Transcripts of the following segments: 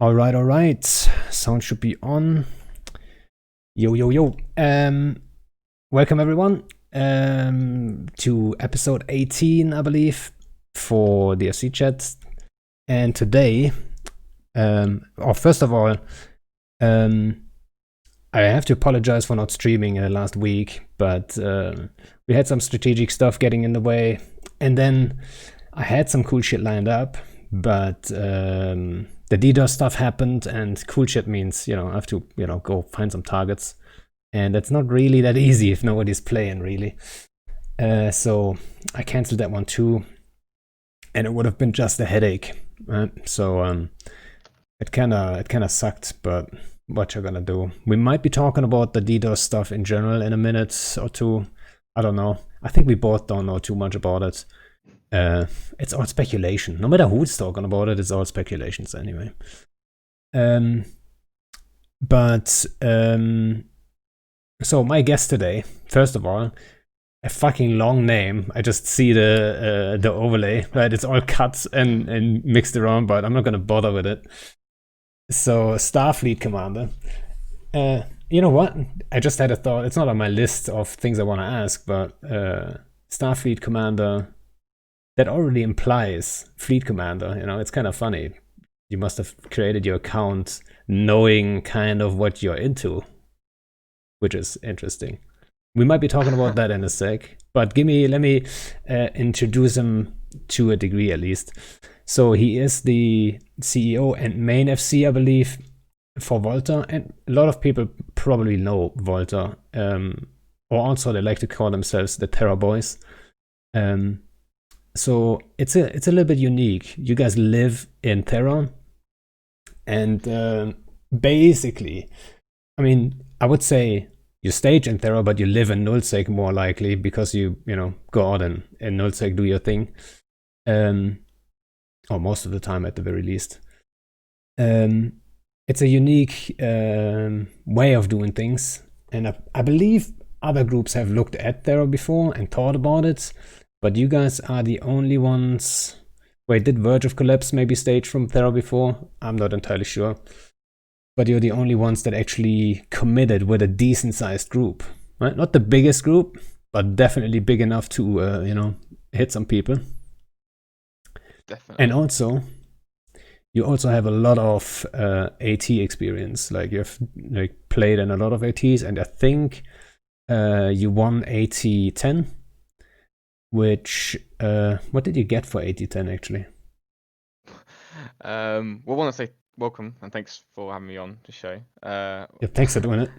All right. Sound should be on. Yo. Welcome everyone to episode 18, I believe, for the FC chat. And today, first of all, I have to apologize for not streaming in the last week, but we had some strategic stuff getting in the way, and then I had some cool shit lined up, but the DDoS stuff happened, and cool shit means, I have to, go find some targets. And that's not really that easy if nobody's playing, really. So I canceled that one too. And it would have been just a headache. So it kind of sucked, but what you're gonna do. We might be talking about the DDoS stuff in general in a minute or two. I don't know. I think we both don't know too much about it. It's all speculation. No matter who's talking about it, it's all speculations anyway. So my guest today, first of all, a fucking long name. I just see the overlay, right? It's all cut and mixed around, but I'm not gonna bother with it. So StarFleetCommander. You know what? I just had a thought. It's not on my list of things I want to ask, but StarFleetCommander, that already implies Fleet Commander. It's kind of funny. You must have created your account knowing kind of what you're into, which is interesting. We might be talking about that in a sec, but let me introduce him to a degree at least. So he is the CEO and main FC, I believe, for Volta, and a lot of people probably know Volta, or also they like to call themselves the Terror Boys. So it's a little bit unique. You guys live in Terror, and basically, I mean, I would say you stage in Terror, but you live in Nullsec more likely because you go out and in Nullsec do your thing, or most of the time at the very least. It's a unique way of doing things, and I believe other groups have looked at Terror before and thought about it, but you guys are the only ones. Wait, did Verge of Collapse maybe stage from Terror before? I'm not entirely sure. But you're the only ones that actually committed with a decent sized group, right? Not the biggest group, but definitely big enough to, hit some people. Definitely. And also, you also have a lot of AT experience. Like you've played in a lot of ATs, and I think you won AT 10. Which what did you get for AT 10 actually? Well, I want to say welcome and thanks for having me on the show. Yeah, thanks for doing it.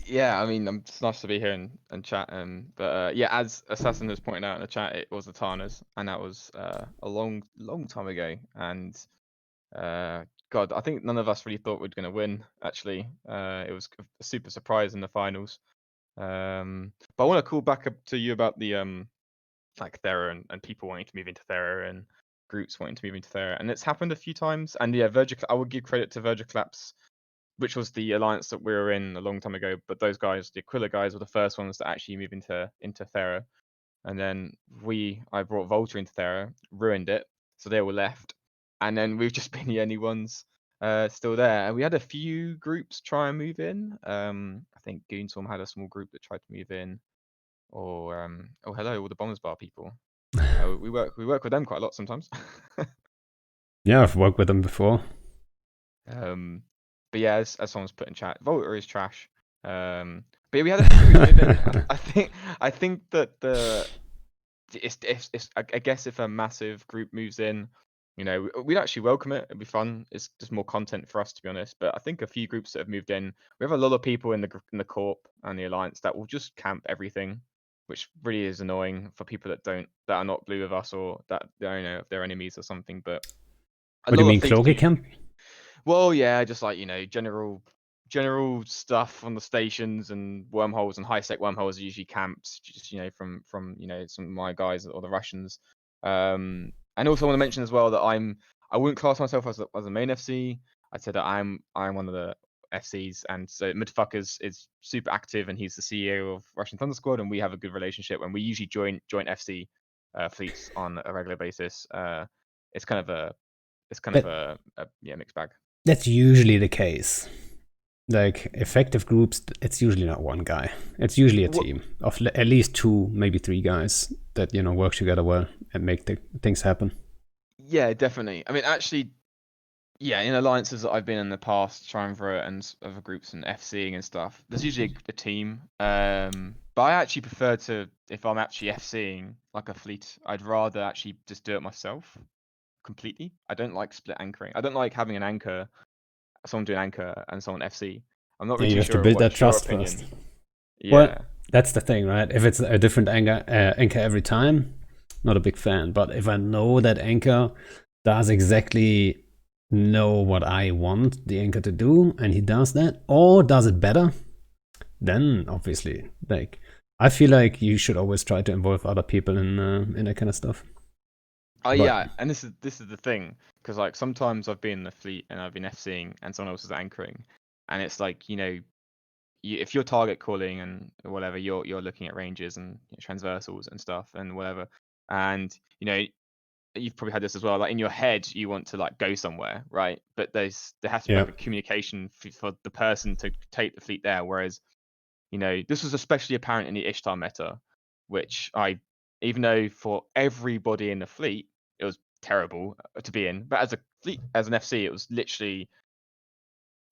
Yeah, I mean, it's nice to be here and chat. But yeah, as Assassin has pointed out in the chat, it was the Tarnas, and that was a long time ago. And God, I think none of us really thought we'd going to win. Actually, it was a super surprise in the finals. But I want to call back up to you about the like Thera and people wanting to move into Thera and groups wanting to move into Thera, and it's happened a few times. And yeah, I would give credit to Collapse, which was the alliance that we were in a long time ago. But those guys, the Aquila guys, were the first ones to actually move into Thera. And then I brought Volta into Thera, ruined it, so they were left, and then we've just been the only ones still there. And we had a few groups try and move in. I think Goonstorm had a small group that tried to move in. Or oh hello, all the Bombers Bar people. We work with them quite a lot sometimes. Yeah, I've worked with them before. But yeah, as someone's put in chat, Volta is trash. But yeah, we had a few groups move in. I think that I guess if a massive group moves in, we'd actually welcome it. It'd be fun. It's just more content for us, to be honest. But I think a few groups that have moved in, we have a lot of people in the Corp and the Alliance that will just camp everything, which really is annoying for people that are not blue with us, or that if they're enemies or something. But What do you mean, Cloaky Camp? Well, yeah, just like general stuff on the stations and wormholes, and high sec wormholes are usually camped, just from some of my guys or the Russians. And also I want to mention as well that I wouldn't class myself as a main FC. I'd say that I'm one of the FCs, and so Midfuckers is super active, and he's the CEO of Russian Thunder Squad, and we have a good relationship, and we usually join FC fleets on a regular basis. It's kind of a mixed bag. That's usually the case. Like effective groups, it's usually not one guy. It's usually a What? team of at least two, maybe three guys that work together well and make the things happen. Yeah, definitely. I mean, actually, yeah, in alliances that I've been in the past, Triumvirate and other groups and FCing and stuff, there's usually a team. But I actually prefer to, if I'm actually FCing like a fleet, I'd rather actually just do it myself completely. I don't like split anchoring. I don't like having an anchor, someone doing anchor and someone FC. I'm not Yeah, really you too have to sure build that what's your trust first. opinion. Well, Yeah. that's the thing, right? If it's a different anchor every time, not a big fan. But if I know that anchor does exactly know what I want the anchor to do, and he does that, or does it better, then obviously, like, I feel like you should always try to involve other people in that kind of stuff. Oh But yeah, and this is the thing, because like sometimes I've been in the fleet and I've been FCing and someone else is anchoring, and it's like if you're target calling and whatever, you're looking at ranges and transversals and stuff and whatever, and you've probably had this as well. Like in your head, you want to like go somewhere, right? But there has to be yeah, like a communication for the person to take the fleet there. Whereas this was especially apparent in the Ishtar meta, which even though for everybody in the fleet it was terrible to be in, but as a fleet, as an FC, it was literally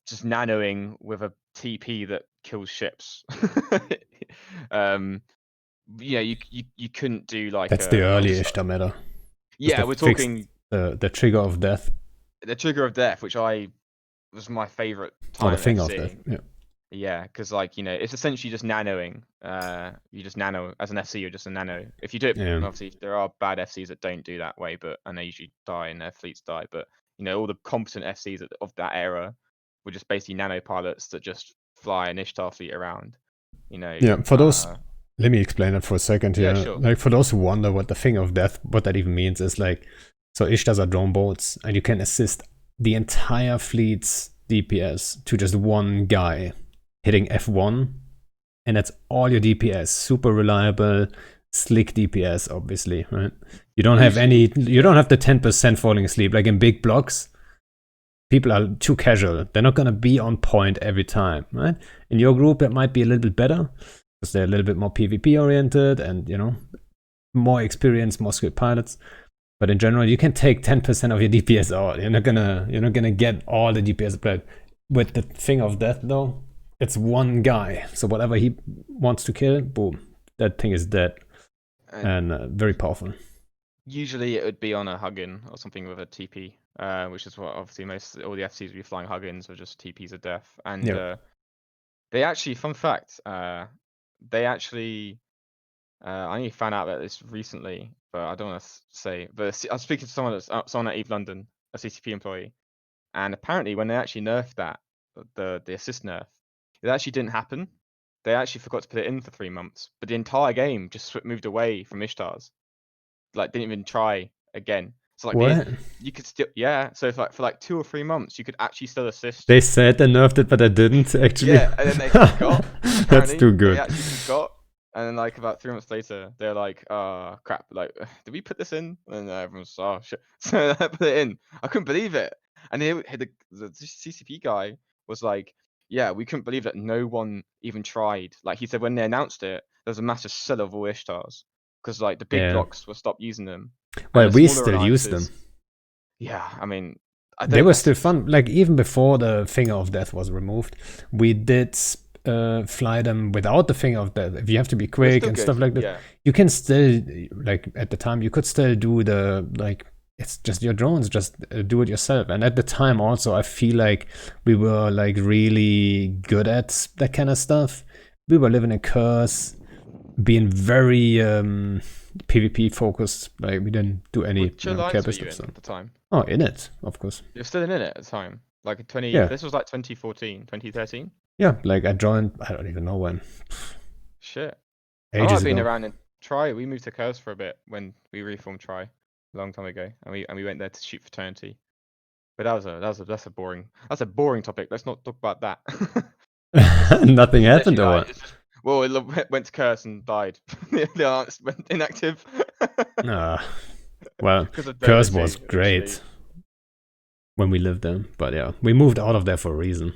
just nanoing with a TP that kills ships. um, you couldn't do like that's the a. early Ishtar meta. Was Yeah, the we're fixed talking the trigger of death the trigger of death, which I was my favorite or the time finger of death? FCing. Yeah, Yeah, because like it's essentially just nanoing. You just nano as an FC. You're just a nano. If you do it, yeah, obviously there are bad FCs that don't do that way, but and they usually die and their fleets die. But all the competent FCs of that era were just basically nano pilots that just fly an Ishtar fleet around. You know. yeah. For those, let me explain it for a second Yeah, here. sure. Like for those who wonder what the finger of death, what that even means, is like, so Ishtars are drone boats, and you can assist the entire fleet's DPS to just one guy hitting F1, and that's all your DPS. Super reliable, slick DPS, obviously, right? You don't have Usually, any, you yeah. don't have the 10% falling asleep. Like in big blocks, people are too casual. They're not going to be on point every time, right? In your group, it might be a little bit better because they're a little bit more PvP oriented and, more experienced, more skilled pilots. But in general, you can take 10% of your DPS out. You're not gonna get all the DPS applied. With the thing of death though, it's one guy. So whatever he wants to kill, boom, that thing is dead And and very powerful. usually it would be on a Huggin or something with a TP, which is what obviously all the FCs would be flying Huggins or just TPs of death. And Yeah. they actually, fun fact, they actually, I only found out about this recently, but I don't want to say. But I was speaking to someone at Eve London, a CCP employee, and apparently when they actually nerfed that, the assist nerf, it actually didn't happen. They actually forgot to put it in for 3 months, but the entire game just moved away from Ishtars. Like didn't even try again. So like What? you could still, yeah. So if, like for like 2 or 3 months, you could actually still assist. They said they nerfed it, but I didn't actually. Yeah, and then they forgot. That's Apparently, too they good. actually forgot. And then like about 3 months later, they're like, "Oh crap! Like, did we put this in?" And everyone's, "Oh shit!" So I put it in. I couldn't believe it. And the CCP guy was like, "Yeah, we couldn't believe that no one even tried." Like he said, when they announced it, there was a massive sell of all Ishtars because like the big Yeah. blocks were stopped using them, and Well, the we smaller still use them. alliances. Yeah, I mean, I They don't. were still fun. Like even before the finger of death was removed, we did fly them without the finger of death. If you have to be They're quick still and good. stuff like that, Yeah. you can still, like at the time you could still do the, like, it's just your drones, just do it yourself. And at the time also, I feel like we were like really good at that kind of stuff. We were living in Curse, being very PvP focused. Like we didn't do any Which alliance care were you stuff. in So, at the time? oh, in it, of course. You're still in it at the time. Like 20. Yeah. This was like 2014, 2013. Yeah, like I joined, I don't even know when, Shit. I might ages have been ago. around in Tri. We moved to Curse for a bit when we reformed Tri a long time ago, and we went there to shoot fraternity. But that's a boring topic. Let's not talk about that. Nothing It's happened literally or like what? it's just well, it went to Curse and died. The alliance went inactive Ah, well, because of Curse diversity, was literally. great. when we lived there. But yeah, we moved out of there for a reason.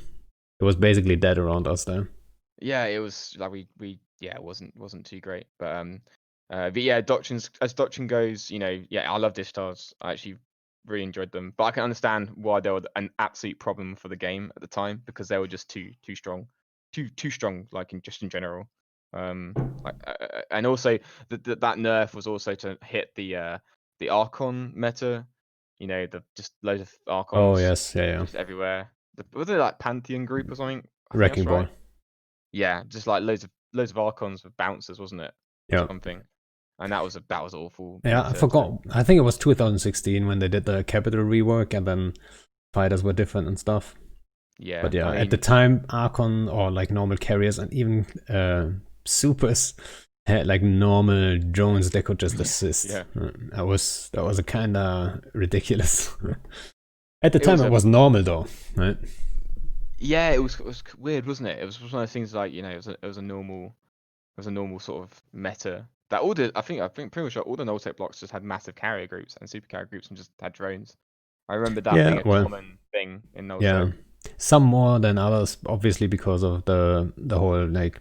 It was basically dead around us there. Yeah, it was like we yeah, it wasn't too great. But yeah, doctrines as doctrine goes, yeah, I love dish stars. I actually really enjoyed them, but I can understand why they were an absolute problem for the game at the time because they were just too strong, too strong, like in general. And also that nerf was also to hit the Archon meta. The just loads of Oh Archons yes, yeah, yeah. just everywhere. Was it like Pantheon group or something? I think Wrecking that's ball. right. Yeah, just like loads of Archons with bouncers, wasn't it? Or Yeah. something. And that was awful Yeah, I meta to forgot. I think it was 2016 when they did the capital rework, and then fighters were different and stuff. yeah. But yeah, I at the mean, time, Archon or like normal carriers and even supers had like normal drones that could just assist. yeah. That was a kinda ridiculous. At the It time, was it a was normal though, right? yeah, it was weird, wasn't it? It was one of those things like, it was a normal sort of meta. That all the I think pretty much all the null tech blocks just had massive carrier groups and super carrier groups and just had drones. I remember that Yeah, being a well, common thing in null yeah. tech. Some more than others, obviously because of the whole like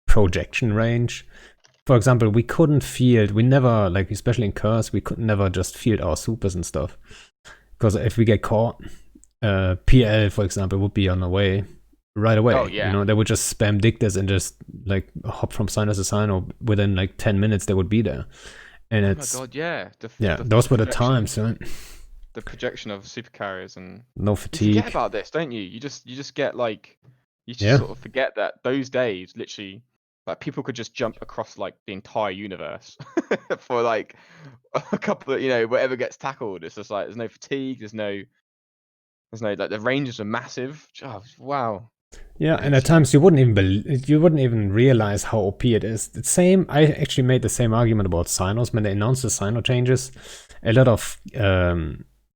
projection range. For example, we never, like, especially in Curse, we could never just field our supers and stuff. Because if we get caught, PL, for example, would be on the way right Oh away. yeah. They would just spam Dictus and just like hop from Sinus to Sign, or within like 10 minutes they would be there. And Oh my it's, god, yeah. yeah, The those were the projection times, right? the projection of super carriers and No you forget fatigue. about this, don't you? You just get like you just Yeah. sort of forget that those days literally like people could just jump across like the entire universe for like a couple of whatever gets tackled. It's just like there's no fatigue, there's no like the ranges are massive. Oh, wow. Yeah, Yeah, and at super times you wouldn't even realize how OP it is. The same, I actually made the same argument about Sinos when they announced the Sino changes. A lot of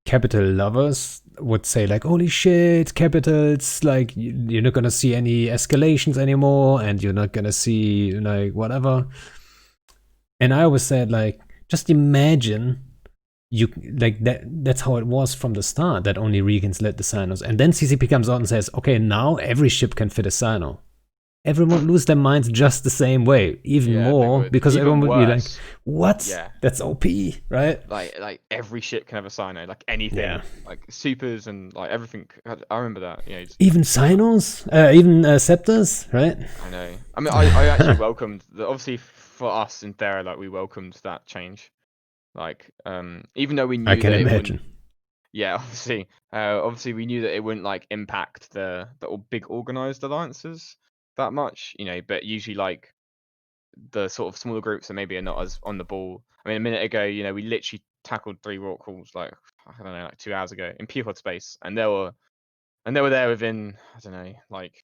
capital lovers would say like, "Holy shit, capitals! Like you're not gonna see any escalations anymore, and you're not gonna see like whatever." And I always said like, just imagine you like that's how it was from the start, that only Regans led the Sinos. And then CCP comes out and says, okay, now every ship can fit a Sino. Everyone would lose their minds just the same way, even yeah, they more, would. because everyone Even would be like, worse. what? Yeah. That's OP, right? Like every ship can have a Sino, like anything. Yeah. Like supers and like everything. I remember that, just Even Sinos, even Scepters, right? I know. I mean, I actually welcomed obviously for us in Thera, like we welcomed that change. Like, even though we I knew can that it wouldn't, imagine. yeah, obviously we knew that it wouldn't like impact the big organized alliances that much, but usually like the sort of smaller groups that maybe are not as on the ball. I mean, a minute ago, we literally tackled 3 rock calls like I don't know, like 2 hours ago in Peapod space, and they were there within I don't know, like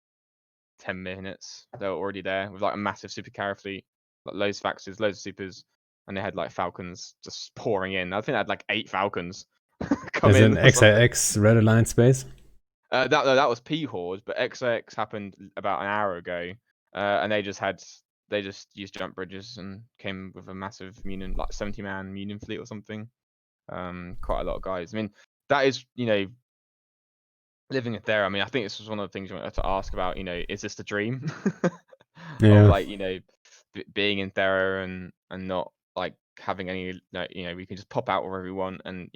10 minutes. They were already there with like a massive super carrier fleet, like loads of factors, loads of supers, and they had like Falcons just pouring in. I think they had like 8 Falcons come As in in or something. XIX Red Alliance space. That was P Horde, but XX happened about an hour ago, and they just used jump bridges and came with a massive Munin, like 70-man Munin fleet or something. Quite a lot of guys. I mean, that is living it there. I mean, I think this was one of the things you wanted to ask about. Is this the dream of Yeah. like being in Thera and not like having any like we can just pop out wherever we want and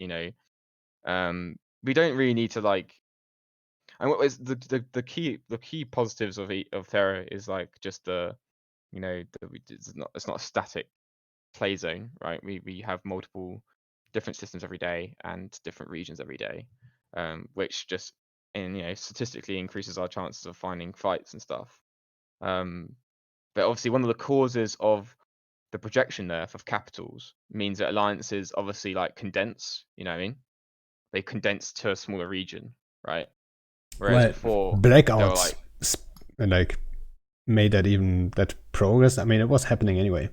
we don't really need to like. And what is the key positives of Thera is like just it's not a static play zone, right? We have multiple different systems every day and different regions every day, which just statistically increases our chances of finding fights and stuff. Um, but obviously, one of the causes of the projection nerf of capitals means that alliances obviously like condense. You know what I mean? They condense to a smaller region, right? Whereas Well, before they were blackouts like, like made that progress. I mean, it was happening anyway,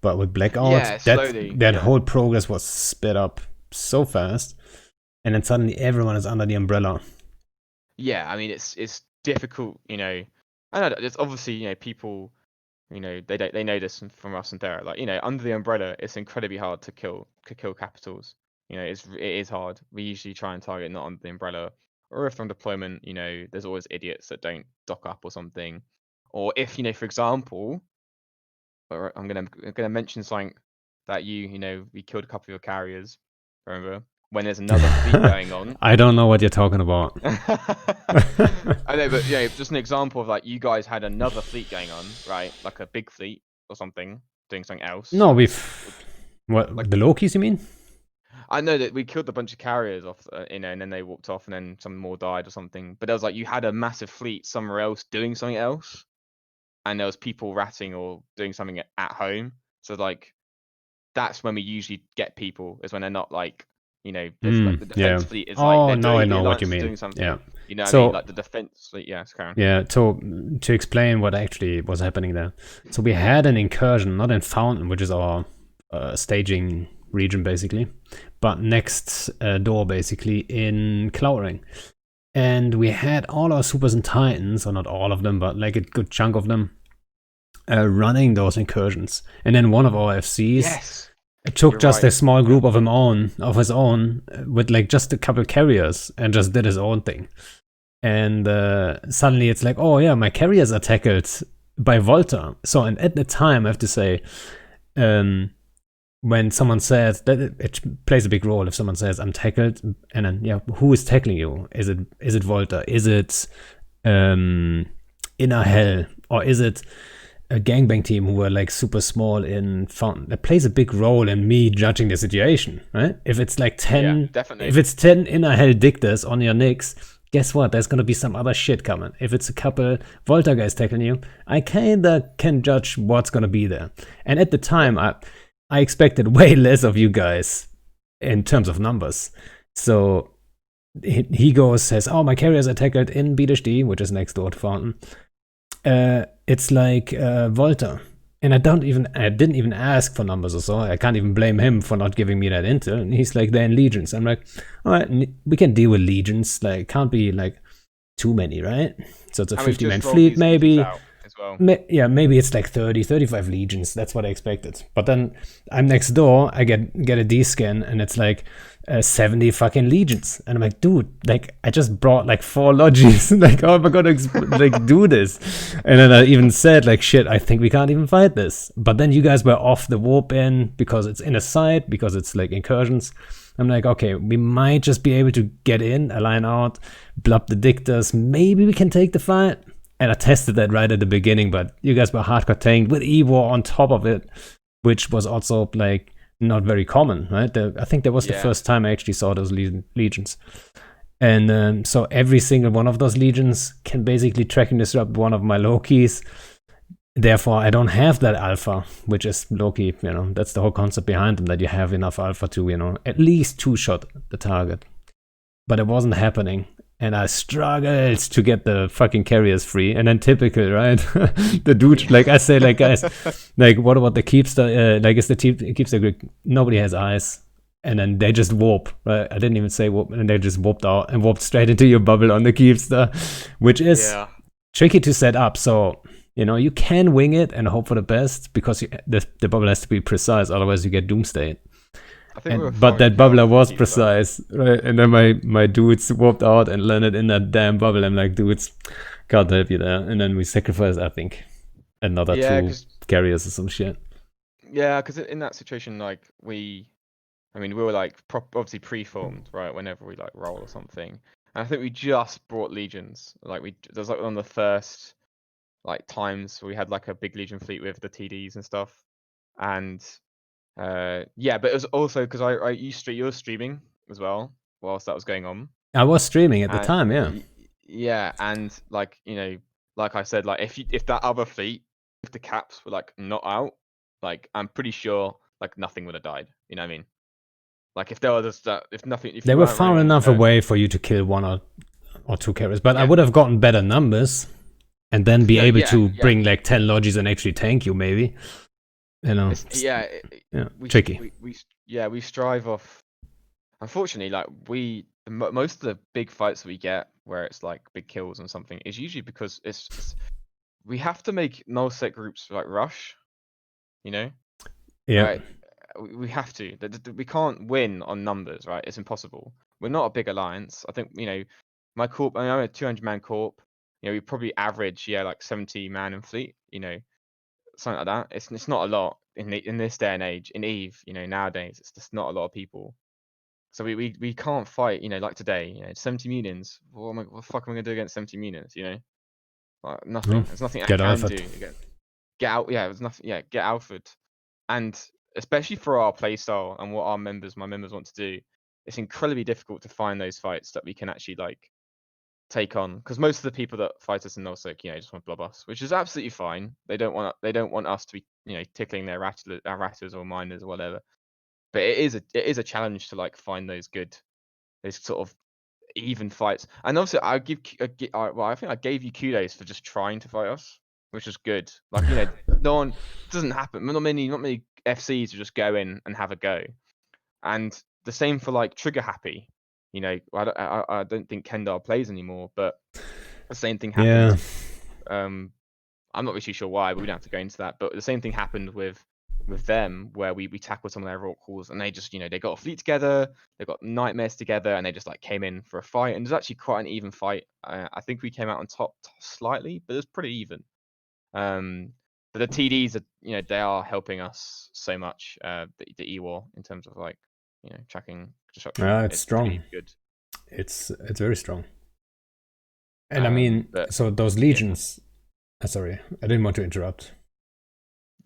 but with blackouts, yeah, that slowly, that yeah. whole progress was sped up so fast, and then suddenly everyone is under the umbrella. Yeah, I mean it's difficult, I know that there's obviously, people, they know this from us and Thera. Like, under the umbrella, it's incredibly hard to kill capitals. You know, it is hard. We usually try and target not on the umbrella, or if on deployment, you know, there's always idiots that don't dock up or something, or if, you know, for example, or I'm gonna mention something that you know, we killed a couple of your carriers. Remember when there's another fleet going on? I don't know what you're talking about. I know, but yeah, just an example of like you guys had another fleet going on, right? Like a big fleet or something, doing something else. No, Like, what, like the Lokis, you mean? I know that we killed a bunch of carriers off, you know, and then they walked off, and then some more died or something. But there was like you had a massive fleet somewhere else doing something else, and there was people ratting or doing something at home. So like that's when we usually get people, is when they're not like, you know, there's like the Yeah. defense fleet is like Oh, they're now I doing, the know what you alliance is mean. doing something. Yeah. You know what I mean? So Like the defense fleet. Yeah, it's Karen. yeah, so to explain what actually was happening there. So we had an incursion, not in Fountain, which is our staging region basically, but next door basically in Clowering. And we had all our supers and titans, or not all of them, but like a good chunk of them, running those incursions. And then one of our FCs Yes, took you're just right. a small group of his own, with like just a couple carriers, and just did his own thing. And suddenly it's like, oh yeah, my carriers are tackled by Volta. So, and at the time, I have to say, when someone says that, it plays a big role. If someone says I'm tackled, and then yeah, who is tackling you? Is it Volta? Is it Inner Hell, or is it a gangbang team who are like super small in Fountain? That plays a big role in me judging the situation, right? If it's like 10, Yeah, definitely. if it's 10 Inner Hell dictators on your Nicks, guess what? There's gonna be some other shit coming. If it's a couple Volta guys tackling you, I kinda can judge what's gonna be there. And at the time, I expected way less of you guys in terms of numbers. So he goes, says, oh, my carriers are tackled in BDHD, which is next door to Fountain. It's like Volta. And I didn't even ask for numbers or so. I can't even blame him for not giving me that intel. And he's like, they're in legions. I'm like, all right, we can deal with legions. Like, can't be like too many, right? So it's a 50-man fleet, maybe. Out as well. Yeah, maybe it's like 30, 35 legions. That's what I expected. But then I'm next door, I get a D-scan, and it's like 70 fucking legions. And I'm like, dude, like, I just brought like 4 lodges. Like, how am I gonna like do this? And then I even said, like, shit, I think we can't even fight this. But then you guys were off the warp in because it's in a site, because it's like incursions. I'm like, okay, we might just be able to get in, align out, blub the dictators. Maybe we can take the fight. And I tested that right at the beginning, but you guys were hardcore tanked with Evo on top of it, which was also like not very common, right? I think that was the first time I actually saw those legions. And so every single one of those legions can basically track and disrupt one of my Lokis. Therefore, I don't have that alpha, which is Loki, you know, that's the whole concept behind them, that you have enough alpha to, you know, at least 2-shot the target. But it wasn't happening. And I struggled to get the fucking carriers free. And then typical, right? The dude, like I say, like, guys, like, what about the Keepster? Like, is the Keepster Greek? Nobody has eyes. And then they just warp, right? I didn't even say warp. And they just warped out and warped straight into your bubble on the Keepster, which is tricky to set up. So, you know, you can wing it and hope for the best, because the bubble has to be precise. Otherwise, you get doomsday. But that bubbler was precise, right? And then my dudes warped out and landed in that damn bubble. I'm like, dudes, can't help you there. And then we sacrificed, I think, another 2 carriers or some shit. Yeah, because in that situation, like we were like obviously preformed, right? Whenever we like roll or something, and I think we just brought legions. Like there's like one of the first like times we had like a big legion fleet with the TDs and stuff, and yeah, but it was also because you were streaming as well whilst that was going on. I was streaming at the time, yeah. Yeah, and like, you know, like I said, like if that other fleet, if the caps were like not out, like I'm pretty sure like nothing would have died. You know what I mean? Like if there was if nothing, if they were far enough away for you to kill 1 or 2 carriers, but I would have gotten better numbers, and then be able to bring like 10 lodges and actually tank you, maybe. You know, tricky. We strive off. Unfortunately, like most of the big fights that we get where it's like big kills and something is usually because we have to make null set groups like rush, you know. Yeah. Right? we have to. We can't win on numbers, right? It's impossible. We're not a big alliance. I think my corp. I mean, I'm a 200-man corp. We probably average like 70 man in fleet. Something like that. It's not a lot in this day and age. In Eve, nowadays it's just not a lot of people. So we can't fight. Like today. 70 Munions. What the fuck am I gonna do against 70 Munions? Like nothing. No, There's nothing I get can Alfred. do against. Get out. Yeah, there's nothing. Yeah, get Alfred. And especially for our playstyle and what my members want to do, it's incredibly difficult to find those fights that we can actually like take on. Because most of the people that fight us in Nullsec, just want to blob us, which is absolutely fine. They don't want us to be, tickling their ratters or miners or whatever. But it is a challenge to like find those sort of even fights. And also, I think I gave you kudos for just trying to fight us, which is good. Like no one it doesn't happen. Not many FCs will just go in and have a go. And the same for like Trigger Happy. I don't think Kendar plays anymore, but the same thing Yeah. happened. I'm not really sure why, but we don't have to go into that. But the same thing happened with them, where we tackled some of their rock calls, and they just they got a fleet together, they got nightmares together, and they just like came in for a fight. And it was actually quite an even fight. I think we came out on top slightly, but it was pretty even. But the TDs are they are helping us so much. The E-War in terms of like tracking disruption. It's It's strong. pretty good. It's very strong. And I mean, But so those yeah, legions. Sorry, I didn't want to interrupt.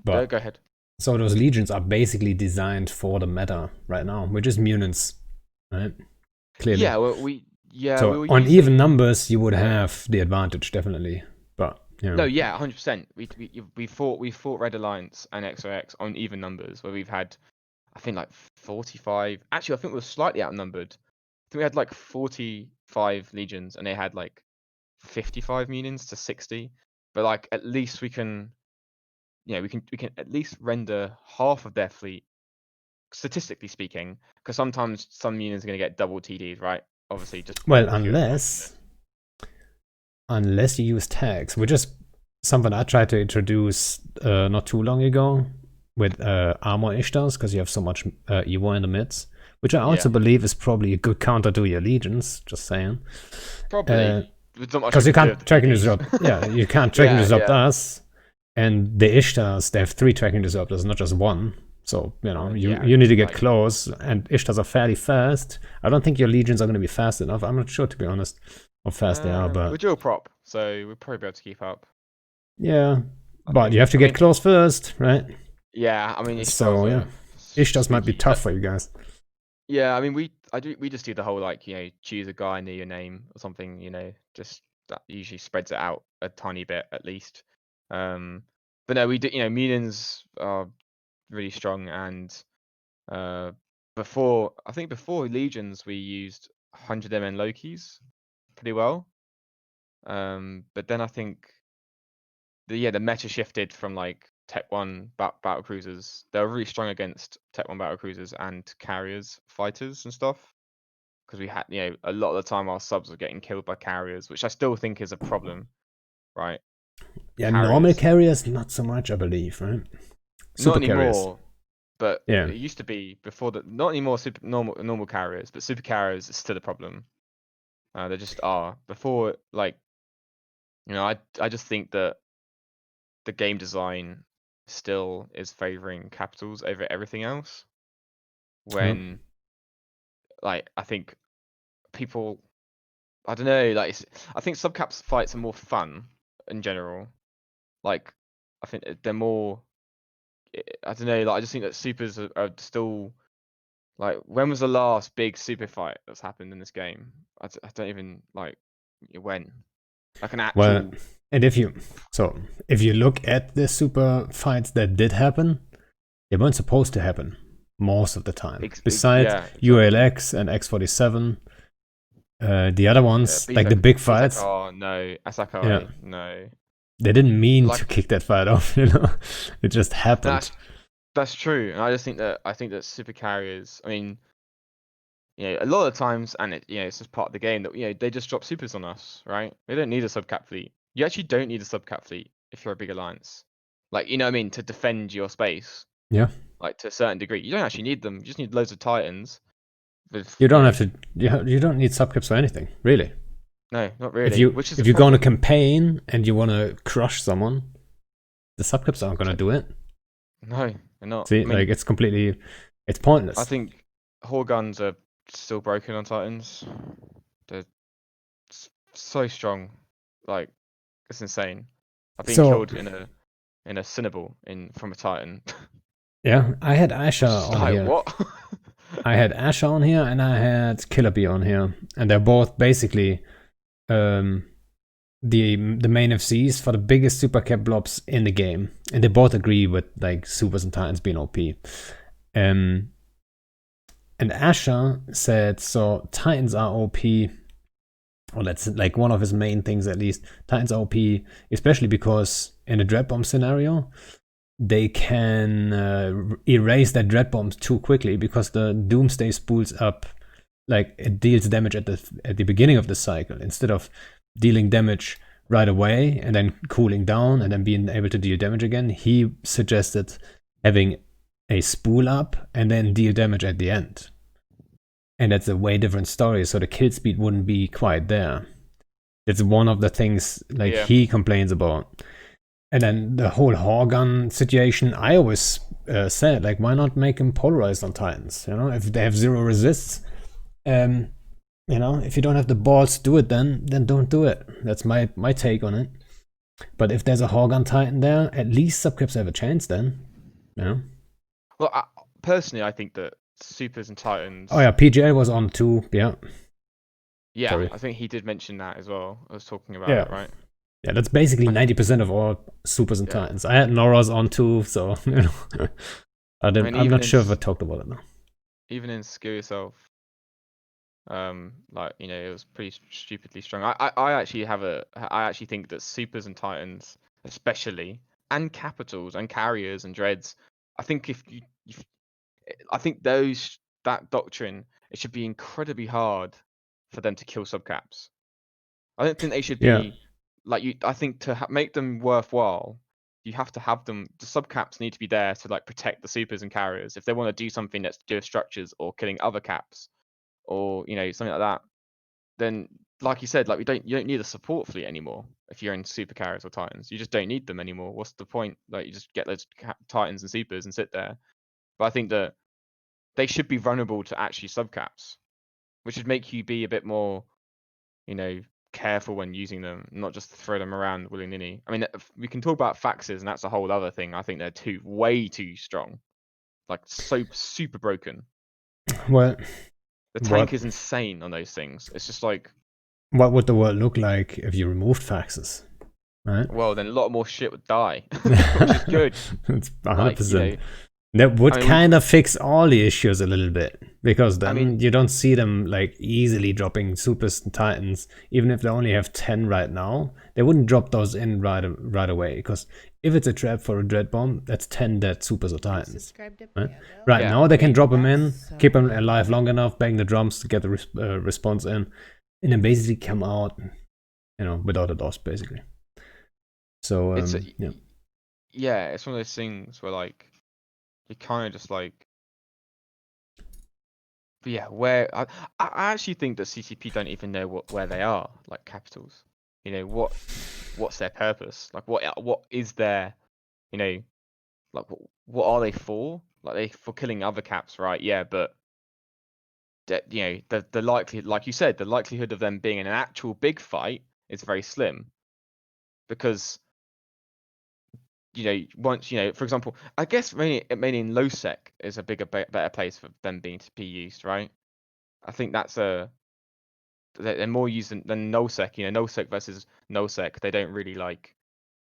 But go ahead. so those legions are basically designed for the meta right now, which is Munins, right? Clearly. Yeah, well, we So were on even using. numbers, you would Yeah. have the advantage definitely. But No, yeah, 100%. We fought Red Alliance and XOX on even numbers, where we've had, I think, like 45. Actually, I think we were slightly outnumbered. I think we had like 45 legions, and they had like 55 minions to 60. But like, at least we can at least render half of their fleet, statistically speaking, because sometimes some minions are going to get double TDs, right? Obviously, just well, pure randomness. unless you use tags, which is something I tried to introduce not too long ago with armor Ishtars, because you have so much Evo in the mids, which I also Yeah, believe is probably a good counter to your legions. Just saying, probably. because There's not much we you can do with can't the tracking TDs. disrupt. Yeah, you can't tracking Yeah, disrupt yeah. us, and the Ishtars they have 3 tracking disruptors, not just one. So Yeah, you need to get like close, and Ishtars are fairly fast. I don't think your legions are going to be fast enough. I'm not sure, to be honest, how fast they are, we're but dual prop, so we'll probably be able to keep up. yeah. I But you think. have to I get mean, close first, right? yeah. I mean, Ishtars So yeah, are Ishtars might be squeaky. tough for you guys. Yeah. I mean, we just do the whole like choose a guy near your name or something. Just that usually spreads it out a tiny bit at least. But no, we do. Minions are really strong, and uh, before legions we used 100 MN Lokis pretty well. But then I think the meta shifted from like Tech 1 battle cruisers. They were really strong against Tech 1 battle cruisers and carriers, fighters and stuff. Because we had, a lot of the time our subs were getting killed by carriers, which I still think is a problem, right? Yeah, normal Carriers, carriers, not so much, I believe, right? not Super carriers. anymore, but Yeah. it used to be before that. Not anymore. Super normal carriers, but super carriers is still a problem. They just are. Before, like, I just think that the game design still is favoring capitals over everything else. Yeah. When like I think people, I don't know, like I think subcaps fights are more fun in general. Like I think they're more. I don't know. Like I just think that supers are still like. When was the last big super fight that's happened in this game? I don't even like when. Like an Well, actual. and if you look at the super fights that did happen, they weren't supposed to happen most of the time. Besides Yeah, exactly. ULX and X47, the other ones, like the big fights, Isakar, no. yeah, Asakai, no. they didn't mean to Like kick that fight off. It just happened. that's true, and I think that super carriers. I mean, a lot of the times, and it's just part of the game that they just drop supers on us, right? They don't need a subcap fleet. You actually don't need a subcap fleet if you're a big alliance. Like what I mean, to defend your space. Yeah. like to a certain degree. You don't actually need them. You just need loads of Titans. With You don't have to. You don't need subcaps for anything, really. no, not If really. you Which is a if you go on a problem. campaign and you want to crush someone, the subcaps aren't going to do it. No, they're not. See, I mean, like it's I pointless. think Horguns are still broken on Titans. They're so strong. Like it's insane. I've been So killed in a Cinnaball from a Titan. yeah, I had Asha Which is on like here. what? I had Asha on here, and I had Killer Bee on here, and they're both basically um, the main FCs for the biggest super cap blobs in the game, and they both agree with like supers and titans being OP. And Asha said so titans are OP, or that's like one of his main things at least. Titans are OP, especially because in a dread bomb scenario, they can erase their dread bombs too quickly because the doomsday spools up, like it deals damage at the beginning of the cycle instead of dealing damage right away and then cooling down and then being able to deal damage again. He suggested having a spool up and then deal damage at the end, and that's a way different story, so the kill speed wouldn't be quite there. That's one of the things like Yeah. he complains about. And then the whole Horgun situation, I always said, like, why not make him polarized on Titans? You know, if they have zero resists, if you don't have the balls to do it, then don't do it. That's my take on it. But if there's a Horgun Titan there, at least subcaps have a chance then. You know? Well, personally, I think that Supers and Oh Titans. yeah, PGL was on too. Yeah. Yeah, Sorry. I think he did mention that as well. I was talking about Yeah. it, right? Yeah, that's basically I think 90% of all supers and yeah. titans. I had Nora's on too, so I mean, I'm not sure if I talked about it now. even in Skill Yourself, like it was pretty stupidly strong. I actually I actually think that Supers and Titans, especially, and Capitals and Carriers and Dreads, I think I think that doctrine, it should be incredibly hard for them to kill subcaps. I don't think they should Yeah. be like you. I think to make them worthwhile, you have to have them. The subcaps need to be there to like protect the supers and carriers if they want to do something that's to do with structures or killing other caps or something like that. Then, like you said, like you don't need a support fleet anymore if you're in super carriers or titans. You just don't need them anymore. What's the point? Like you just get those titans and supers and sit there. But I think that they should be vulnerable to actually subcaps, which would make you be a bit more you know, careful when using them, not just throw them around willy nilly. I mean, we can talk about faxes, and that's a whole other thing. I think they're way too strong, like so super broken. Well, The what tank is insane on those things. It's just like, what would the world look like if you removed faxes? Right? well, then a lot more shit would die, which is good. It's Like, 100%. That would I mean, kind of fix all the issues a little bit because I mean, then you don't see them like easily dropping supers and titans, even if they only have 10 right now. They wouldn't drop those in right away because if it's a trap for a dread bomb, that's 10 dead supers or titans. Right, right yeah, now they I can mean, drop them in, That's so keep them good. alive long enough, bang the drums to get the response in, and then basically come out, without a loss basically. So it's yeah. yeah, it's one of those things where like you kind of just like, but yeah, where I actually think that CCP don't even know where they are, like capitals. What's their purpose? Like what is their, you know, like what are they for? Like they for killing other caps, right? Yeah, but the likelihood, like you said, the likelihood of them being in an actual big fight is very slim because once for example, I guess mainly in low sec is a better place for them being to be used, right? I think they're more used than nullsec. Nullsec versus nullsec, they don't really like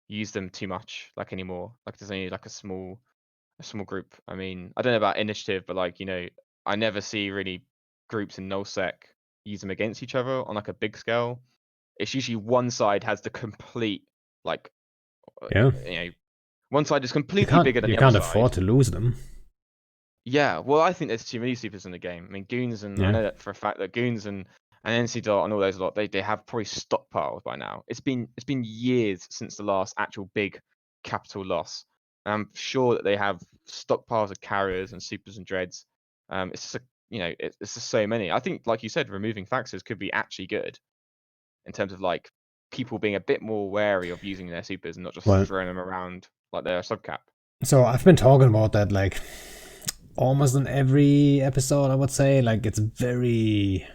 use them too much like anymore. Like there's only like a small group. I mean, I don't know about initiative, but like I never see really groups in nullsec use them against each other on like a big scale. It's usually one side has the complete like uh, Yeah. you know one side is You completely can't bigger than you the other can't side. afford to lose them. Yeah, well, I think there's too many supers in the game. I mean, Goons and I Yeah. know that for a fact that Goons and NC Dot and all those lot, they have probably stockpiles by now. It's been years since the last actual big capital loss. I'm sure that they have stockpiles of carriers and supers and dreads. It's just it's just so many. I think, like you said, removing faxes could be actually good in terms of like people being a bit more wary of using their supers and not just Well, throwing them around like they're a subcap. so I've been talking about that like almost in every episode, I would say. Like it's very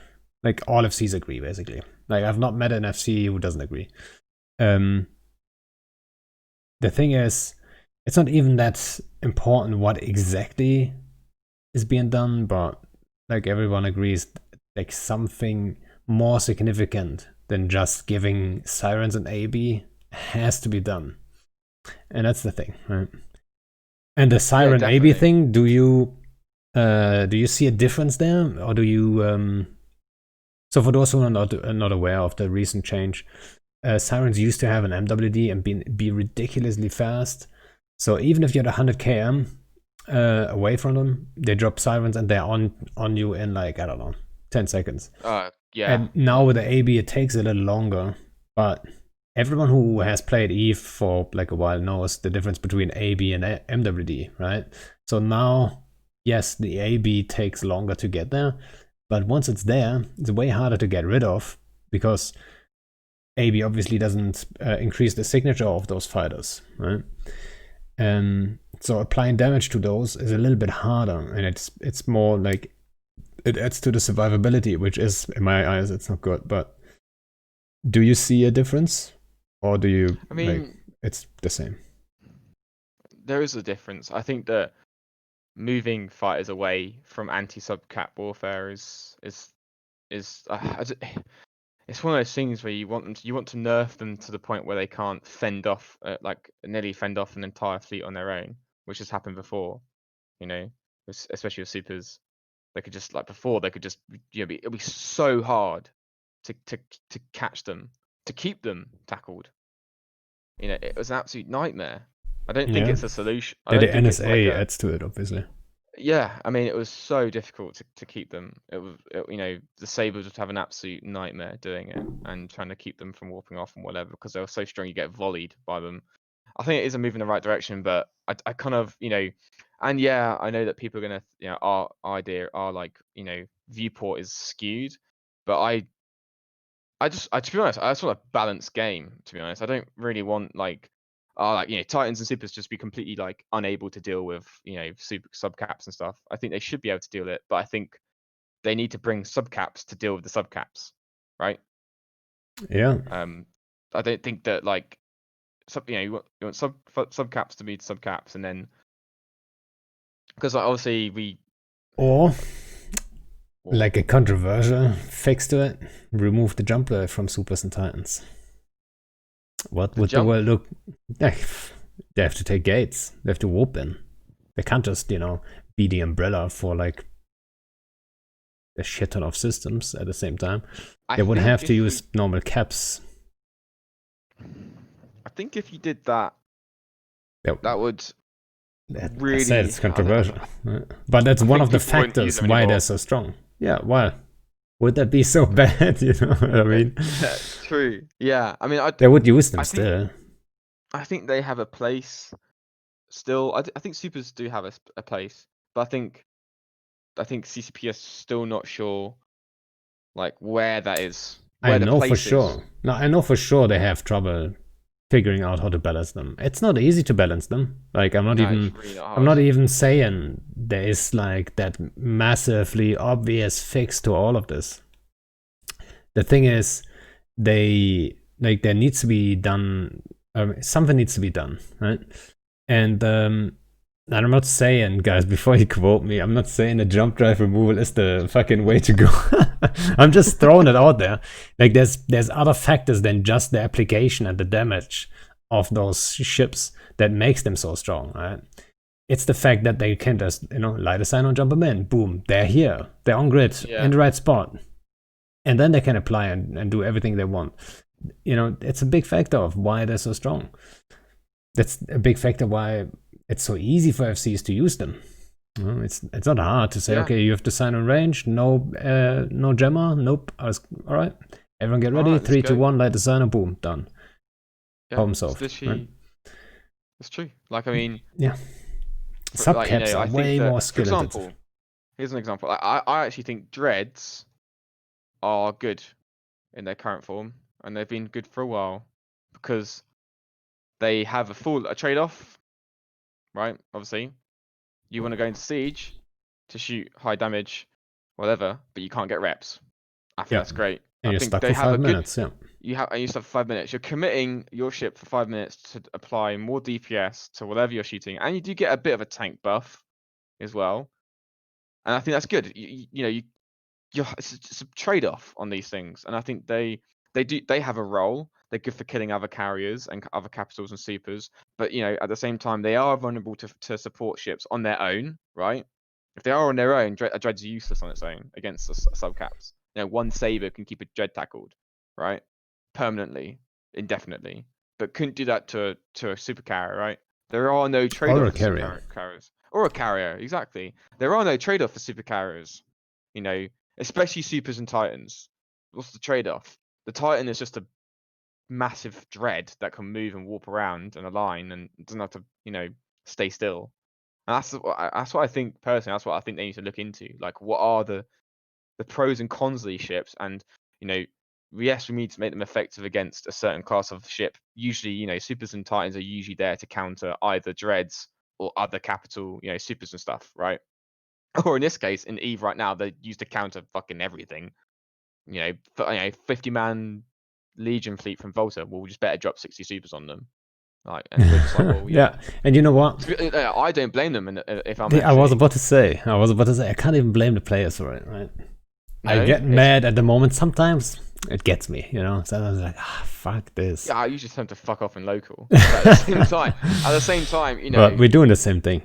like all FCs agree basically. Like I've not met an FC who doesn't agree. The thing is, it's not even that important what exactly is being done, but like everyone agrees, like something more significant than just giving sirens an AB has to be done, and that's the thing, right? And the Yeah, siren AB definitely. thing, do you see a difference there, or do you? So for those who are not aware of the recent change, sirens used to have an MWD and be ridiculously fast. So even if you're at 100 km away from them, they drop sirens and they're on you in like, I don't know, 10 seconds. Yeah. And now with the AB, it takes a little longer. But everyone who has played EVE for like a while knows the difference between AB and MWD, right? So now, yes, the AB takes longer to get there. But once it's there, it's way harder to get rid of because AB obviously doesn't increase the signature of those fighters, right? So applying damage to those is a little bit harder, and it's more like it adds to the survivability, which is, in my eyes, it's not good. But do you see a difference, or do you I like mean, it's the same? there is a difference. I think that moving fighters away from anti-subcap warfare is it's one of those things where you want to nerf them to the point where they can't fend off like nearly fend off an entire fleet on their own, which has happened before. You know, especially with supers, they could just like before they could just it'd be so hard to catch them, to keep them tackled. It was an absolute nightmare. I don't think Yeah, it's a solution. I the don't think it's like NSA a adds to it, obviously. yeah. I mean, it was so difficult to keep them. The Sabres would have an absolute nightmare doing it and trying to keep them from warping off and whatever because they were so strong. You get volleyed by them. I think it is a move in the right direction, but I kind of and yeah, I know that people are gonna our idea, our like viewport is skewed, but to be honest, I just want a balanced game. To be honest, I don't really want like Titans and Supers just be completely like unable to deal with super subcaps and stuff. I think they should be able to deal with it, but I think they need to bring subcaps to deal with the subcaps, right? Yeah. I don't think that like you want subcaps to be subcaps, and then because like, obviously we Or what like a controversial fix to it, remove the jump drive from Supers and Titans. What the would the jump. world look? They have to take gates. They have to warp in. They can't just be the umbrella for like a shit ton of systems at the same time. I They would think have to if you use normal caps. I think if you did that, Yep. that would I said really it's I don't know. controversial, right? But that's I one think of the people wouldn't use factors them why they're anymore. so strong. Yeah, why would that be so bad? You know what I mean? Yeah, true. Yeah, I mean, They would use them I think still. I think they have a place still. I think supers do have a place, but I think CCP is still not sure like where that is, I where the know for place is. sure. No, I know for sure they have trouble figuring out how to balance them. It's not easy to balance them. Like No, it's really not I'm hard. not even saying there is like that massively obvious fix to all of this. The thing is, there needs to be done. Something needs to be done, right? And I'm not saying, guys, before you quote me, I'm not saying the jump drive removal is the fucking way to go. I'm just throwing it out there. Like there's other factors than just the application and the damage of those ships that makes them so strong, right? It's the fact that they can just, light a sign on, jump them in, boom, they're here, they're on grid, Yeah, in the right spot, and then they can apply and do everything they want. It's a big factor of why they're so strong. That's a big factor why it's so easy for FCs to use them. It's not hard to say, yeah. okay, you have to sign on range, no jammer, nope. All right, everyone get All ready, right, let's 3, 2, go. 1, light the sign, boom, done. Yeah, Problem solved. Right? It's true. Like, I mean, Yeah. like, you Subcaps know, are I think way more that, for skill intensive. example, here's an example. I actually think dreads are good in their current form, and they've been good for a while because they have a trade-off, right? Obviously, you want to go into siege to shoot high damage, whatever, but you can't get reps. I think Yeah. that's great. And I you're think stuck they for have a 5 good. minutes. Yeah. You used to have 5 minutes. You're committing your ship for 5 minutes to apply more DPS to whatever you're shooting, and you do get a bit of a tank buff as well. And I think that's good. You know, it's a trade-off on these things, and I think they have a role. They're good for killing other carriers and other capitals and supers, but you know, at the same time, they are vulnerable to support ships on their own, right? If they are on their own, a dread's useless on its own against subcaps. You know, one saber can keep a dread tackled, right, permanently, indefinitely, but couldn't do that to a super carrier, right? There are no Or trade-off a for super carrier. carriers or a carrier, exactly. There are no trade-off for super carriers, you know, especially supers and titans. What's the trade-off? The titan is just a massive dread that can move and warp around and align and doesn't have to, you know, stay still. And that's what I think personally. That's what I think they need to look into. Like, what are the pros and cons of these ships? And you know, yes, we need to make them effective against a certain class of ship. Usually, you know, supers and titans are usually there to counter either dreads or other capital, you know, supers and stuff, right? Or in this case, in Eve right now, they're used to counter fucking everything. You know, 50-man Legion fleet from Volta. Well, we just better drop 60 supers on them. Like, and we're just like, well, you know, Yeah. And you know what? I don't blame them if I'm I was actually about to say, I can't even blame the players for it, right? I no. get mad at the moment. Sometimes it gets me, you know. So I was like, fuck this. Yeah, I usually tend to fuck off in local. But at the same time, you But know, we're doing the same thing.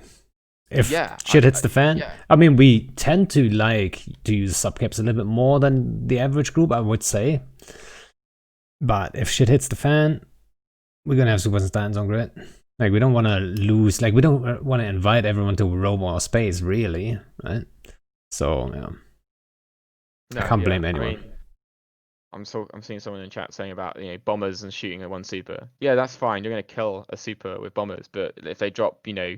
If yeah, shit hits the fan, yeah, I mean, we tend to like to use subcaps a little bit more than the average group, I would say. But if shit hits the fan, we're gonna have supers and titans on grid. Like, we don't want to lose. Like, we don't want to invite everyone to roam our space, really, right? So yeah, no, I can't yeah. blame I anyone. mean, I'm seeing someone in chat saying about, you know, bombers and shooting at one super. Yeah, that's fine. You're gonna kill a super with bombers, but if they drop, you know,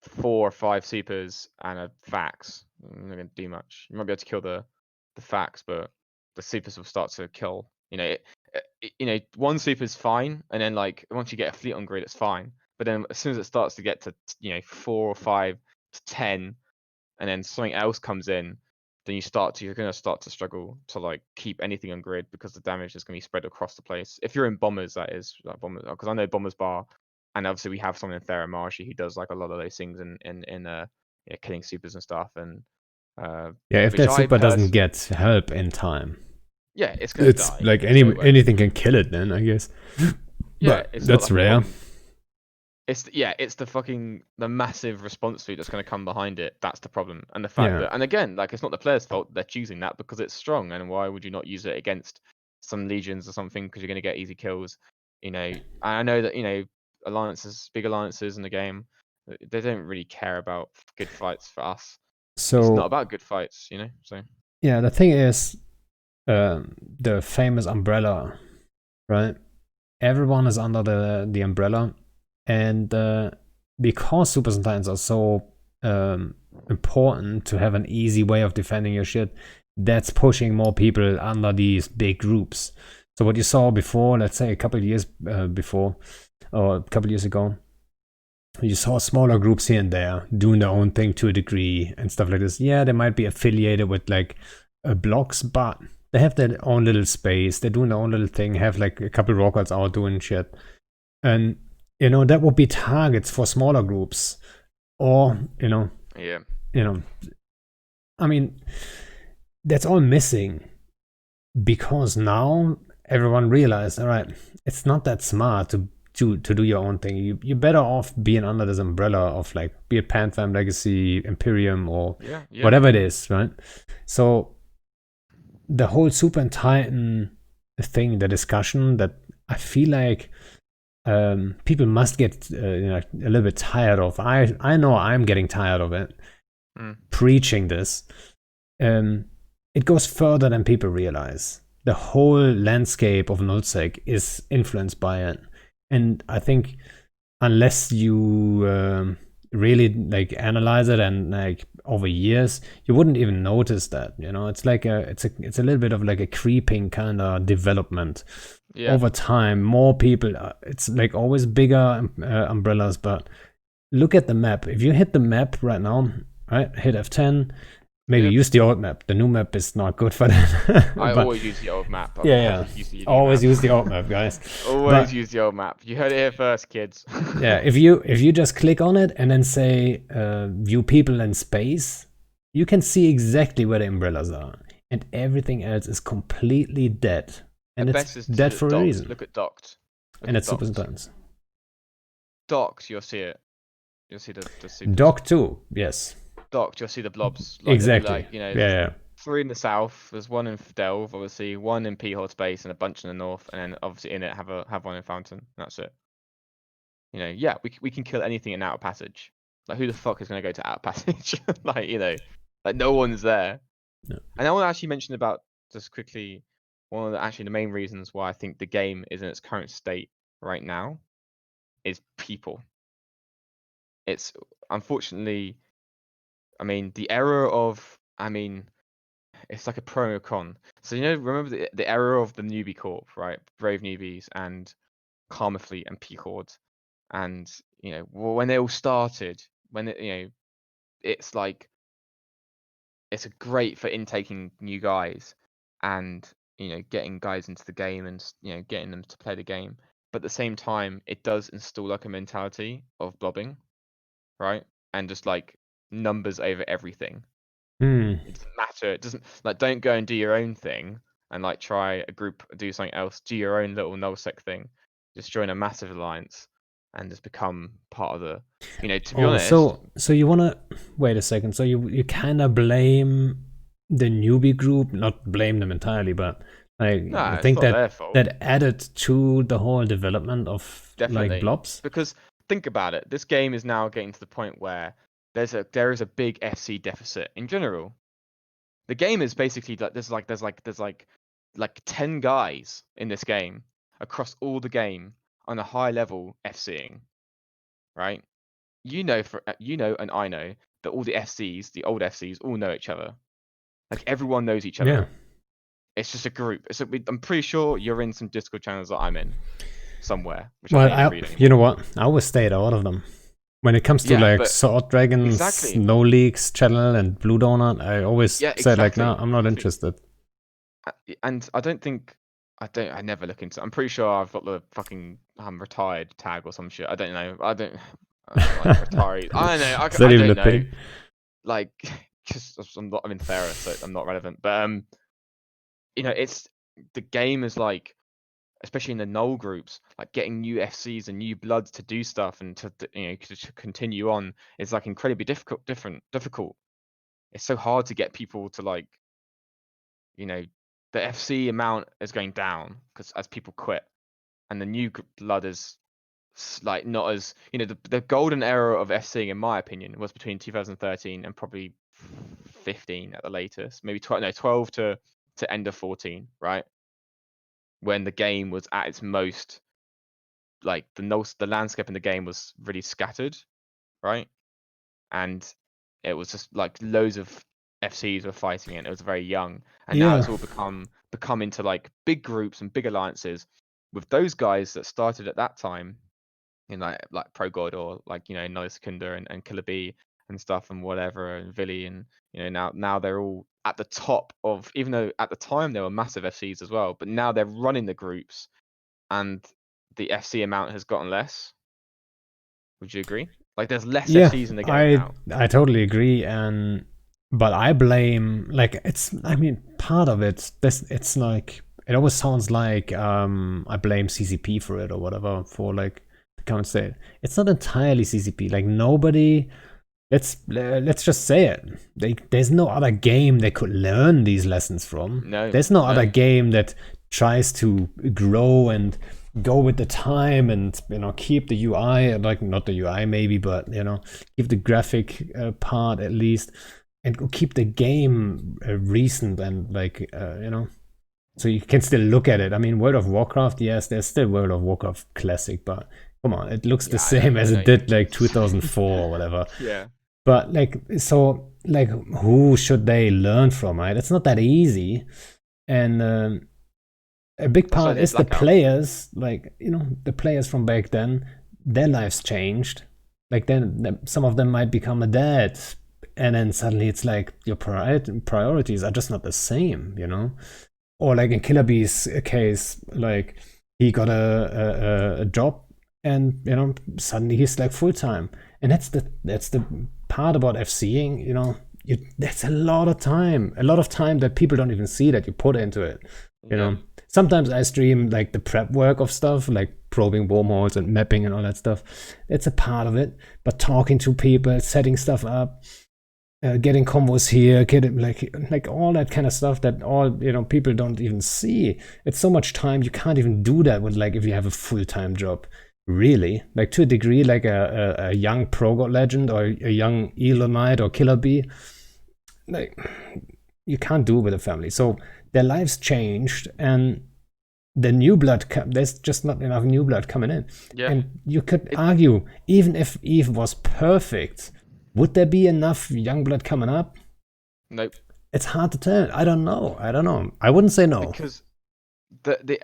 4 or 5 supers and a fax, they're not gonna do much. You might be able to kill the fax, but the supers will start to kill. You know, you know, one super's fine, and then like once you get a fleet on grid, it's fine. But then as soon as it starts to get to, you know, 4 or 5 to 10, and then something else comes in, then you're gonna start to struggle to like keep anything on grid because the damage is gonna be spread across the place. If you're in bombers, that is, like bombers, because I know bombers bar, and obviously we have someone in Theramarshi who does like a lot of those things in yeah, killing supers and stuff, and Yeah, if which that I super doesn't personally, get help in time, yeah, it's gonna it's die. like There's no way. anything can kill it then, I guess. Yeah, But it's got that's like a rare. fucking. It's the fucking the massive response fee that's going to come behind it. That's the problem, and the fact Yeah. that, and again, like, it's not the player's fault they're choosing that because it's strong. And why would you not use it against some legions or something? Because you're going to get easy kills. You know, I know that, you know, big alliances in the game, they don't really care about good fights for us. It's not So about good fights, you know. So yeah, the thing is, the famous umbrella, right? Everyone is under the umbrella, and because supers and titans are so important to have an easy way of defending your shit, that's pushing more people under these big groups. So what you saw before, let's say a couple of years before, or a couple of years ago, you saw smaller groups here and there doing their own thing to a degree and stuff like this. Yeah, they might be affiliated with like blocks, but they have their own little space. They're doing their own little thing. Have like a couple rockets out doing shit, and you know that would be targets for smaller groups, or yeah, you know, I mean, that's all missing because now everyone realized, all right, it's not that smart to do your own thing. You're better off being under this umbrella of like, be it Panfam, Legacy, Imperium, or yeah, yeah, whatever it is, right? So the whole Super and Titan thing, the discussion, that I feel like people must get a little bit tired of. I know I'm getting tired of it. Preaching this. It goes further than people realize. The whole landscape of nullsec is influenced by it. And I think unless you really like analyze it and like over years, you wouldn't even notice that. It's like it's a little bit of like a creeping kind of development Yeah. over time. More people, it's like always bigger umbrellas, but look at the map. If you hit the map right now, right, hit F10, maybe Yep. use the old map. The new map is not good for that. I But always use the old map. I've yeah, never used the new always map. use the old map, guys. Always But use the old map. You heard it here first, kids. yeah, if you just click on it and then say view people in space, you can see exactly where the umbrellas are, and everything else is completely dead, The and it's best is dead to for a docked. reason, Look at docked. Look and at it's super docked. intense. Docked, you'll see it. You'll see the supers. Dock 2, yes, Docked, you'll see the blobs. Like there'll be exactly. like, you know, Yeah, yeah. 3 in the south. There's 1 in Delve, obviously. 1 in Peahod Space, and a bunch in the north. And then obviously in it have 1 in Fountain. That's it. You know, yeah, we can kill anything in Outer Passage. Like who the fuck is gonna go to Outer Passage? Like like no one's there. No. And I want to actually mention about just quickly one of the main reasons why I think the game is in its current state right now is people. It's unfortunately, I mean, the era of, I mean, it's like a pro and a con. So remember the era of the newbie corp, right? Brave newbies and Karma Fleet and Peacord, and when they all started, when it's like it's a great for intaking new guys and getting guys into the game and getting them to play the game. But at the same time, it does install like a mentality of blobbing, right? And just like numbers over everything. It doesn't matter. It doesn't like don't go and do your own thing and like try a group do something else. Do your own little nullsec thing. Just join a massive alliance and just become part of the. To be Oh, honest, so you wanna wait a second? So you kind of blame the newbie group, not blame them entirely, but like no, you it's think not that their fault. that added to the whole development of like Definitely, blobs? because think about it. This game is now getting to the point where there is a big FC deficit in general. The game is basically like there's like 10 guys in this game across all the game on a high level FCing, right? And I know that all the FCs, the old FCs, all know each other. Like everyone knows each other. Yeah. It's just a group. I'm pretty sure you're in some Discord channels that I'm in somewhere, which I Well, don't even read you anymore. know what? I always stayed out of them. When it comes to Yeah, like but Sword Dragons, exactly. No Leaks channel and Blue Donut, I always Yeah, said like, no, exactly. I'm not interested. And I don't think I never look into. I'm pretty sure I've got the fucking retired tag or some shit. I don't know. I don't like retirees. I don't know. Is that I even a don't know. thing? Like, just I'm in Thera, so I'm not relevant. But it's the game is like, especially in the null groups, like getting new FCs and new bloods to do stuff and to continue on is like incredibly difficult. It's so hard to get people to like, the FC amount is going down because as people quit, and the new blood is like not as the golden era of FCing, in my opinion, was between 2013 and probably 15 at the latest, maybe 12 to end of 14, right? When the game was at its most, like the landscape in the game was really scattered, right? And it was just like loads of FCs were fighting it. It was very young, and now Yeah. it's all become into like big groups and big alliances with those guys that started at that time in like Pro God or like Noah Secunda and Killer B and stuff and whatever and Villy and now they're all at the top of, even though at the time they were massive FCs as well, but now they're running the groups and the FC amount has gotten less. Would you agree? Like there's less Yeah, FCs in the game I now. I totally agree, and but I blame like it's I mean part of it. This it's like it always sounds like I blame CCP for it or whatever for like the current state. It's not entirely CCP. Like nobody. Let's just say it. There's no other game they could learn these lessons from. No, There's no other no. game that tries to grow and go with the time and keep the UI, like not the UI maybe, but keep the graphic part at least, and keep the game recent and like so you can still look at it. I mean, World of Warcraft, yes, there's still World of Warcraft Classic, but Come on, it looks the Yeah, same I as know it you did mean. like 2004 or whatever. Yeah. But like, so like, who should they learn from, right? It's not that easy. And a big That's why I part did is the Blackout. players, like, the players from back then, their lives changed. Like, then some of them might become a dad. And then suddenly it's like your priorities are just not the same. Or like in Killer Bee's case, like he got a job, and suddenly he's like full time, and that's the part about FCing. That's a lot of time that people don't even see that you put into it. You Yeah. know, sometimes I stream like the prep work of stuff, like probing wormholes and mapping and all that stuff. It's a part of it, but talking to people, setting stuff up, getting combos here, getting like all that kind of stuff that all people don't even see. It's so much time, you can't even do that with, like, if you have a full-time job. Really, like, to a degree, like a young pro god legend or a young Elonite or Killer Bee, like, you can't do it with a family. So their lives changed, and the new blood there's just not enough new blood coming in. Yeah. And you could It argue, even if Eve was perfect, would there be enough young blood coming up? Nope. It's hard to tell. I don't know. I wouldn't say no. Because the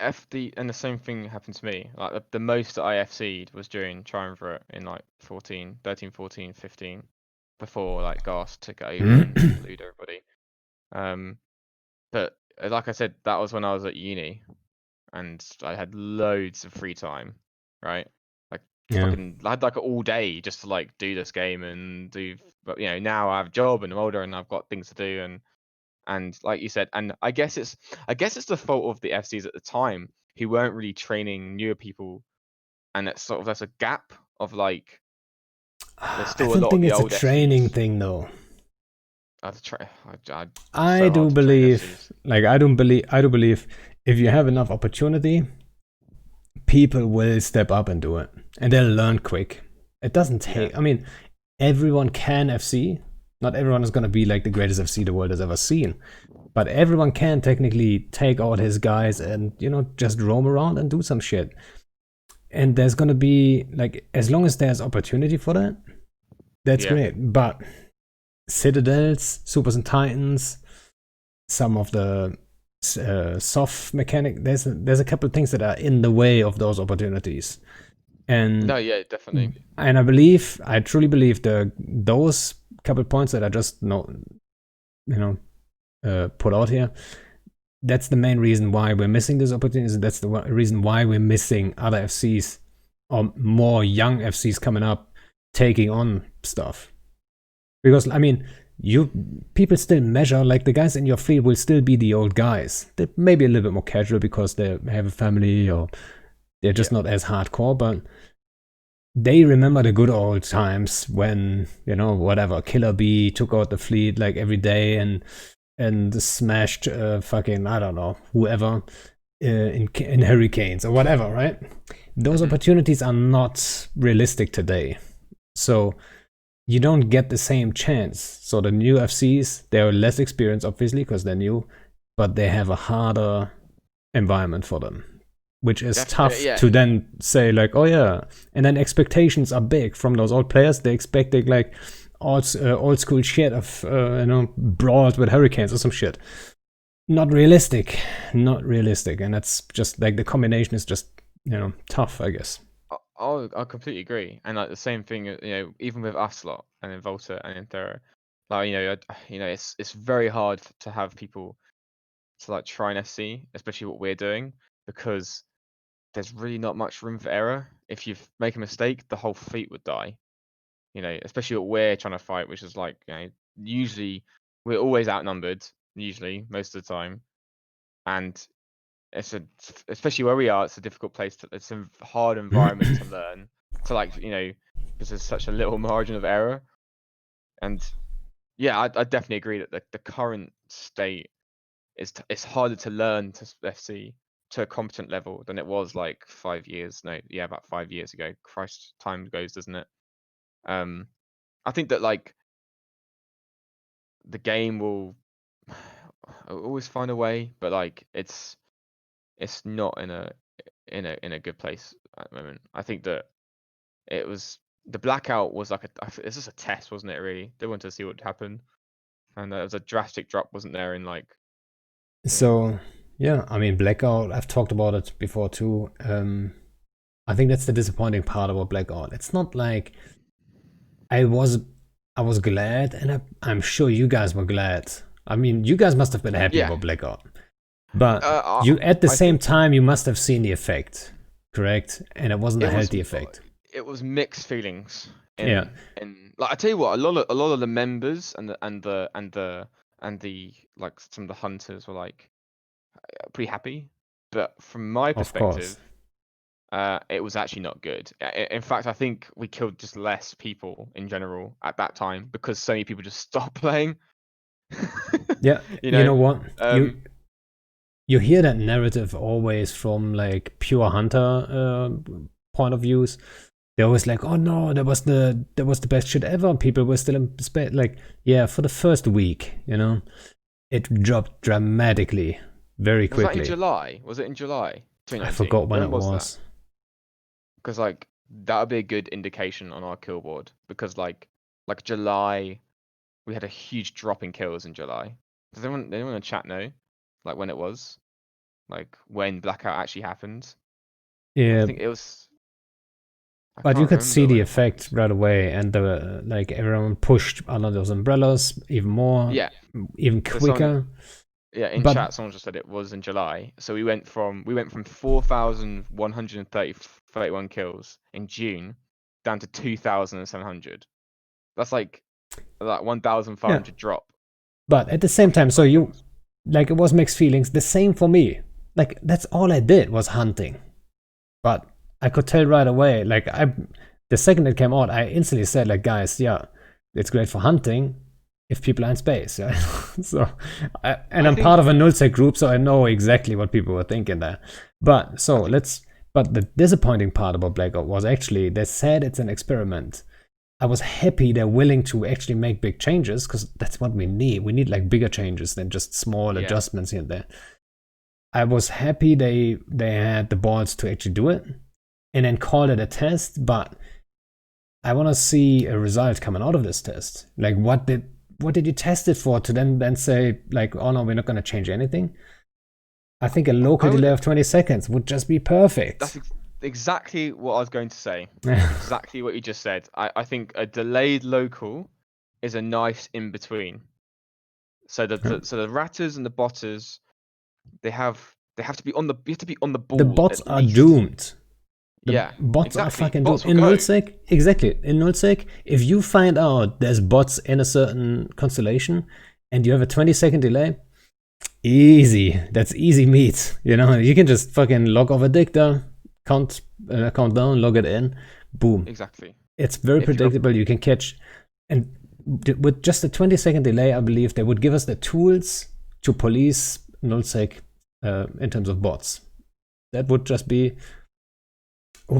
and the same thing happened to me. Like the most that I FC'd was during Triumvirate in like 14, 13, 14, 15, before like Gas took it over and blued everybody. Um, but like I said, that was when I was at uni and I had loads of free time, right? Like Yeah. fucking, I had like all day just to like do this game and do. But now I have a job and I'm older and I've got things to do, and like you said, and I guess it's the fault of the FCs at the time who weren't really training newer people, and that's a gap of like there's I still a don't lot of think the it's a old training FCs. thing, though. It's I so do hard to train believe, FCs. like, I do believe if you have enough opportunity, people will step up and do it, and they'll learn quick. It doesn't Yeah, take. I mean, everyone can FC. Not everyone is going to be like the greatest FC the world has ever seen, but everyone can technically take out his guys and just roam around and do some shit. And there's going to be, like, as long as there's opportunity for that, that's yeah. great. But Citadels, Supers and Titans, some of the soft mechanic, there's a couple of things that are in the way of those opportunities. No, And yeah, definitely. I truly believe those couple points that I just put out here, that's the main reason why we're missing these opportunities. That's the reason why we're missing other FCs or more young FCs coming up taking on stuff. Because, I mean, you people still measure, like, the guys in your fleet will still be the old guys. They may be a little bit more casual because they have a family or they're just Yeah. not as hardcore, but they remember the good old times when, whatever, Killer Bee took out the fleet like every day and smashed fucking, I don't know, whoever in hurricanes or whatever, right? Those Hmm. opportunities are not realistic today. So you don't get the same chance. So the new FCs, they're less experienced, obviously, because they're new, but they have a harder environment for them, which is Definitely. tough Yeah. to then say, like, oh yeah. And then expectations are big from those old players. They expecting like old school shit of brawls with hurricanes or some shit. Not realistic, not realistic, and that's just like the combination is just tough, I guess. I completely agree, and like the same thing, even with us lot and in Volta and in Thera, like it's very hard to have people to like try and FC, especially what we're doing, because there's really not much room for error. If you make a mistake, the whole fleet would die. Especially what we're trying to fight, which is like usually we're always outnumbered, usually most of the time, and especially where we are, it's a difficult place it's a hard environment to learn to like because there's such a little margin of error. And yeah, I definitely agree that the current state it's harder to learn to FC to a competent level than it was like 5 years, no, yeah, about 5 years ago. Christ, time goes, doesn't it? um I think that like the game will always find a way, but like it's not in a good place at the moment. I think that it was the blackout was like it's just a test, wasn't it? Really, they wanted to see what would happen, and there was a drastic drop, wasn't there? In like, So yeah, I mean blackout. I've talked about it before too. I think that's the disappointing part about blackout. It's not like I was I was glad, and I'm sure you guys were glad. I mean, you guys must have been happy yeah, about blackout, but uh, you at the I same think time you must have seen the effect, correct? And it wasn't a it was healthy effect. it was mixed feelings Yeah, in like I tell you what, a lot of the members and the like some of the hunters were like pretty happy, but from my of perspective, course. it was actually not good. In fact, I think we killed just less people in general at that time because so many people just stopped playing. Yeah, you you know, know what? um, You hear that narrative always from like pure hunter point of views. They're always like, "Oh no, that was the best shit ever." People were still in space. Like, yeah, for the first week, it dropped dramatically, very was that in quickly. July? Was it in July I 2019? forgot when it When was that? was. Because like that would be a good indication on our kill board. Because like July, we had a huge drop in kills in July. Does anyone in the chat know, like when it was, like when blackout actually happened? I Yeah, think it was. I but you can't could see remember the when it effect happened. right away, and the like everyone pushed under those umbrellas even more, Yeah. even So someone, quicker. yeah, in But chat, someone just said it was in July. So we went from 4,131 kills in June down to 2,700. That's like yeah, 1,500 drop. but at the same time, so On you kills. like it was mixed feelings. The same for me. Like that's all I did was hunting. But I could tell right away. The second it came out, I instantly said, like, guys, yeah, it's great for hunting if people are in space. Yeah? So, and I I'm part think of a nullsec group, so I know exactly what people were thinking there. But so I think let's. But the disappointing part about Blackout was actually they said it's an experiment. I was happy they're willing to actually make big changes because that's what we need. We need like bigger changes than just small yeah. adjustments here and there. I was happy they had the balls to actually do it and then call it a test, but I want to see a result coming out of this test. Like what did you test it for to then say like, oh no, we're not going to change anything? I think a local I delay would. of 20 seconds would just be perfect. That's exactly what I was going to say. Exactly what you just said. I think a delayed local is a nice in between. So the ratters and the botters, they have to be on the The ball bots at are least. doomed. The Yeah, bots are exactly. fucking doomed. Bots will In go. nullsec, exactly. In nullsec, if you find out there's bots in a certain constellation and you have a 20-second delay, easy. That's easy meat. You can just fucking log off a dicta, count down, log it in, boom. Exactly. It's very If you're predictable. You can catch, and with just a 20-second delay, I believe they would give us the tools to police nullsec in terms of bots. That would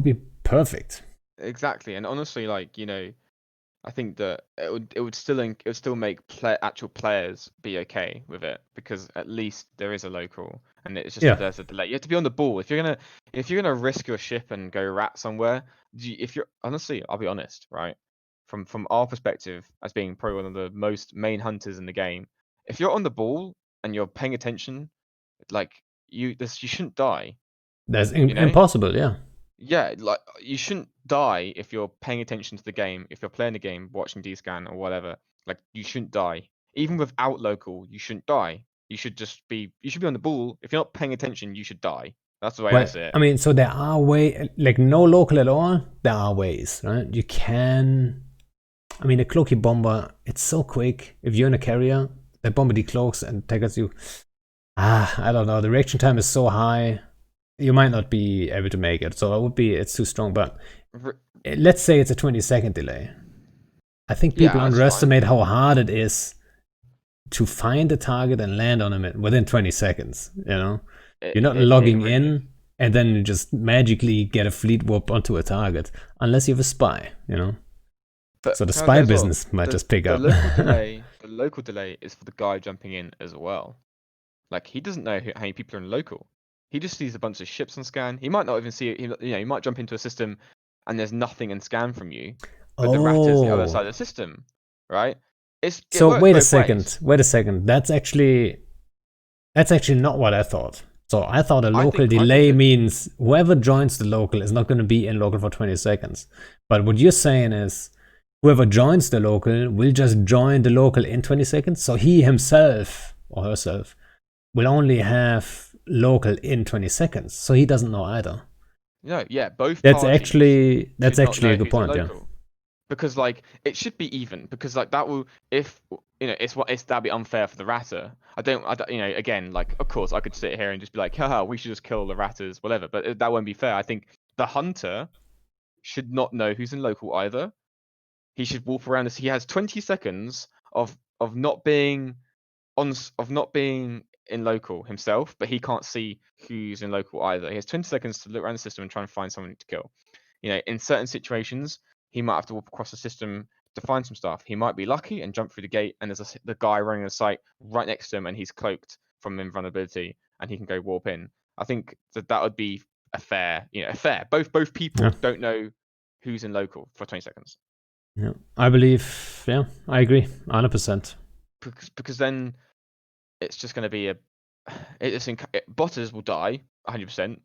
be perfect. exactly, and honestly, like I think that it would still make actual players be okay with it because at least there is a local and it's just that Yeah, there's a delay. You have to be on the ball if you're gonna risk your ship and go rat somewhere. If you're honestly, I'll be honest, right? From our perspective as being probably one of the most main hunters in the game, if you're on the ball and you're paying attention, like you shouldn't die. that's You know? impossible. Yeah, Yeah, like you shouldn't die if you're paying attention to the game. If you're playing the game, watching D-scan or whatever, like you shouldn't die. Even without local, you shouldn't die. You should be on the ball. If you're not paying attention, you should die. That's the way I well, see it. I mean, so there are like no local at all. There are ways, right? You can. I mean, a cloaky bomber, it's so quick. If you're in a carrier, that bomber decloaks and tackles you. I don't know. The reaction time is so high, you might not be able to make it. So it's too strong. But R- let's say it's a 20-second delay. I think people Yeah, that's fine. underestimate how hard it is to find a target and land on him within 20 seconds. It You're not it, it logging really is. in and then you just magically get a fleet warp onto a target, unless you have a spy. But So the can I spy say as well, business might the just pick the up. local delay, the local delay is for the guy jumping in as well. Like he doesn't know how many people are in local. He just sees a bunch of ships on scan. He might not even see it. He might jump into a system and there's nothing in scan from you, but the ratter's the other Oh, side of the system, right? It so works wait a both ways. second. Wait a second. That's actually not what I thought. So I thought a local I think delay so. means whoever joins the local is not going to be in local for 20 seconds. But what you're saying is whoever joins the local will just join the local in 20 seconds. So he himself or herself will only have local in 20 seconds. So he doesn't know either. No, yeah, both That's parties actually that's should not actually a know good who's in point, yeah. local. Because like it should be even, because like that will, if it's that'd be unfair for the ratter. I don't again, like of course I could sit here and just be like, haha, we should just kill the ratters, whatever, but that won't be fair. I think the hunter should not know who's in local either. He should walk around as he has 20 seconds of not being of not being in local himself, but he can't see who's in local either. He has 20 seconds to look around the system and try and find someone to kill. In certain situations, he might have to walk across the system to find some stuff. He might be lucky and jump through the gate, and there's the guy running the site right next to him, and he's cloaked from invulnerability, and he can go warp in. I think that would be a fair, a fair. Both Yeah. people don't know who's in local for 20 seconds. Yeah. I believe, yeah, I agree. 100%. Because then it's just going to be botters will die 100%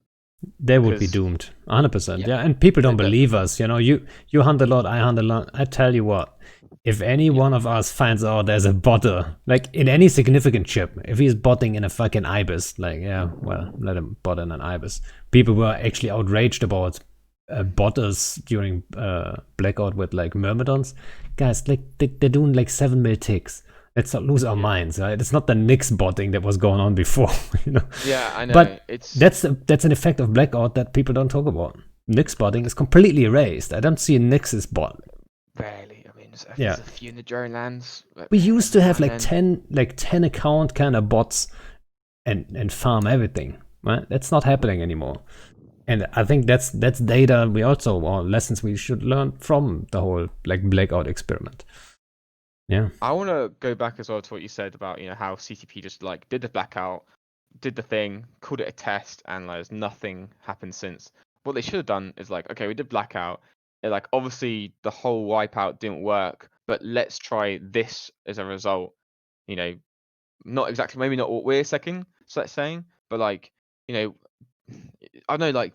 They would be because doomed. 100%. yeah, Yeah. And people don't they're believe us. You hunt a lot, I hunt a lot. I tell you what, if any yeah, one of us finds out there's a botter, like in any significant ship, if he's botting in a fucking ibis, like, yeah, well, let him bot in an ibis. People were actually outraged about botters during Blackout with like Myrmidons. Guys, like, they're doing like 7 mil ticks. Let's not lose our yeah, minds, right? It's not the Nix botting that was going on before, you know. yeah. I know But it's that's an effect of Blackout that people don't talk about. Nix botting is completely erased. I don't see Nix's bot. rarely. I mean, Yeah, there's a few in the drone lands, but we used every to now have and like then. 10 account kind of bots and farm everything. Right? That's not happening anymore. And I think that's data we also or lessons we should learn from the whole like Blackout experiment. Yeah. I want to go back as well to what you said about how CTP just like did the blackout, did the thing, called it a test, and like there's nothing happened since. What they should have done is like, okay, we did blackout. Like obviously the whole wipeout didn't work, but let's try this as a result. You know, not exactly, maybe not what we're saying, but like, you know, I don't know,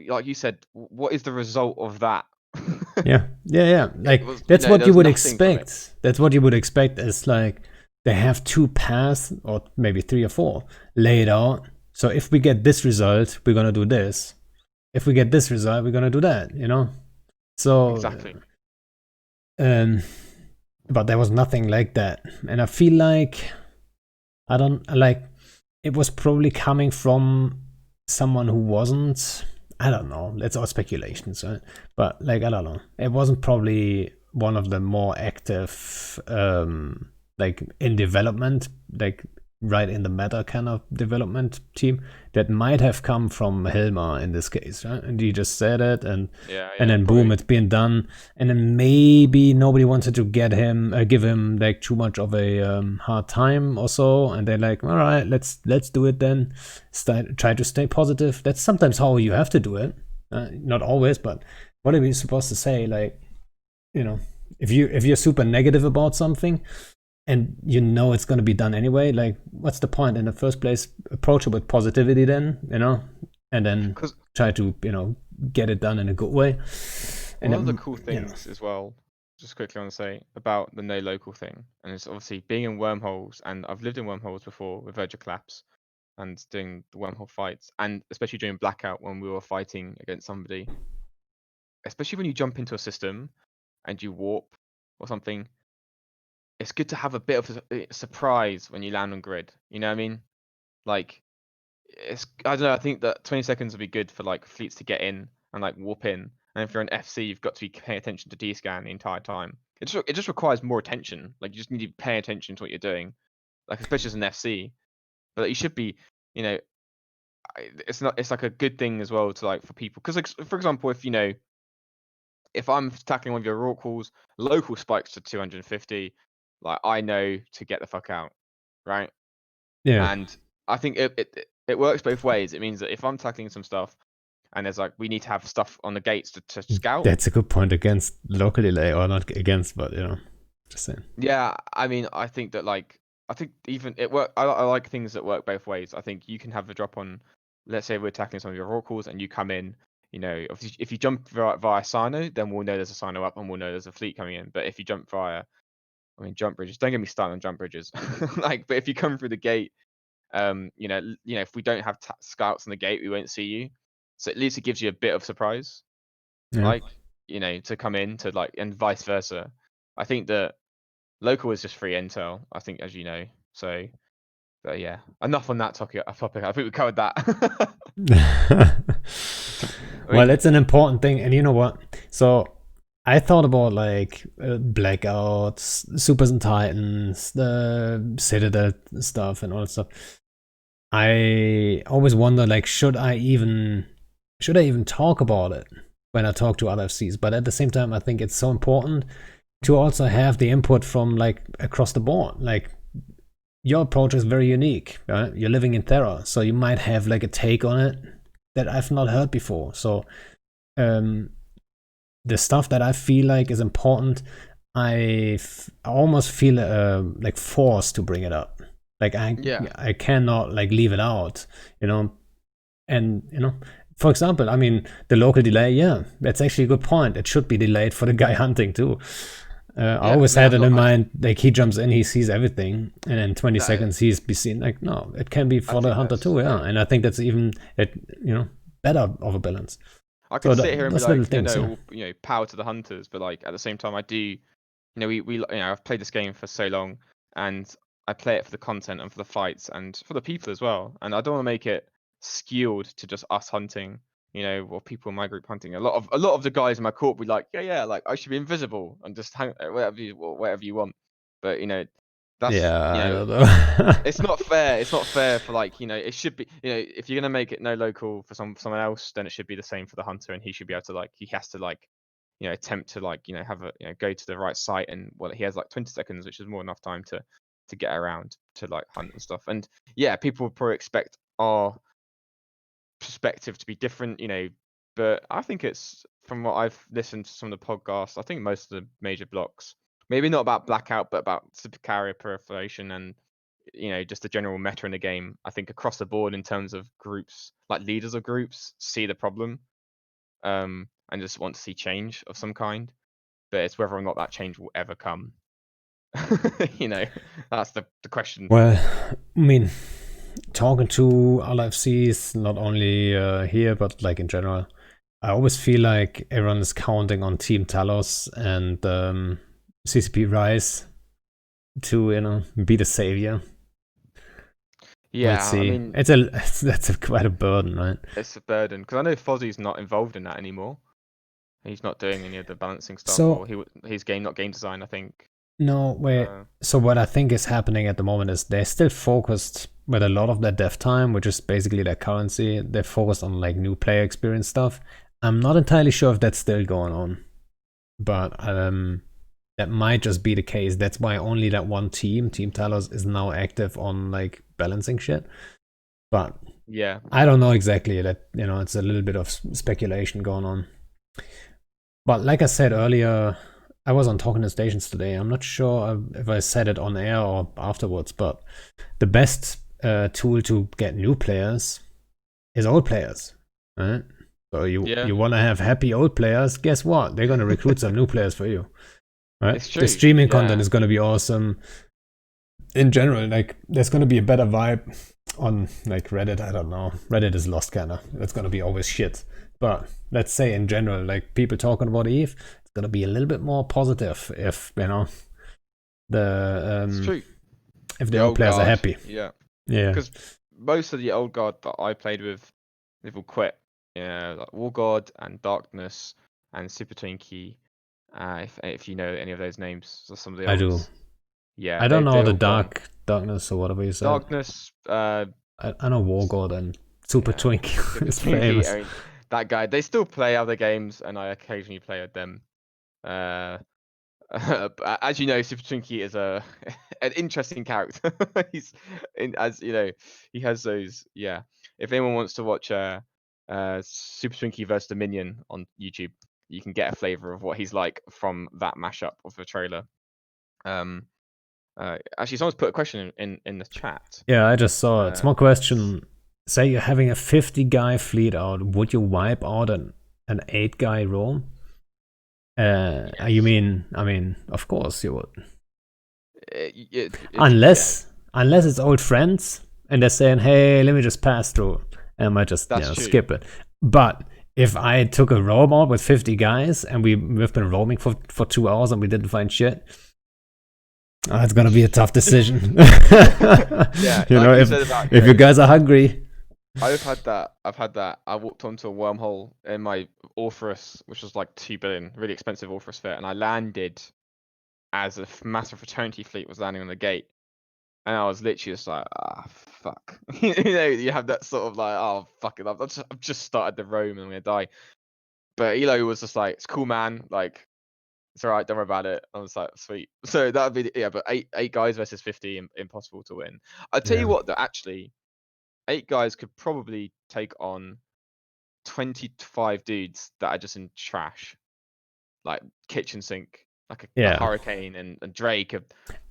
like you said, what is the result of that? Yeah, yeah, yeah. It Like was, that's what there you was would nothing from it. expect. That's what you would expect is like they have two paths or maybe three or four laid out. So if we get this result, we're gonna do this. If we get this result, we're gonna do that. You know. So, Exactly. um, but there was nothing like that, and I feel like I don't like it was probably coming from someone who wasn't. I don't know. That's all speculations, right? But like I don't know. It wasn't probably one of the more active, like in development, like right in the meta kind of development team. That might have come from Helmer in this case, right? And he just said it, and Yeah, and yeah, then boom, probably. it's been done. And then maybe nobody wanted to give him like too much of a hard time or so, and they're like, all right, let's do it then. Try to stay positive. That's sometimes how you have to do it. Not always, but what are we supposed to say? Like, you know, if you're super negative about something and you know it's going to be done anyway, like what's the point in the first place? Approach it with positivity then, and then Because try to get it done in a good way. And one of the then, cool things as well, just quickly want to say about the no local thing, and it's obviously being in wormholes, and I've lived in wormholes before with Virgil Collapse and doing the wormhole fights, and especially during Blackout when we were fighting against somebody, especially when you jump into a system and you warp or something, it's good to have a bit of a surprise when you land on grid. You know what I mean? Like, I don't know. I think that 20 seconds would be good for like fleets to get in and like warp in. And if you're an FC, you've got to be paying attention to D-scan the entire time. It just requires more attention. Like you just need to pay attention to what you're doing. Like especially as an FC, but you should be. You know, it's not. It's like a good thing as well to like for people because like for example, if I'm tackling one of your raw calls, local spikes to 250, like I know to get the fuck out, right? yeah, And I think it works both ways. It means that if I'm tackling some stuff and there's like we need to have stuff on the gates to scout. That's a good point against local delay, or not against, but just saying. Yeah, I mean, I think that like I think even it work. I like things that work both ways. I think you can have a drop on, let's say we're tackling some of your oracles and you come in. If you jump via Sino, then we'll know there's a Sino up and we'll know there's a fleet coming in. But if you jump via, I mean, jump bridges. Don't get me started on jump bridges. Like, but if you come through the gate, if we don't have scouts on the gate, we won't see you. So at least it gives you a bit of surprise, Yeah. like to come in to like, and vice versa. I think that local is just free intel. I think, as you know. So, but yeah, enough on that topic. I think we covered that. I Well, mean, it's an important thing, and you know what? So I thought about like blackouts, supers and titans, the citadel stuff, and all that stuff. I always wonder, like, should I even talk about it when I talk to other FCs? But at the same time, I think it's so important to also have the input from like across the board. Like, your approach is very unique, right? You're living in Terra, so you might have like a take on it that I've not heard before. So the stuff that I feel like is important, I almost feel like forced to bring it up. Like I cannot like leave it out, and for example, I mean, the local delay, yeah, that's actually a good point. It should be delayed for the guy hunting too. I always had it in mind, like he jumps in, he sees everything, and in 20 seconds he's be seen. Like, no, it can be for the hunter too, yeah. And I think that's even better of a balance. I could sit here and be like, things, power to the hunters, but like at the same time, I do, I've played this game for so long, and I play it for the content and for the fights and for the people as well. And I don't want to make it skewed to just us hunting, or people in my group hunting. A lot of the guys in my corp be like, yeah, like I should be invisible and just hang whatever you want. But that's I don't know. it's not fair. It's not fair for like it should be if you're gonna make it no local for someone else, then it should be the same for the hunter, and he should be able to like he has to like attempt to like have a go to the right site, and he has like 20 seconds, which is more enough time to get around to like hunt and stuff. And yeah, people would probably expect our perspective to be different, but I think it's from what I've listened to some of the podcasts, I think most of the major blocks, maybe not about blackout, but about super carrier proliferation and just the general meta in the game. I think across the board in terms of groups, like leaders of groups, see the problem, and just want to see change of some kind. But it's whether or not that change will ever come. That's the question. Well, I mean, talking to other FCs, not only here, but like in general, I always feel like everyone is counting on Team Talos and CCP Rise to be the savior. Yeah, let's see. I mean, that's quite a burden, right? It's a burden because I know Fozzie's not involved in that anymore. He's not doing any of the balancing stuff, So, or his game, not game design, I think. No, wait. So what I think is happening at the moment is they're still focused with a lot of their dev time, which is basically their currency. They're focused on like new player experience stuff. I'm not entirely sure if that's still going on, but that might just be the case. That's why only that one Team Talos, is now active on like balancing shit. But yeah, I don't know exactly. That it's a little bit of speculation going on. But like I said earlier, I was on Talking to Stations today. I'm not sure if I said it on air or afterwards, but the best tool to get new players is old players, right? So you want to have happy old players. Guess what? They're going to recruit some new players for you, right? It's true. The streaming content is going to be awesome. In general, like there's going to be a better vibe on like Reddit. I don't know. Reddit is lost kinda. It's going to be always shit. But let's say in general, like people talking about Eve, it's gonna be a little bit more positive if it's true. If the old players are happy. Yeah. Yeah. Because most of the old guard that I played with, they've all quit. Like War God and Darkness and Super Twinkie. If you know any of those names, so some of the I do. Yeah. I don't know the darkness or whatever you said. Darkness. I know War God and Super Twinkie is famous. I mean, that guy. They still play other games, and I occasionally play with them. As you know, Super Twinkie is an interesting character. He has those. Yeah. If anyone wants to watch Super Swinky versus Dominion on YouTube. You can get a flavor of what he's like from that mashup of the trailer. Actually, someone's put a question in the chat. Yeah, I just saw it. Small question. Say you're having a 50-guy fleet out. Would you wipe out an 8-guy roll? Yes. You mean? I mean, of course you would. Unless it's old friends and they're saying, "Hey, let me just pass through," and I might just skip it. But if I took a roam out with 50 guys and we've been roaming for 2 hours and we didn't find shit, it's gonna be a tough decision. Yeah, you know, if you guys are hungry. I've had that. I walked onto a wormhole in my Orpheus, which was like 2 billion, really expensive Orpheus fit, and I landed as a massive fraternity fleet was landing on the gate. And I was literally just like, fuck. You know, you have that sort of like, oh, fuck it. I've just started the roam and I'm going to die. But Elo was just like, it's cool, man. Like, it's all right. Don't worry about it. I was like, sweet. So that would be, but eight guys versus 50, impossible to win. I'll tell you what, though, actually, 8 guys could probably take on 25 dudes that are just in trash, like kitchen sink, like a Hurricane and Drake.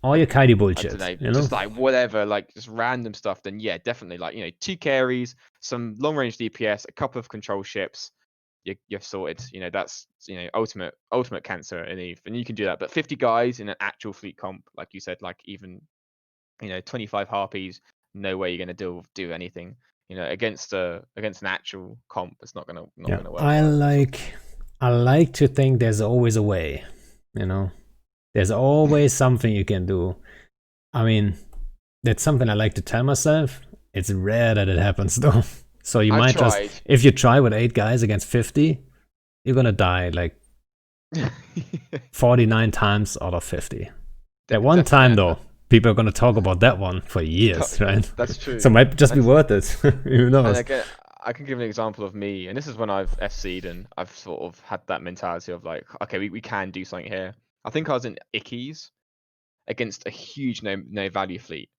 All your kitey bullshit. I don't know, you know? just like whatever, like just random stuff. Then yeah, definitely like 2 carries, some long range DPS, a couple of control ships. You're sorted. That's ultimate cancer in Eve, and you can do that. But 50 guys in an actual fleet comp, like you said, like even 25 harpies, no way you're gonna do anything. Against an actual comp, it's not gonna work. I like to think there's always a way. There's always something you can do. I mean, that's something I like to tell myself. It's rare that it happens though. So you might just, if you try with 8 guys against 50, you're gonna die like 49 times out of 50. That one time though, people are gonna talk about that one for years, right? That's true. So it might just be worth it. Who knows? And again, I can give an example of me, and this is when I've FC'd and I've sort of had that mentality of like, okay, we can do something here. I think I was in Ickies against a huge no value fleet,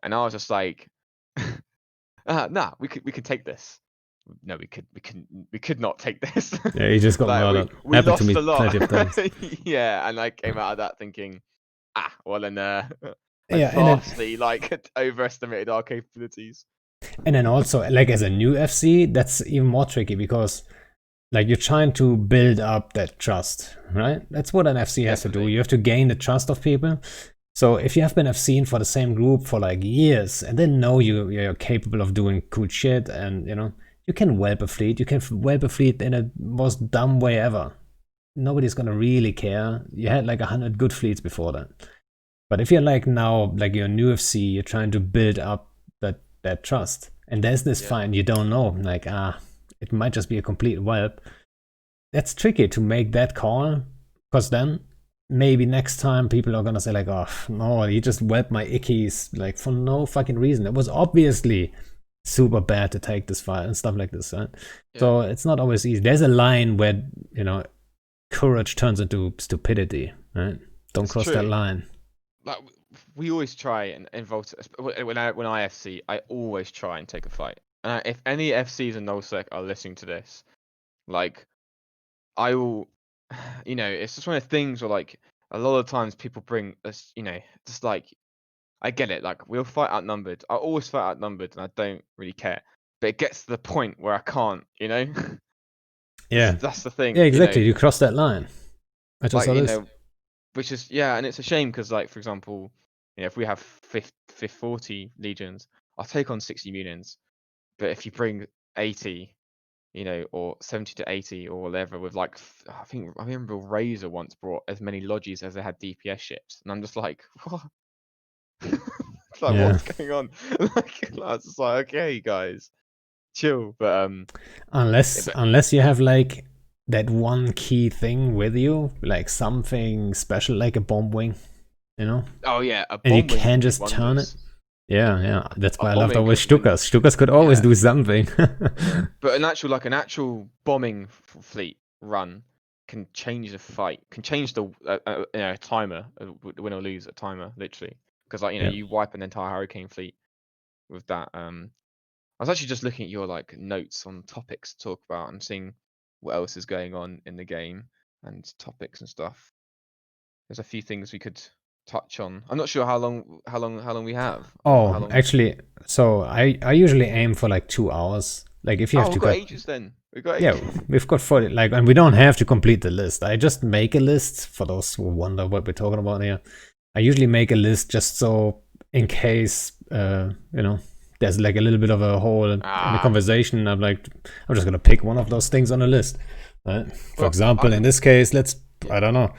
and I was just like, nah, we could take this. No, we could not take this. Yeah, you just got murdered. We lost a lot. Plenty of times. Yeah, and I came out of that thinking, well then, I vastly overestimated our capabilities. And then also, like as a new FC, that's even more tricky because like you're trying to build up that trust, right? That's what an FC has to do. You have to gain the trust of people. So if you have been FC'ing for the same group for like years and then know you're capable of doing cool shit and you can whelp a fleet. You can whelp a fleet in a most dumb way ever. Nobody's gonna really care. You had like 100 good fleets before that. But if you're like now, like you're a new FC, you're trying to build up that trust. And there's this find you don't know, like it might just be a complete whelp. That's tricky to make that call, because then maybe next time people are gonna say like, oh no, you just whelped my ickies like for no fucking reason. It was obviously super bad to take this fight and stuff like this, right? So it's not always easy. There's a line where courage turns into stupidity, right? Don't cross that line. Like we always try and vote. When I FC, I always try and take a fight. And if any FCs and nullsec are listening to this, like I will, it's just one of the things where like a lot of times people bring us, just like I get it. Like we'll fight outnumbered. I always fight outnumbered, and I don't really care. But it gets to the point where I can't, Yeah, that's the thing. Yeah, exactly. You cross that line. I just saw this. Which is and it's a shame because, like, for example, if we have 40 legions, I'll take on 60 unions. But if you bring 80, or 70 to 80 or whatever, with like, I remember Razor once brought as many lodges as they had DPS ships, and I'm just like, what? What's going on? I was just like, okay, guys, chill. But unless you have like that one key thing with you, like something special, like a bomb wing, Oh yeah, a bomb and you can just turn it. Yeah. That's why I loved always Stukas. Stukas could always do something. But an actual bombing fleet run can change the fight, can change the timer, win or lose a timer, literally. Because you wipe an entire Hurricane fleet with that I was actually just looking at your like notes on topics to talk about and seeing what else is going on in the game and topics and stuff. There's a few things we could touch on. I'm not sure how long we have or how Oh, long. actually, so I usually aim for like 2 hours. Like if you have Oh, to we've got go, ages then. We've got yeah, ages. we've got 40. Like, and we don't have to complete the list. I just make a list for those who wonder what we're talking about here. I usually make a list just so in case, there's like a little bit of a hole in the Ah, conversation. I'm just gonna pick one of those things on a list. Right? For well, example, in this case, I don't know.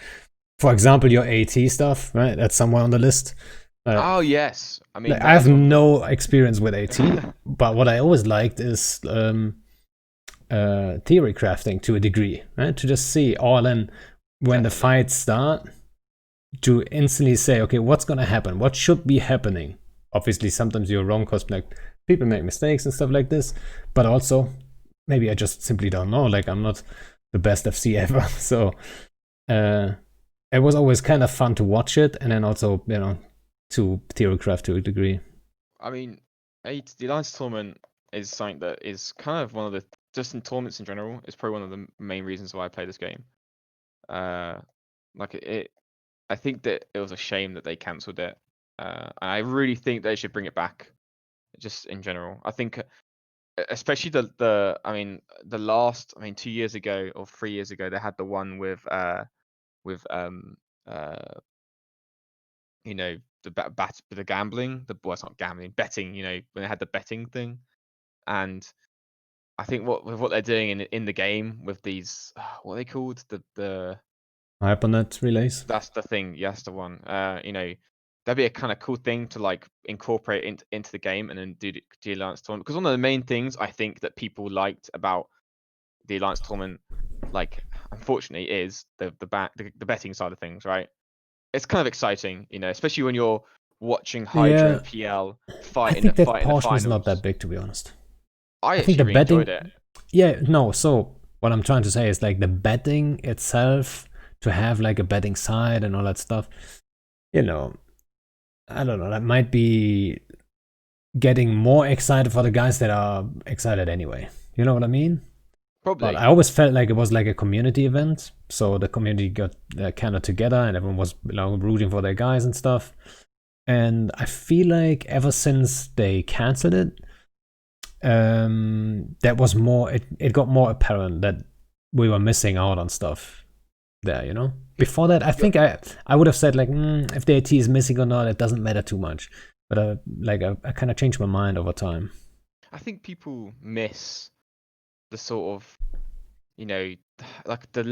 For example, your AT stuff, right? That's somewhere on the list. Uh, oh yes. I mean like I that have is one of no experience with AT, the. but what I always liked is theory crafting to a degree, right? To just see all in when the Definitely. fights start, to instantly say, okay, what's gonna happen? What should be happening? Obviously, sometimes you're wrong because like people make mistakes and stuff like this, but also maybe I just simply don't know. Like I'm not the best FC ever, so uh, it was always kind of fun to watch it, and then also to theory craft to a degree. I mean, the Alliance tournament is something that is kind of one of the just in tournaments in general is probably one of the main reasons why I play this game. Uh, like I think that it was a shame that they cancelled it. And I really think they should bring it back. Just in general, I think, especially I mean, the last, I mean, 2 years ago or 3 years ago, they had the one with uh you know the gambling, well, it's not gambling, betting. When they had the betting thing, and I think what they're doing in the game with these, what are they called, the Hypernet relays. that's the thing. Yes, the one. That'd be a kind of cool thing to like incorporate into the game and then do the Alliance tournament. Because one of the main things I think that people liked about the Alliance tournament, like unfortunately, is the betting side of things, right? It's kind of exciting, especially when you're watching Hydra Yeah, and PL I fight think that in the portion is not that finals. big, to be honest. I I think actually the really enjoyed betting, it. yeah, no. So what I'm trying to say is like the betting itself, to have like a betting side and all that stuff. You know, I don't know. That might be getting more excited for the guys that are excited anyway. You know what I mean? But I Probably. always felt like it was like a community event. So the community got kind of together and everyone was rooting for their guys and stuff. And I feel like ever since they canceled it, that was more. It got more apparent that we were missing out on stuff there. Yeah, Before that, I yeah, think I would have said like, if the AT is missing or not, it doesn't matter too much. But I kind of changed my mind over time. I think people miss the sort of, you know, like the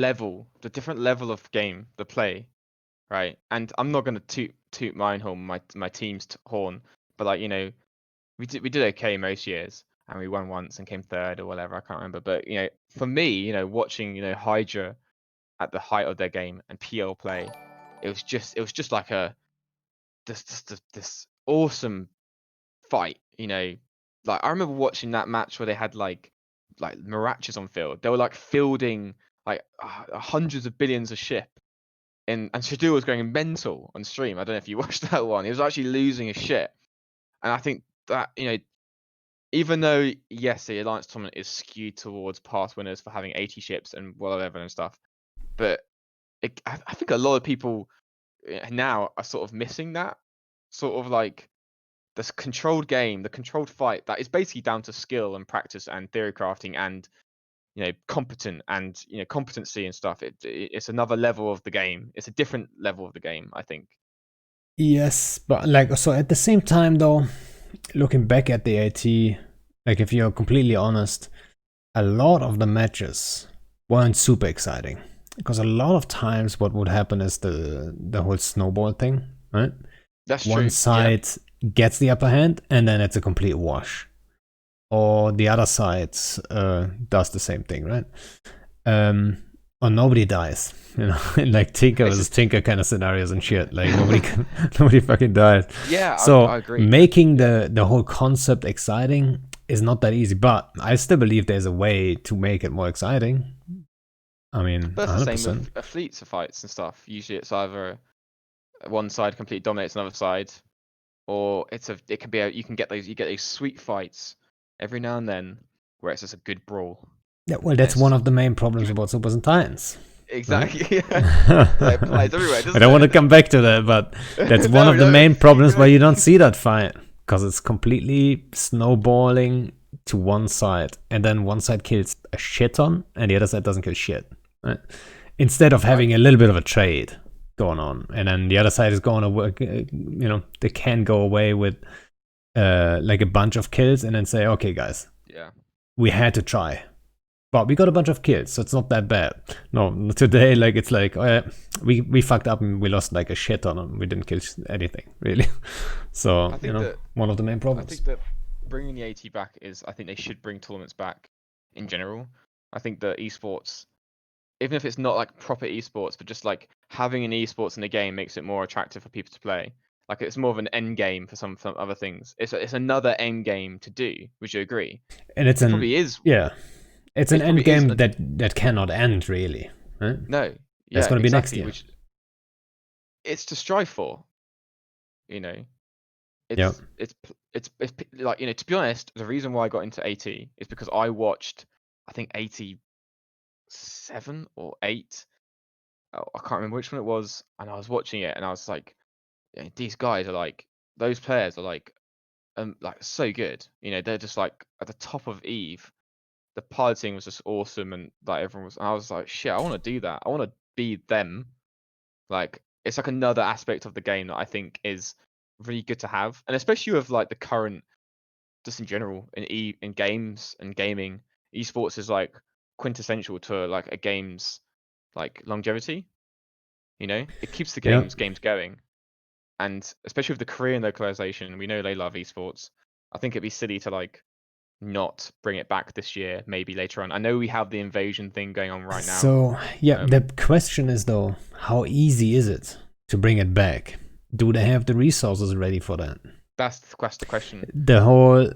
different level of game, the play, right? And I'm not gonna toot my own horn, my team's horn, but like we did okay most years, and we won once and came third or whatever. I can't remember, but for me, watching Hydra at the height of their game and PL play, it was just like this awesome fight. Like I remember watching that match where they had like Mirachas on field. They were like fielding like hundreds of billions of ship, and Shadur was going mental on stream. I don't know if you watched that one. He was actually losing his shit, and I think that even though yes, the Alliance tournament is skewed towards past winners for having 80 ships and whatever and stuff, but I think a lot of people now are sort of missing that sort of like this controlled game, the controlled fight that is basically down to skill and practice and theory crafting and competent and competency and stuff. It's another level of the game. It's a different level of the game, I think. Yes, but like so at the same time though, looking back at the AT, like if you're completely honest, a lot of the matches weren't super exciting because a lot of times what would happen is the whole snowball thing, right? That's One true. Yeah, side gets the upper hand and then it's a complete wash, or the other side does the same thing, right? Um, or nobody dies, like Tinker it's versus just Tinker kind of scenarios and shit. Like nobody, nobody fucking dies. yeah. I So agree. making Yeah, the whole concept exciting is not that easy, but I still believe there's a way to make it more exciting. I mean, but it's the same 100%. with fleets of fights and stuff. Usually, it's either one side completely dominates another side, or it can be you get those sweet fights every now and then where it's just a good brawl. Yeah, well, And that's it's one just of like the main problems good. about Supers and Titans. Right? Exactly. Yeah. Yeah, it applies everywhere, I doesn't don't want to it? come back to that, but that's one No, of the no. main problems You're why you like, don't see that fight. Because it's completely snowballing to one side, and then one side kills a shit ton, and the other side doesn't kill shit. Right? Instead of I, having a little bit of a trade going on, and then the other side is going to work, they can go away with like a bunch of kills and then say, okay, guys, yeah. we had to try. But we got a bunch of kills, so it's not that bad. No, today, like, it's like, oh, yeah, we fucked up and we lost like a shit on them. We didn't kill anything, really. So, I think that one of the main I problems. think that bringing the AT back is, I think they should bring tournaments back in general. I think that esports, even if it's not like proper esports, but just like having an esports in the game makes it more attractive for people to play. Like it's more of an end game for some other things. It's another end game to do. Would you agree? And it's It probably is. it's an It end probably is. game that cannot end, really. Right? No. That's Yeah. going to be next Exactly. year. Which it's to strive for. You know. Yeah. It's like, to be honest, the reason why I got into AT is because I watched, I think 87 or 8. Oh, I can't remember which one it was, and I was watching it, and I was like, yeah, these guys are like, those players are like so good. They're just like at the top of Eve. The piloting was just awesome, and like everyone was. And I was like, shit, I want to do that. I want to be them. Like it's like another aspect of the game that I think is really good to have, and especially with like the current, just in general in games and gaming, esports is like quintessential to like a game's like longevity. It keeps the Yeah. games going, and especially with the Korean localization, we know they love esports. I think it'd be silly to like not bring it back this year, maybe later on. I know we have the invasion thing going on right now. So, yeah, the Um, question is, though, how easy is it to bring it back? Do they have the resources ready for that? that's the question. The whole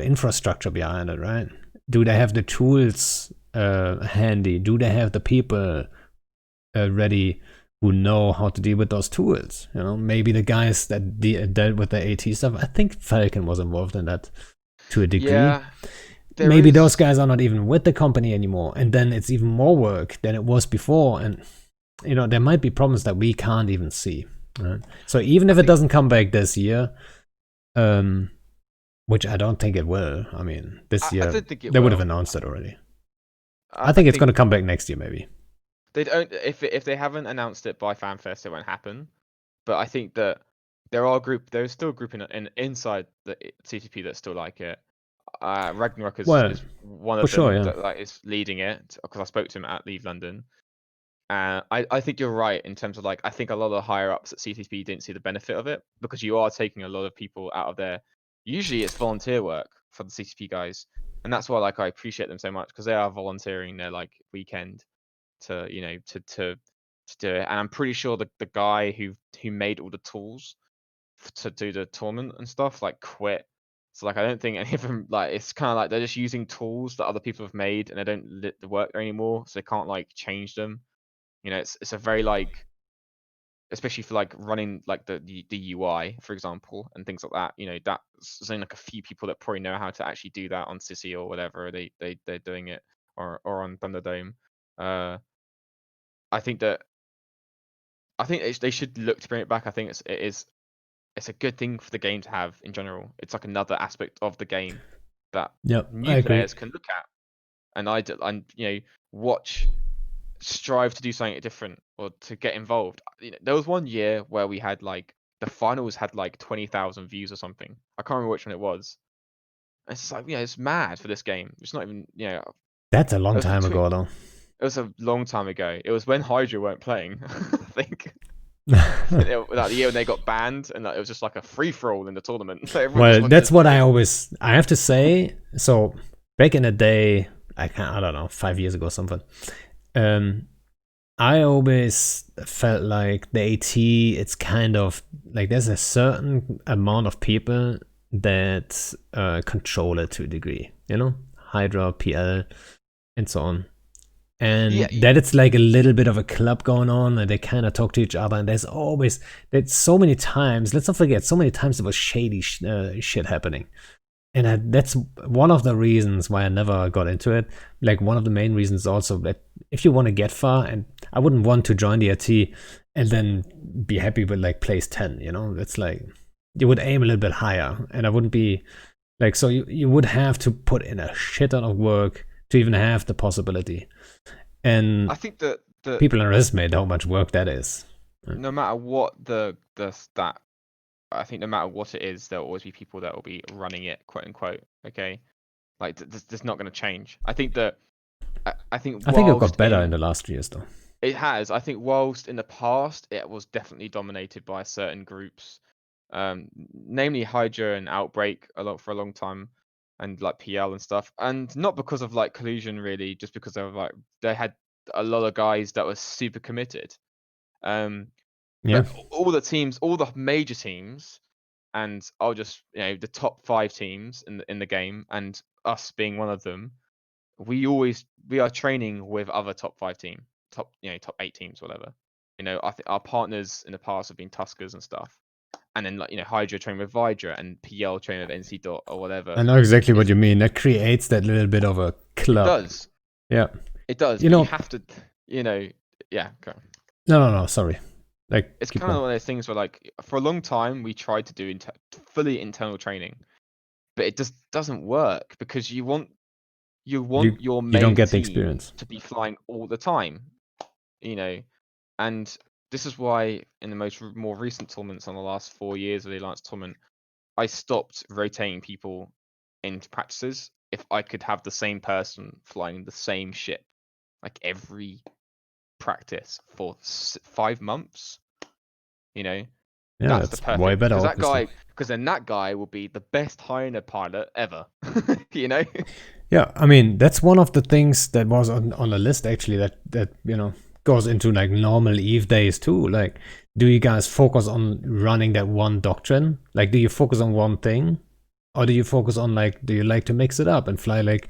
infrastructure behind it, right? Do they have the tools handy? Do they have the people ready who know how to deal with those tools? Maybe the guys that dealt with the AT stuff. I think Falcon was involved in that to a degree. Yeah, there Maybe those is. guys are not even with the company anymore, and then it's even more work than it was before. And there might be problems that we can't even see. Right? So even I if it think doesn't come back this year, which I don't think it will. I mean, this I year don't think it they would have will. announced it already. I I think it's going think to come back next year, maybe. they don't. If they haven't announced it by FanFest, it won't happen. But I think that there's still a group inside the CTP that still like it. Ragnarok Well, is one for of sure, them yeah. that like is leading it, because I spoke to him at Leave London. I think you're right in terms of like, I think a lot of the higher ups at CTP didn't see the benefit of it, because you are taking a lot of people out of their. Usually it's volunteer work for the CTP guys, and that's why like I appreciate them so much, because they are volunteering their like weekend to to do it. And I'm pretty sure the guy who made all the tools to do the tournament and stuff like quit. So like I don't think any of them, like, it's kind of like they're just using tools that other people have made, and they don't work there anymore, so they can't like change them. It's a very like, especially for like running like the UI, for example, and things like that. There's only like a few people that probably know how to actually do that on Sissy or whatever they're doing it, or on Thunderdome. Uh, I think that they should look to bring it back. I think it's a good thing for the game to have in general. It's like another aspect of the game that Yep, I new agree. players can look at, and watch, strive to do something different or to get involved. There was one year where we had like the finals had like 20,000 views or something. I can't remember which one it was. And it's just like, it's mad for this game. It's not even, That's a it long was time between. ago, though. It was a long time ago. It was when Hydra weren't playing, I think. That the year when they got banned, and it was just like a free for all in the tournament. Everyone just Well, wanted that's to what do it. I have to say. So back in the day, I don't know, 5 years ago or something. Um, I always felt like the AT, it's kind of like there's a certain amount of people that control it to a degree, Hydra, PL, and so on. Yeah, And that it's like a little bit of a club going on, and they kind of talk to each other. And there's so many times, let's not forget, so many times there was shady shit happening. that's one of the reasons why I never got into it. Like one of the main reasons also that if you want to get far, and I wouldn't want to join the RT and then be happy with like place 10, you know? It's like you would aim a little bit higher, and I wouldn't be like, so you would have to put in a shit ton of work to even have the possibility. And I think that people underestimate how much work that is. no matter what the stat, I think no matter what it is, there'll always be people that will be running it, quote unquote. Okay, like that's not going to change. I think that I think I think it got whilst better in in the last years, though. it has, I think whilst in the past it was definitely dominated by certain groups, namely Hydra and Outbreak for a long time, and like PL and stuff, and not because of like collusion really, just because of like they had a lot of guys that were super committed. Um, Yeah. but all the teams, all the major teams, and I'll just the top 5 teams in the game, and us being one of them, we are training with other top 5 team, top 8 teams, whatever. I think our partners in the past have been Tuskers and stuff, and then like Hydra train with Vidra and PL train with NC Dot or whatever. I know exactly what It's you mean. That creates that little bit of a it club. does Yeah. it does, You but you know, have to you know yeah. Okay. no. Sorry. Like, It's keep kind of going. one of those things where like for a long time we tried to do fully internal training, but it just doesn't work because you You want your you don't main get the team experience. to be flying all the time, you know, and this is why in the more recent tournaments on the last 4 years of the Alliance tournament, I stopped rotating people into practices if I could have the same person flying the same ship like every practice for 5 months, you know. Yeah, That's the that's way perfect better, because obviously. then that guy will be the best Highlander pilot ever, you know. Yeah, I mean, that's one of the things that was on the list actually that goes into like normal Eve days too. Like, do you guys focus on running that one doctrine? Like, do you focus on one thing? Or do you focus on like, do you like to mix it up and fly like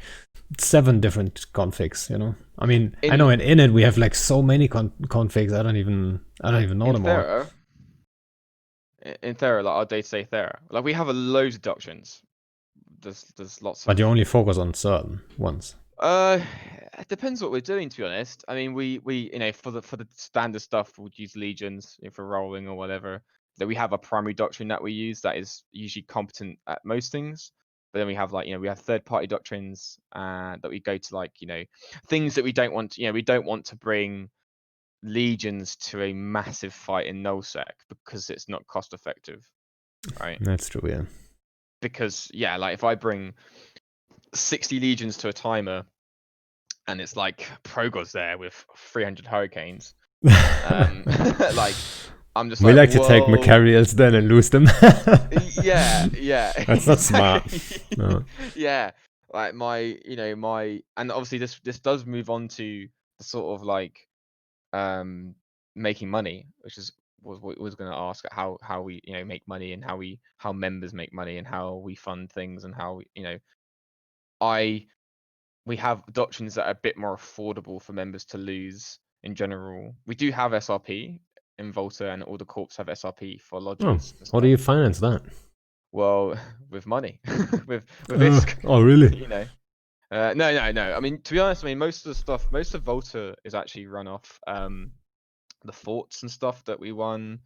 7 different configs, I mean, I know In in it we have like so many configs, I don't even know in them all. Thera, in Thera, like our day-to-day Thera, like we have a loads of doctrines. There's lots But of you only focus on certain ones. uh, it depends what we're doing, to be honest. I mean, we for the standard stuff, we'd use legions for rolling or whatever. Then we have a primary doctrine that we use that is usually competent at most things. But then we have like we have third-party doctrines that we go to, like things that we don't want. We don't want to bring legions to a massive fight in nullsec because it's not cost effective, right? That's true, yeah. Because like if I bring 60 legions to a timer and it's like Progos there with 300 hurricanes, like I'm just We like, like to take whoa, Macarials then and lose them. yeah, That's not smart. exactly. No. Yeah, like and obviously this does move on to the sort of like um making money, which is was what I was going to ask, how we make money, and how members make money, and how we fund things, and how I we have doctrines that are a bit more affordable for members to lose in general. We do have SRP in Volta, and all the corps have SRP for Oh, lodges and how do stuff. you finance that? Well, with money, with ISK, Oh, really? you know. No. I mean, to be honest, I mean most of Volta is actually run off the forts and stuff that we won.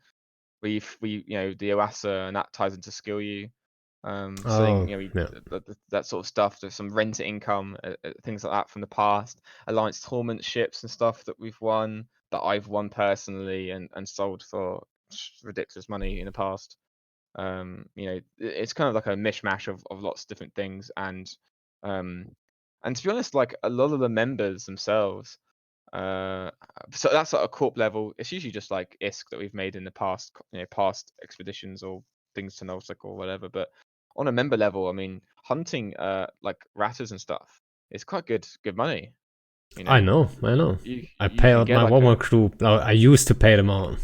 We the OASA, and that ties into skill you. Selling, Oh, yeah. that sort of stuff. There's some rent income, things like that from the past. Alliance tournament ships and stuff that we've won, that I've won personally and sold for ridiculous money in the past. It's kind of like a mishmash of lots of different things, um, and to be honest, like a lot of the members themselves. Uh, so that's at a corp level. It's usually just like ISK that we've made in the past, past expeditions or things to Nullsec or whatever. But on a member level, I mean, hunting like ratters and stuff is quite good money. You I know, know, I know. I you pay can out get my like Warmer a crew. I used to pay them out,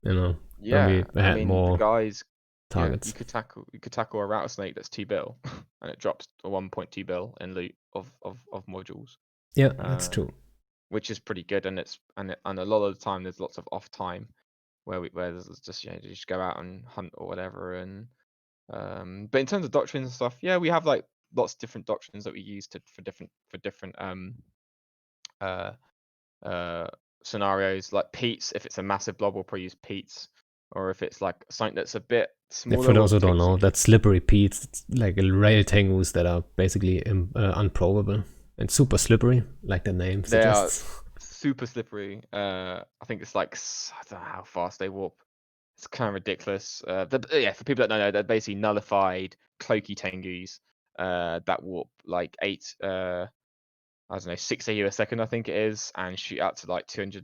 when yeah. we I had mean, the more guys, targets. you could tackle a rattlesnake that's 2 bill, and it drops a 1.2 bill in loot of modules. Yeah, that's Uh, true. which is pretty good, and and a lot of the time there's lots of off time where there's just you just go out and hunt or whatever, and But in terms of doctrines and stuff, yeah, we have like lots of different doctrines that we use for different uh scenarios. Like Pete's, if it's a massive blob, we'll probably use Pete's, or if it's like something that's a bit smaller, For those we'll who don't take know, that's slippery peats. It's like rail tangus that are basically unprobable and super slippery, like the name They are suggests. super slippery. I think it's like I don't know how fast they warp. It's kind of ridiculous. Yeah, for people that don't know, they're basically nullified cloaky tengus that warp like 8 I don't know, 6 AU a second, I think it is, and shoot out to like 200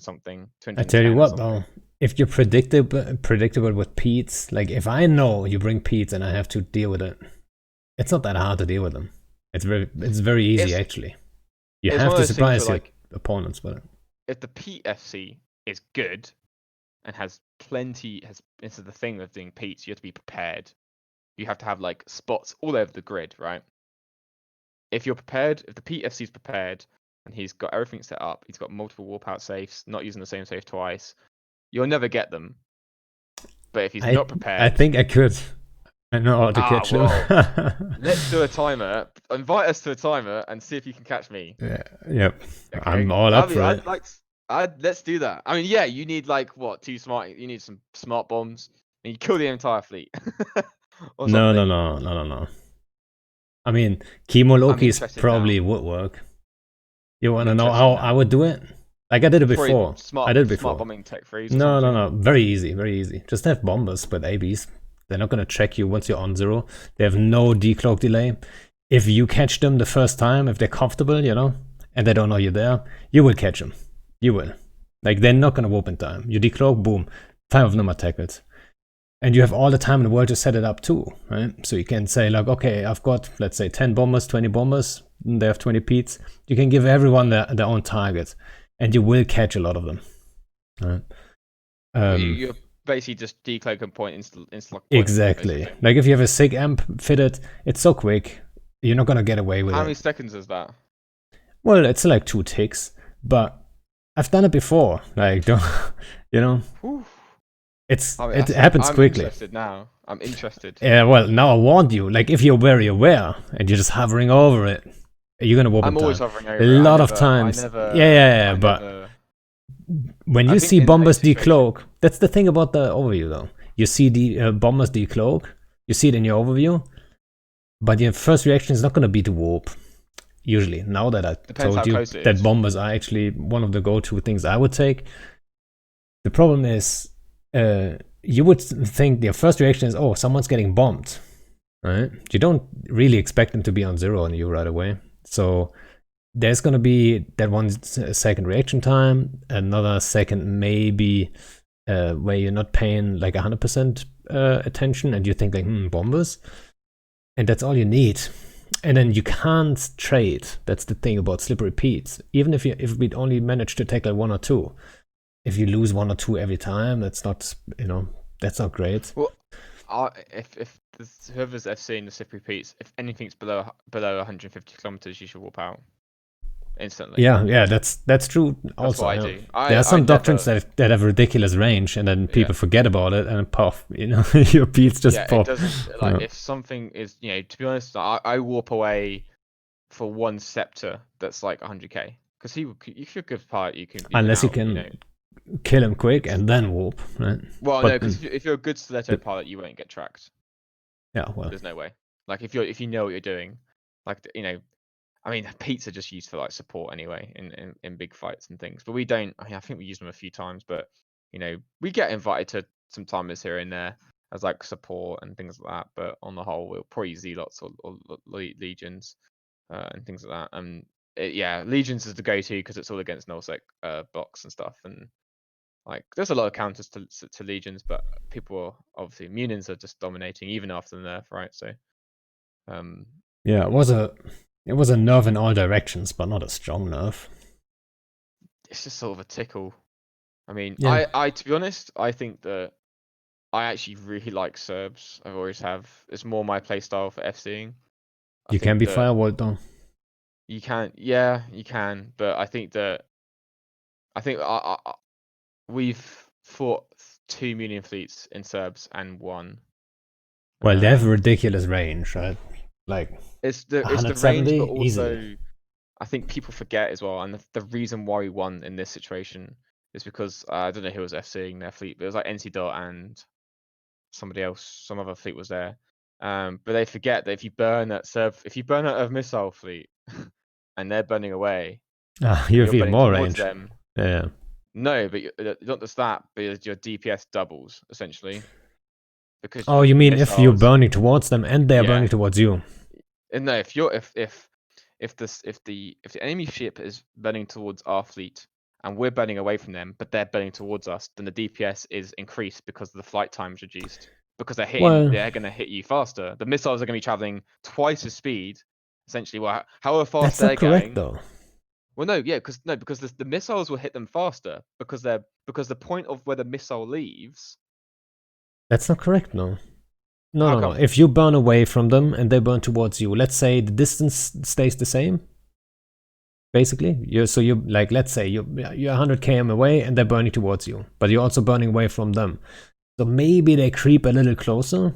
something, I tell you 210 or what, though, something. if you're predictable with peats, like if I know you bring peats and I have to deal with it, it's not that hard to deal with them. It's very easy It's actually. You it's have one of to those things where surprise your like opponents with it. if the PFC is good and has plenty, has this is the thing with doing Pete's, you have to be prepared. You have to have like spots all over the grid, right? If you're prepared, if the PFC is prepared and he's got everything set up, he's got multiple warp out safes, not using the same safe twice, you'll never get them. But if he's I not I prepared, think I could. I know how to catch them. well, let's do a timer. Invite us to a timer and see if you can catch me. Yeah, yep. I'm Okay, all up for I'd it. like. Let's do that. I mean, yeah, you need like what? Two smart. You need some smart bombs, and you kill the entire fleet, or No, no, something. no, no, no, no. I mean, Chemo I'm Loki's interested now. probably would work. You want I'm to know interested how I now. would do it? Like I did it Probably before. I did it smart before. bombing tech freeze or No, no, something. no. Very easy, very easy. Just have bombers with ABs. They're not gonna check you once you're on 0. They have no decloak delay. If you catch them the first time, if they're comfortable, and they don't know you're there, you will catch them. You will. Like they're not gonna warp in time. You decloak, boom. 5 of them are tackled. And you have all the time in the world to set it up too, right? So you can say like, okay, I've got, let's say, 10 bombers, 20 bombers. They have 20 peats. You can give everyone their own target, and you will catch a lot of them. Right? You're basically just decloak and point insta point, Exactly. basically. Like if you have a SIG amp fitted, it's so quick. You're not gonna get away with How it. many seconds is that? Well, it's like 2 ticks, but I've done it before. Like, don't you know? Whew. It happens I'm quickly. interested now. I'm interested. Yeah. Well, now I warned you. Like, if you're very aware and you're just hovering over it, you're gonna warp in I'm always time. hovering A over it. lot of times. Yeah, yeah, yeah. I But never. when I you think see in late bombers situation. decloak, that's the thing about the overview, though. You see the bombers decloak. You see it in your overview, but your first reaction is not gonna be to warp. Usually, now that I Depends told how you close it that is. bombers are actually one of the go-to things I would take, the problem is you would think your first reaction is, oh, someone's getting bombed, right? You don't really expect them to be on 0 on you right away. So there's going to be that 1 second reaction time, another second maybe where you're not paying like 100% attention and you think like, bombers. And that's all you need. And then you can't trade. That's the thing about slippery peats. Even if we'd only manage to tackle 1 or 2, if you lose 1 or 2 every time, that's not that's not great. Well, if whoever's FC in the SIP repeats, if anything's below 150 kilometers, you should warp out instantly. Yeah, that's true. That's what Also, I yeah. do. There are I some doctrines never. that have ridiculous range, and then Yeah. people forget about it, and puff, your beats just Yeah, it pop. doesn't like if something is to be honest, I warp away for one scepter that's like 100k because if you're a good pilot, you can Unless you out can kill him quick and then warp, right? Well, no, But because if you're a good stiletto the, pilot, you won't get tracked. yeah, well, There's no way. Like if you know what you're doing, like I mean, Pete's are just used for like support anyway in big fights and things. But we don't. I mean, I think we use them a few times, but we get invited to some timers here and there as like support and things like that. But on the whole, we'll probably zealots or legions and things like that. And yeah, legions is the go-to because it's all against nullsec blocks and stuff. And like, there's a lot of counters to legions, but people are obviously Munins are just dominating even after the nerf, right? So yeah, it was a nerf in all directions, but not a strong nerf. it's just sort of a tickle. I mean, Yeah, I to be honest, I think that I actually really like Serbs. I always have. It's more my playstyle for FCing. I you can think be that firewalled though. you can, yeah, you can, but I think that we've fought 2 million fleets in Serbs and won. Well, they have a Um, ridiculous range, right? Like it's the range, but 170 easily. also I think people forget as well, and the reason why we won in this situation is because I don't know who was FCing their fleet, but it was like NC Dot and somebody else, some other fleet was there. But they forget that if you burn out a missile fleet and they're burning away and You you're have even burning more towards range. them, Yeah. no, but not just that, but your DPS doubles essentially because Oh, the you mean if you're missiles, burning towards them and they're burning yeah. towards you? And no, if you're if the enemy ship is burning towards our fleet and we're burning away from them, but they're burning towards us, then the DPS is increased because the flight time is reduced. Because Well, they're gonna hit you faster. The missiles are gonna be traveling twice the speed, essentially. Well, however fast that's not they're correct going. though. Well, no, yeah, because the missiles will hit them faster because the point of where the missile leaves. That's not correct, no. No, How no, no. come? If you burn away from them and they burn towards you, let's say the distance stays the same. Basically, you like let's say you're 100 km away and they're burning towards you, but you're also burning away from them. So maybe they creep a little closer,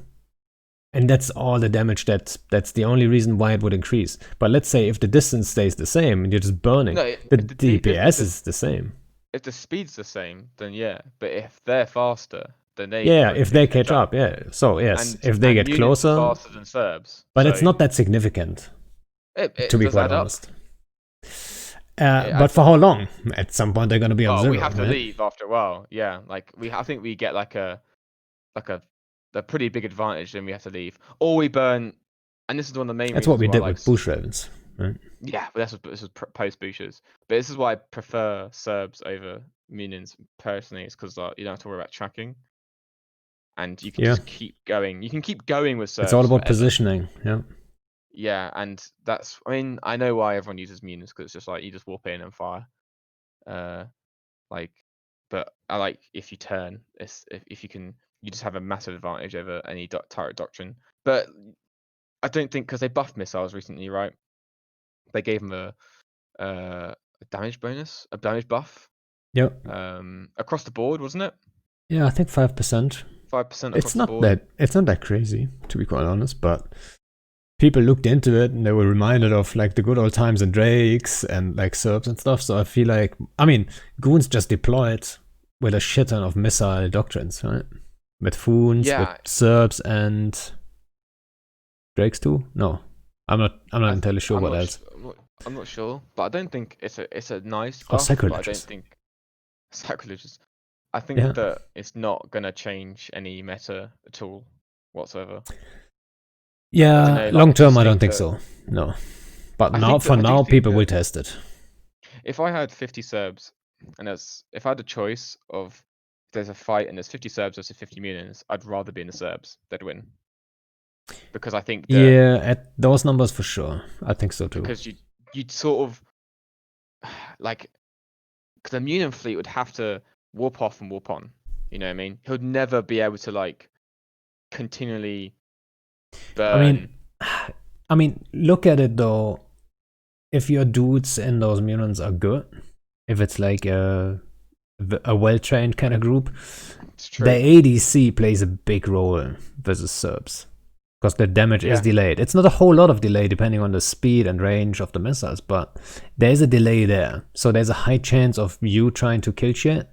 and that's all the damage. That's the only reason why it would increase. But let's say if the distance stays the same and you're just burning, No, the if DPS is the same. if the speed's the same, then yeah. But if they're faster, then Yeah, if they they catch catch up. up, yeah. So yes, if they And get Munians are closer, faster than Serbs, but it's so not that significant, to it be does quite add up. honest. It But adds for up. how long? At some point, they're gonna be on Well, we zero, have to right? leave after a while. Yeah, I think we get like a pretty big advantage, then we have to leave, or we burn. And this is one of the main That's what reasons we why I did like. with Bush Ravens, right? Yeah, but this was post Bushers. But this is why I prefer Serbs over Munians personally. It's because you don't have to worry about tracking, and you can Yeah, just keep going. You can keep going with it's all Serbs about forever. positioning. Yeah, Yeah, and I mean, I know why everyone uses Munians because it's just like you just warp in and fire. Uh, like, but I like if you turn, if you can, you just have a massive advantage over any turret doctrine. But I don't think because they buffed missiles recently, right? They gave them a damage bonus, a damage buff, yep, across the board, wasn't it? yeah. I think 5%. 5% It's across the not board. that it's not that crazy, to be quite honest. But people looked into it and they were reminded of like the good old times and Drakes and like Serbs and stuff. So I feel like, I mean, Goons just deployed with a shit ton of missile doctrines, right? With Foons, with Yeah, Serbs and Drakes too. No, I'm not entirely sure I'm what not, else. I'm not sure, but I don't think it's a nice Oh, buff. But I don't sacrileges. think sacrilegious. I think Yeah, that it's not gonna change any meta at all whatsoever. I don't yeah. know. Like, Long I just term, I don't think think that so. No, but now for I do now, think people will that test it. if I had 50 Serbs and if I had a choice of if there's a fight and there's 50 Serbs versus 50 Munians, I'd rather be in the Serbs. They'd win because I think that Yeah, at those numbers for sure. I think so too. because you'd sort of like because the Munian fleet would have to warp off and warp on. You know what I mean? He would never be able to like continually I mean, burn. look at it though. If your dudes in those mutants are good, if it's like a well trained kind of group, It's the true. ADC plays a big role versus Serbs because the damage is Yeah. delayed. It's not a whole lot of delay depending on the speed and range of the missiles, but there is a delay there. So there's a high chance of you trying to kill shit,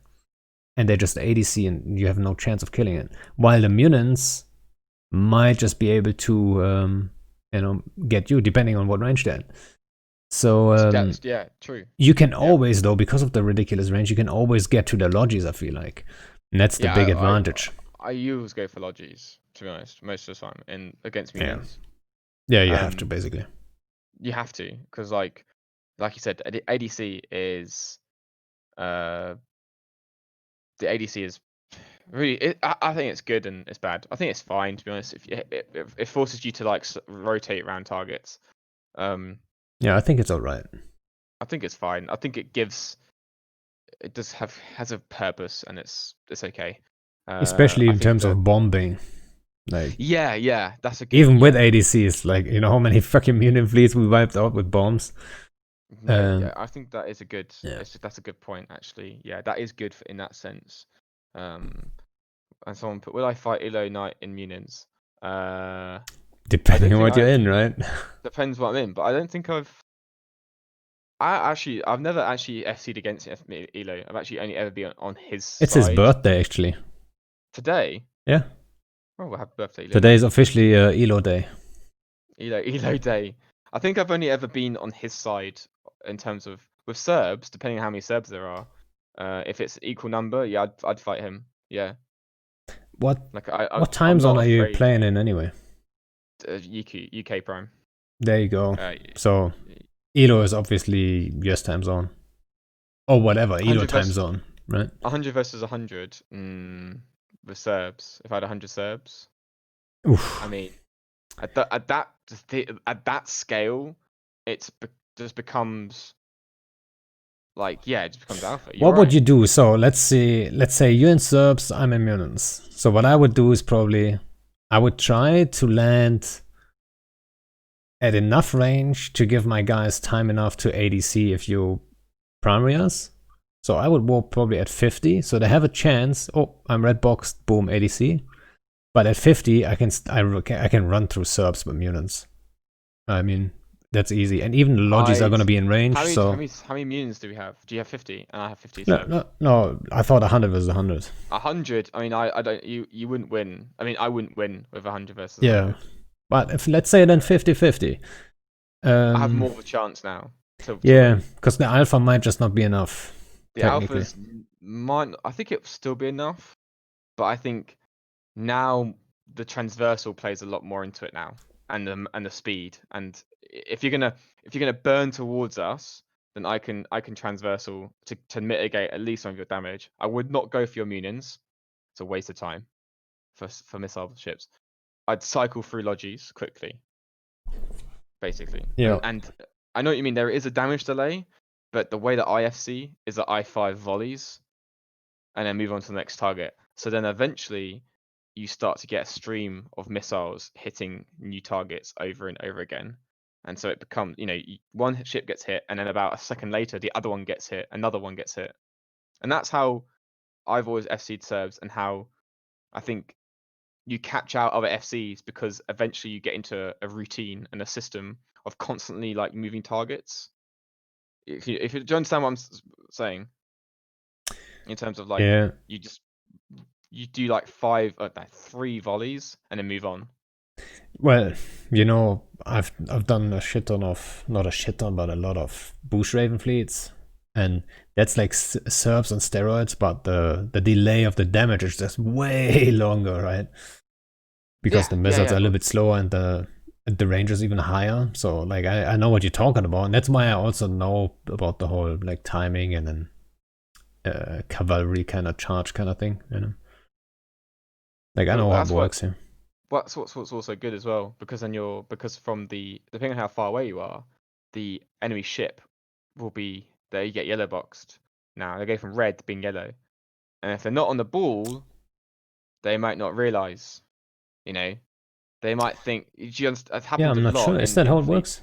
and they're just ADC and you have no chance of killing it. While the mutants might just be able to, get you depending on what range they're in. So Yeah, true. you can Yeah. always, though, because of the ridiculous range, you can always get to the lodges. I feel like, and that's the Yeah, big advantage. I always go for logis, to be honest, most of the time in against Yeah, Munians. yeah, you have to Um, basically. you have to because like you said, ADC is uh the ADC is really. I think it's good and it's bad. I think it's fine, to be honest. If it forces you to like rotate around targets. Um, Yeah, I think it's all right, I think it's fine. I think it does has a purpose and it's okay. especially I in think terms that of bombing. Like yeah, that's a good even with yeah. ADCs, like how many fucking mutant fleets we wiped out with bombs. No, Um, yeah, I think that is a good. yeah, That's a good point, actually. Yeah, that is good in that sense. Um, and someone put, will I fight Elo Knight in Munions? I Depending don't on think what you're I've in, right? depends what I'm in, but I don't think I've never actually FC'd against Elo. I've actually only ever been on his It's his side. birthday, actually. Today, Yeah. oh, well, happy birthday, Elo, Today man. is officially Elo Day. Elo Day. I think I've only ever been on his side in terms of with Serbs, depending on how many Serbs there are. If it's equal number, yeah, I'd fight him. Yeah, What like what time I'm zone not are you afraid. playing in anyway? UK Prime. There you go. Uh, So Elo is obviously US time zone. Or whatever, Elo 100 time versus zone, right? 100 versus 100. With Serbs, if I had 100 Serbs, I Oof. mean, at that scale, just becomes like yeah, it just becomes alpha. You're What would right. you do? So let's say you're in Serbs, I'm in Munins. So what I would do is probably I would try to land at enough range to give my guys time enough to ADC if you primary us. So I would warp probably at 50, so they have a chance. Oh, I'm red boxed, boom, ADC. But at 50, I can run through Serbs with Munins. I mean, that's easy. And even the Logis are I'd going to be in range, so... how many mutants do we have? Do you have 50? And I have 50 No, Serbs. no, no, I thought 100 was 100. 100. I mean, I don't. You wouldn't win. I mean, I wouldn't win with 100 versus Yeah, 100. but if let's say then 50-50. I have more of a chance now to Yeah, win. because the alpha might just not be enough, The technically. alphas might. I think it'll still be enough, but I think now the transversal plays a lot more into it now, and the speed. And if you're gonna burn towards us, then I can transversal to mitigate at least some of your damage. I would not go for your munions. It's a waste of time for missile ships. I'd cycle through logis quickly, basically. Yeah. And I know what you mean. There is a damage delay, but the way that IFC is that I5 volleys and then move on to the next target. So then eventually you start to get a stream of missiles hitting new targets over and over again. And so it becomes, one ship gets hit, and then about a second later, the other one gets hit, another one gets hit. And that's how I've always FC'd Serbs, and how I think you catch out other FCs, because eventually you get into a routine and a system of constantly like moving targets. Do you understand what I'm saying? In terms of like Yeah. you do like three volleys and then move on. Well, I've done a shit ton of, not a shit ton, but a lot of Bush Raven fleets, and that's like Serbs on steroids. But the delay of the damage is just way longer, right? Because Yeah, the yeah, missiles yeah. are a little bit slower and the range is even higher. So like I know what you're talking about, and that's why I also know about the whole like timing and then cavalry kind of charge kind of thing. Like I But know how it that's works here. what's also good as well, because then because from depending on how far away you are, the enemy ship will be there. You get yellow boxed. Now they go from red to being yellow, and if they're not on the ball, they might not realize. You know, they might think. It's Yeah, happened a I'm not lot sure. Is that how in it fleet. works?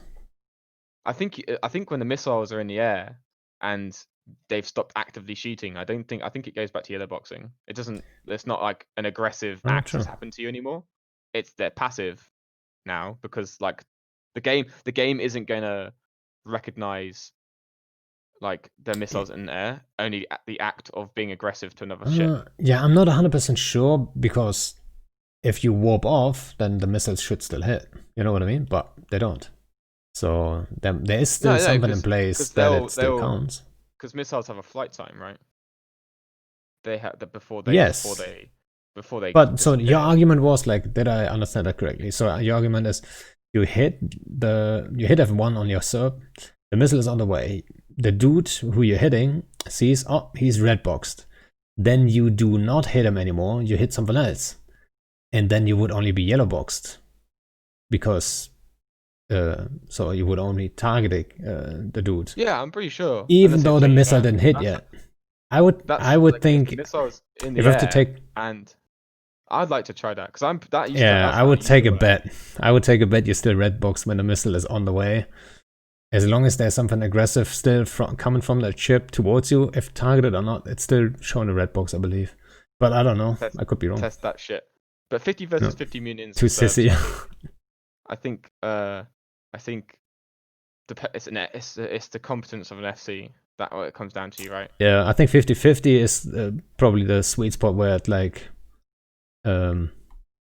I think when the missiles are in the air and they've stopped actively shooting, I think it goes back to yellow boxing. It doesn't. It's not like an aggressive I'm not act has sure. happened to you anymore. They're passive now, because like the game isn't gonna recognize like their missiles in the air, only at the act of being aggressive to another ship. Yeah, I'm not 100% sure because if you warp off, then the missiles should still hit. You know what I mean? But they don't. So there is still No, something in place because that it still counts. because missiles have a flight time, right? They have the Yes. before they But so your disappear. argument was like, did I understand that correctly? So your argument is you hit F1 on your sub, the missile is on the way. The dude who you're hitting sees, oh, he's red boxed. Then you do not hit him anymore, you hit someone else. And then you would only be yellow boxed. Because so you would only target the dude. Yeah, I'm pretty sure. And the Even same though the thing, missile didn't hit that's yet. I would like if the think missile's in if the I have to air, take and I'd like to try that, because yeah, that's I how it would used to take a work. bet. I would take a bet you're still red box when the missile is on the way. As long as there's something aggressive still coming from that ship towards you, if targeted or not, it's still showing a red box, I believe. But I don't know. Test I could be wrong. test that shit. But 50 No. versus 50 Munions Too and Serbs, sissy. I think it's the competence of an FC that what it comes down to, right? Yeah, I think 50-50 is probably the sweet spot where it like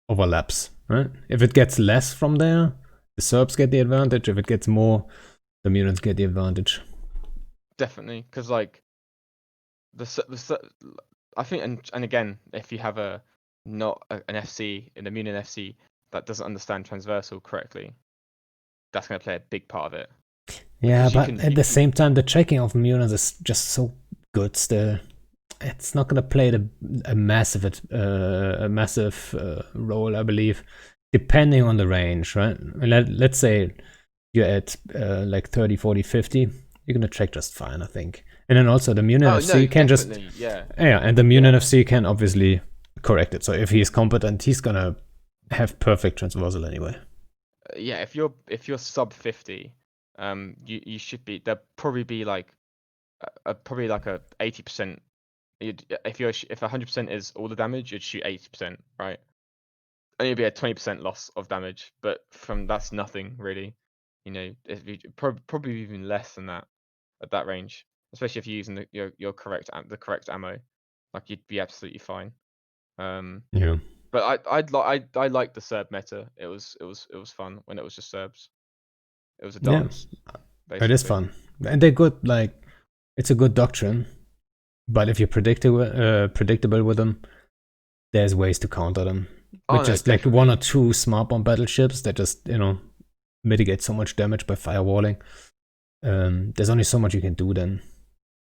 overlaps, right? If it gets less from there, the Serbs get the advantage. If it gets more, the Munions get the advantage. Definitely, because like I think, and again, if you have a not an FC in the Munion FC that doesn't understand transversal correctly, that's going to play a big part of it. Yeah, Because you but can, at the same time, the tracking of Munions is just so good still. It's not gonna play a massive role, I believe, depending on the range, right? Let's say you're at like 30, 40, 50, you're gonna track just fine, I think. And then also the Munion oh no, FC can just definitely, yeah, and the Munion yeah, FC can obviously correct it. So if he's competent, he's gonna have perfect transversal anyway. yeah. If you're sub 50, you should be there'll probably be like probably like a 80%. If 100% is all the damage, you'd shoot 80%, right? And you'd be a 20% loss of damage, but from that's nothing really. You know, if you, probably even less than that at that range, especially if you're using your the correct ammo, like you'd be absolutely fine. Yeah, But I liked the Serb meta. It was fun when it was just Serbs. It was a yeah, dance, it is basically. fun, and they're good. Like it's a good doctrine, but if you're predictable with them, there's ways to counter them with Oh no, just like one or definitely. two smart bomb battleships that just mitigate so much damage by firewalling. There's only so much you can do then,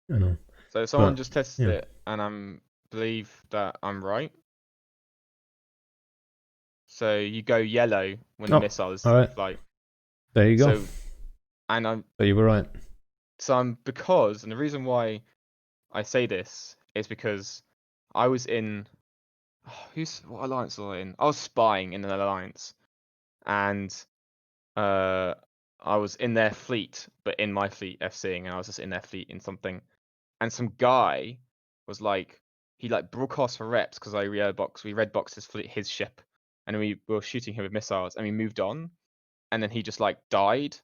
you know. So someone But just tested yeah. it, and believe that I'm right. So you go yellow when the Oh, missile is all in right. flight. There you go. So and I'm So you were right. so I'm because and the reason why I say this is because I was in what alliance was I in? I was spying in an alliance, and uh I was in their fleet, but in my fleet FCing, and I was just in their fleet in something, and some guy was like he like broadcast for reps because we red boxed his ship, and we were shooting him with missiles, and we moved on, and then he just like died.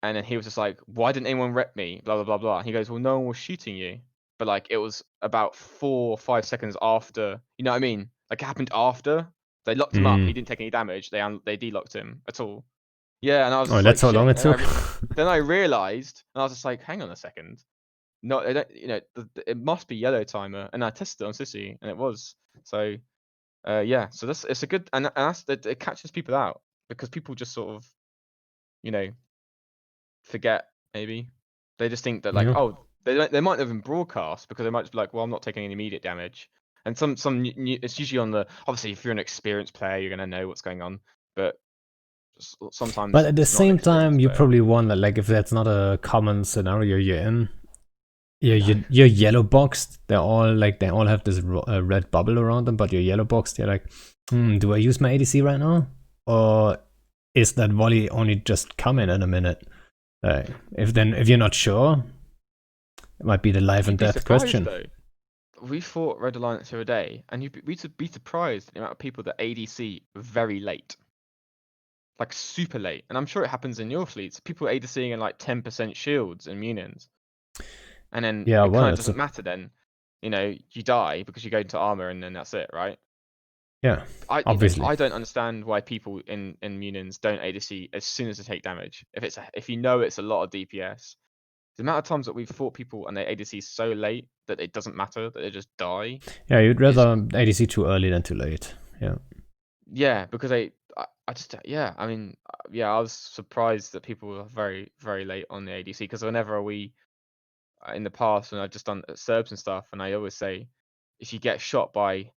And then he was just like, "Why didn't anyone rep me?" Blah blah blah blah. And he goes, "Well, no one was shooting you." But like, it was about 4 or 5 seconds after. You know what I mean? Like, it happened after they locked him up. He Mm. didn't take any damage. They delocked him at all. Yeah, and I was Oh, just that's like, how long "Shit." it took. Then I realized, and I was just like, "Hang on a second. No, they don't. It must be yellow timer." And I tested it on Sissy, and it was. So, yeah. So it's a good, and it catches people out because people just sort of, you know, forget maybe. They just think that like, Yeah. oh, they might have been broadcast because they might just be like, well, I'm not taking any immediate damage. And it's usually on the obviously if you're an experienced player, you're gonna know what's going on. But But sometimes at the it's not an same time, experienced you player. probably won that. Like, if that's not a common scenario you're in, No. you're yellow boxed. They all have this red bubble around them, but you're yellow boxed. You're like, do I use my ADC right now, or is that volley only just coming in a minute? If you're not sure, it might be the life You'd and be death surprised question. though. We fought Red Alliance the other day, and we'd be surprised at the amount of people that ADC very late, like super late. And I'm sure it happens in your fleets. People ADCing in like 10% shields and munions. And then Yeah, it well, kind of it's doesn't matter then. You die because you go into armor and then that's it, right? yeah, obviously. I don't understand why people in Munions don't ADC as soon as they take damage. If you know it's a lot of DPS, the amount of times that we've fought people and they ADC so late that it doesn't matter that they just die Yeah, you'd is rather ADC too early than too late. Yeah. yeah because I just yeah I mean yeah I was surprised that people were very very late on the ADC because whenever we in the past when I've just done Serbs and stuff and I always say if you get shot by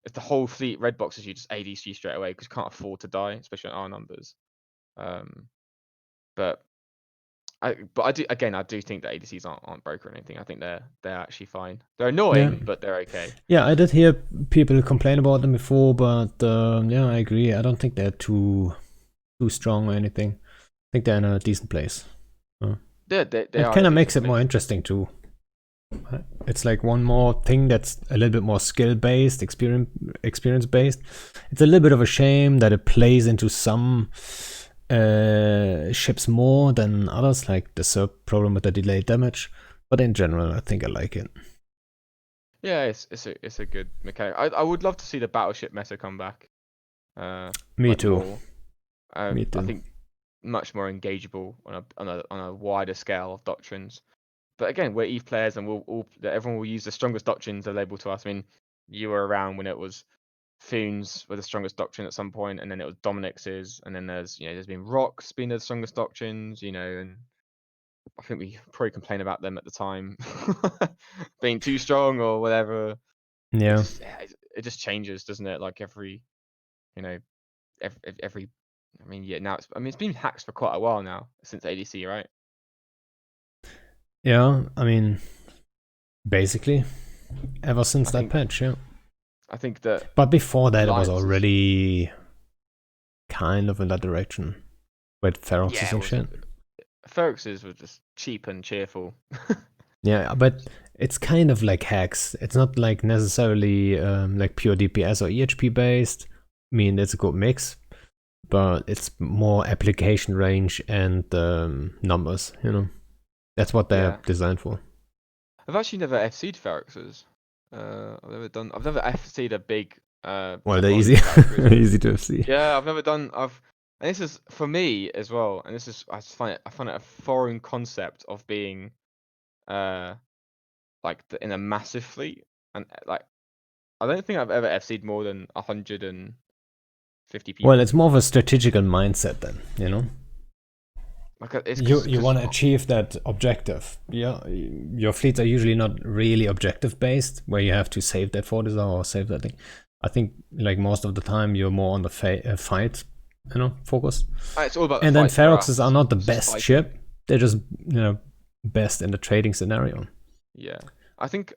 if the whole fleet red boxes you just ADC straight away because you can't afford to die, especially on our numbers. Um, but I do again. I do think that ADCs aren't broke or anything. I think they're actually fine. They're Yeah. annoying, but they're okay. Yeah, I did hear people complain about them before, but yeah, I agree. I don't think they're too strong or anything. I think they're in a decent place. Uh, They it are in kind a of makes decent it more place. interesting too. It's like one more thing that's a little bit more skill based, experience based. It's a little bit of a shame that it plays into some ships more than others, like the SERP problem with the delayed damage. But in general, I think I like it. Yeah, it's a good mechanic. I would love to see the battleship meta come back. Me Like too. more. Me I too. think much more engageable on a wider scale of doctrines. But again, we're EVE players, and everyone will use the strongest doctrines available to us. I mean, you were around when it was Foons were the strongest doctrine at some point, and then it was Dominix's, and then there's been Rocks being the strongest doctrines, and I think we probably complain about them at the time being too strong or whatever. Yeah. It just changes, doesn't it? Like you know, every I mean, yeah, it's been hacks for quite a while now since ADC, right? Yeah, I mean, basically, ever since I that think patch, yeah. I think that But before that, it was alliances, already kind of in that direction with Feroxes yeah, it and was. shit. Ferrex's were just cheap and cheerful. Yeah, but it's kind of like hacks. It's not like necessarily like pure DPS or EHP based. I mean, it's a good mix, but it's more application range and numbers. That's what they're Yeah, designed for. I've actually never FC'd Ferrex's. I've never FC'd a big Well, they're easy, technology character. easy to see. Yeah, I've never done. And this is for me as well. And this is I find it a foreign concept of being uh like in a massive fleet, and like I don't think I've ever FC'd more than 150 Well, people. it's more of a strategical mindset then, Like it's You because want to achieve that objective. Yeah, your fleets are usually not really objective based, where you have to save that fortizar or save that thing. I think like most of the time you're more on the fight, focused. it's all about the And then fight for Feroxes are us. not the It's just best fighting. ship. They're just best in the trading scenario. Yeah, I think,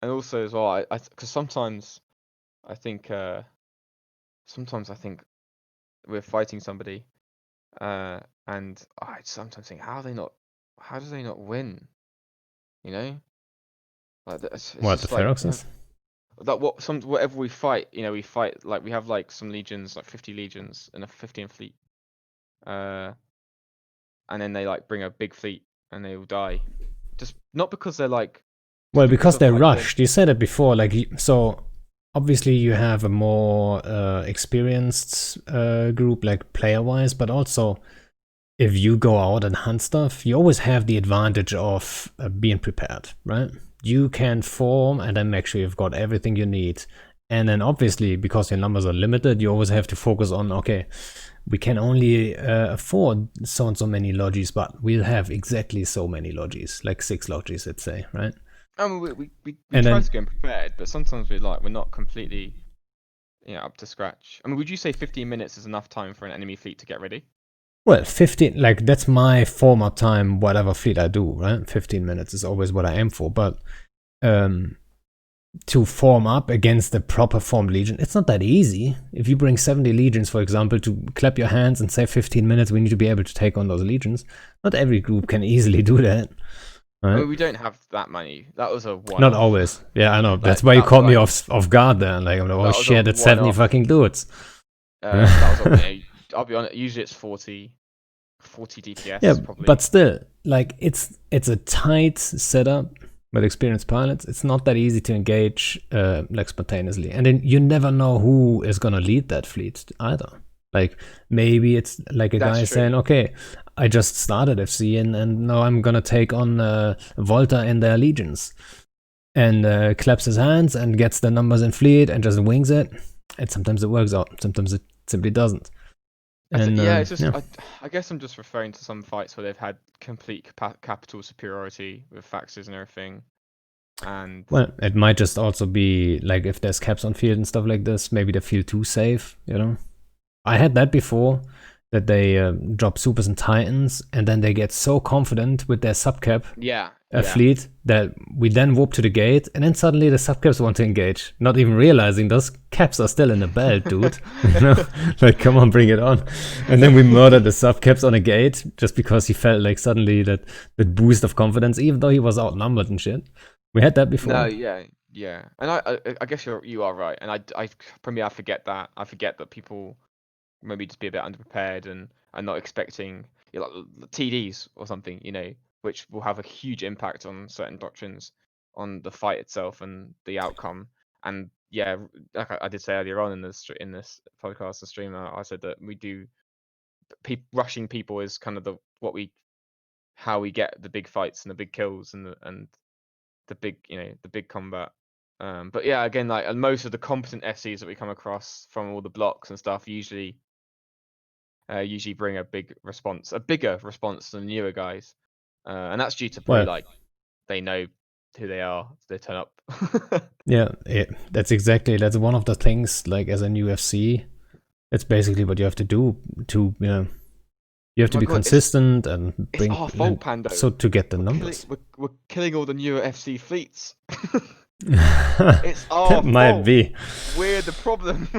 and also as well, I because I think sometimes I think we're fighting somebody, and I sometimes think how do they not win? You know, like it's What, the just like Feroxes? that whatever we fight, we fight like we have like some legions, like 50 legions and a 15 fleet, uh, and then they like bring a big fleet and they all die, just not because they're like, Well, just because because of they're like rushed. You said it before. Like, so obviously you have a more experienced group, like player-wise, but also if you go out and hunt stuff, you always have the advantage of being prepared, right? You can form and then make sure you've got everything you need. And then obviously, because your numbers are limited, you always have to focus on, okay, we can only afford so and so many logis, but we'll have exactly so many logis, like 6 logis, let's say, right? I mean, we And try then, to get prepared, but sometimes we're not completely, up to scratch. I mean, would you say 15 minutes is enough time for an enemy fleet to get ready? well, 15, like that's my form up time, whatever fleet I do, right? 15 minutes is always what I aim for. But to form up against the proper formed legion, it's not that easy. If you bring 70 legions, for example, to clap your hands and say 15 minutes, we need to be able to take on those legions. Not every group can easily do that. I Right? mean, we don't have that many. That was a Not one-off. always. Yeah, I know. Like That's why you that was caught me like off guard there. Like, oh that was a shit, it's 70 one-off. fucking dudes. That was a. I'll be honest. Usually it's 40 Yeah, DPS but probably. still, like it's a tight setup with experienced pilots. It's not that easy to engage like spontaneously, and then you never know who is gonna lead that fleet either. Like maybe it's like a That's guy saying, true. "Okay, I just started FC and now I'm gonna take on Volta and their legions," and claps his hands and gets the numbers in fleet and just wings it. And sometimes it works out, sometimes it simply doesn't. And Yeah, it's just yeah. I guess I'm just referring to some fights where they've had complete capital superiority with faxes and everything, and Well, it might just also be like if there's caps on field and stuff like this, maybe they feel too safe. I had that before. that they drop supers and titans, and then they get so confident with their subcap Yeah, yeah. fleet that we then warp to the gate, and then suddenly the subcaps want to engage, not even realizing those caps are still in the belt, dude. You know, like come on, bring it on. And then we murdered the subcaps on a gate just because he felt like suddenly that boost of confidence, even though he was outnumbered and shit. We had that before. No, yeah, yeah. And I guess you are right. And for me, I forget that. I forget that people maybe just be a bit underprepared and not expecting, you know, like TDs or something, you know, which will have a huge impact on certain doctrines, on the fight itself and the outcome. And yeah, like I did say earlier on in this podcast, the streamer, I said that we do rushing people is kind of how we get the big fights and the big kills and the big, you know, the big combat. But yeah, again, like most of the competent SCs that we come across from all the blocks and stuff usually bring a bigger response than newer guys, and that's due to probably Well, like they know who they are, so they turn up. yeah, that's one of the things. Like as a new FC, it's basically what you have to do to you have to My be God, consistent and it's bring our fault, Pando. so to get the We're numbers. we're killing all the newer FC fleets. It's That our might fault. be. We're the problem.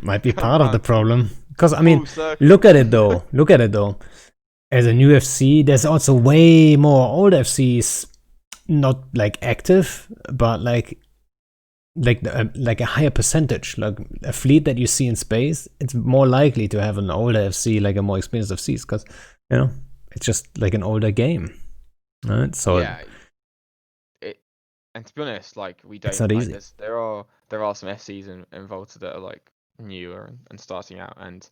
Might be Come part of the on, problem. Because I mean, full circle. look at it though. Look at it though. As a new FC, there's also way more old FCs, not like active, but like a higher percentage. Like a fleet that you see in space, it's more likely to have an older FC, like a more experienced FCs, because you know it's just like an older game, right? So Yeah, and to be honest, like we it's don't not like easy. there are some FCs in Volta that are like newer and starting out, and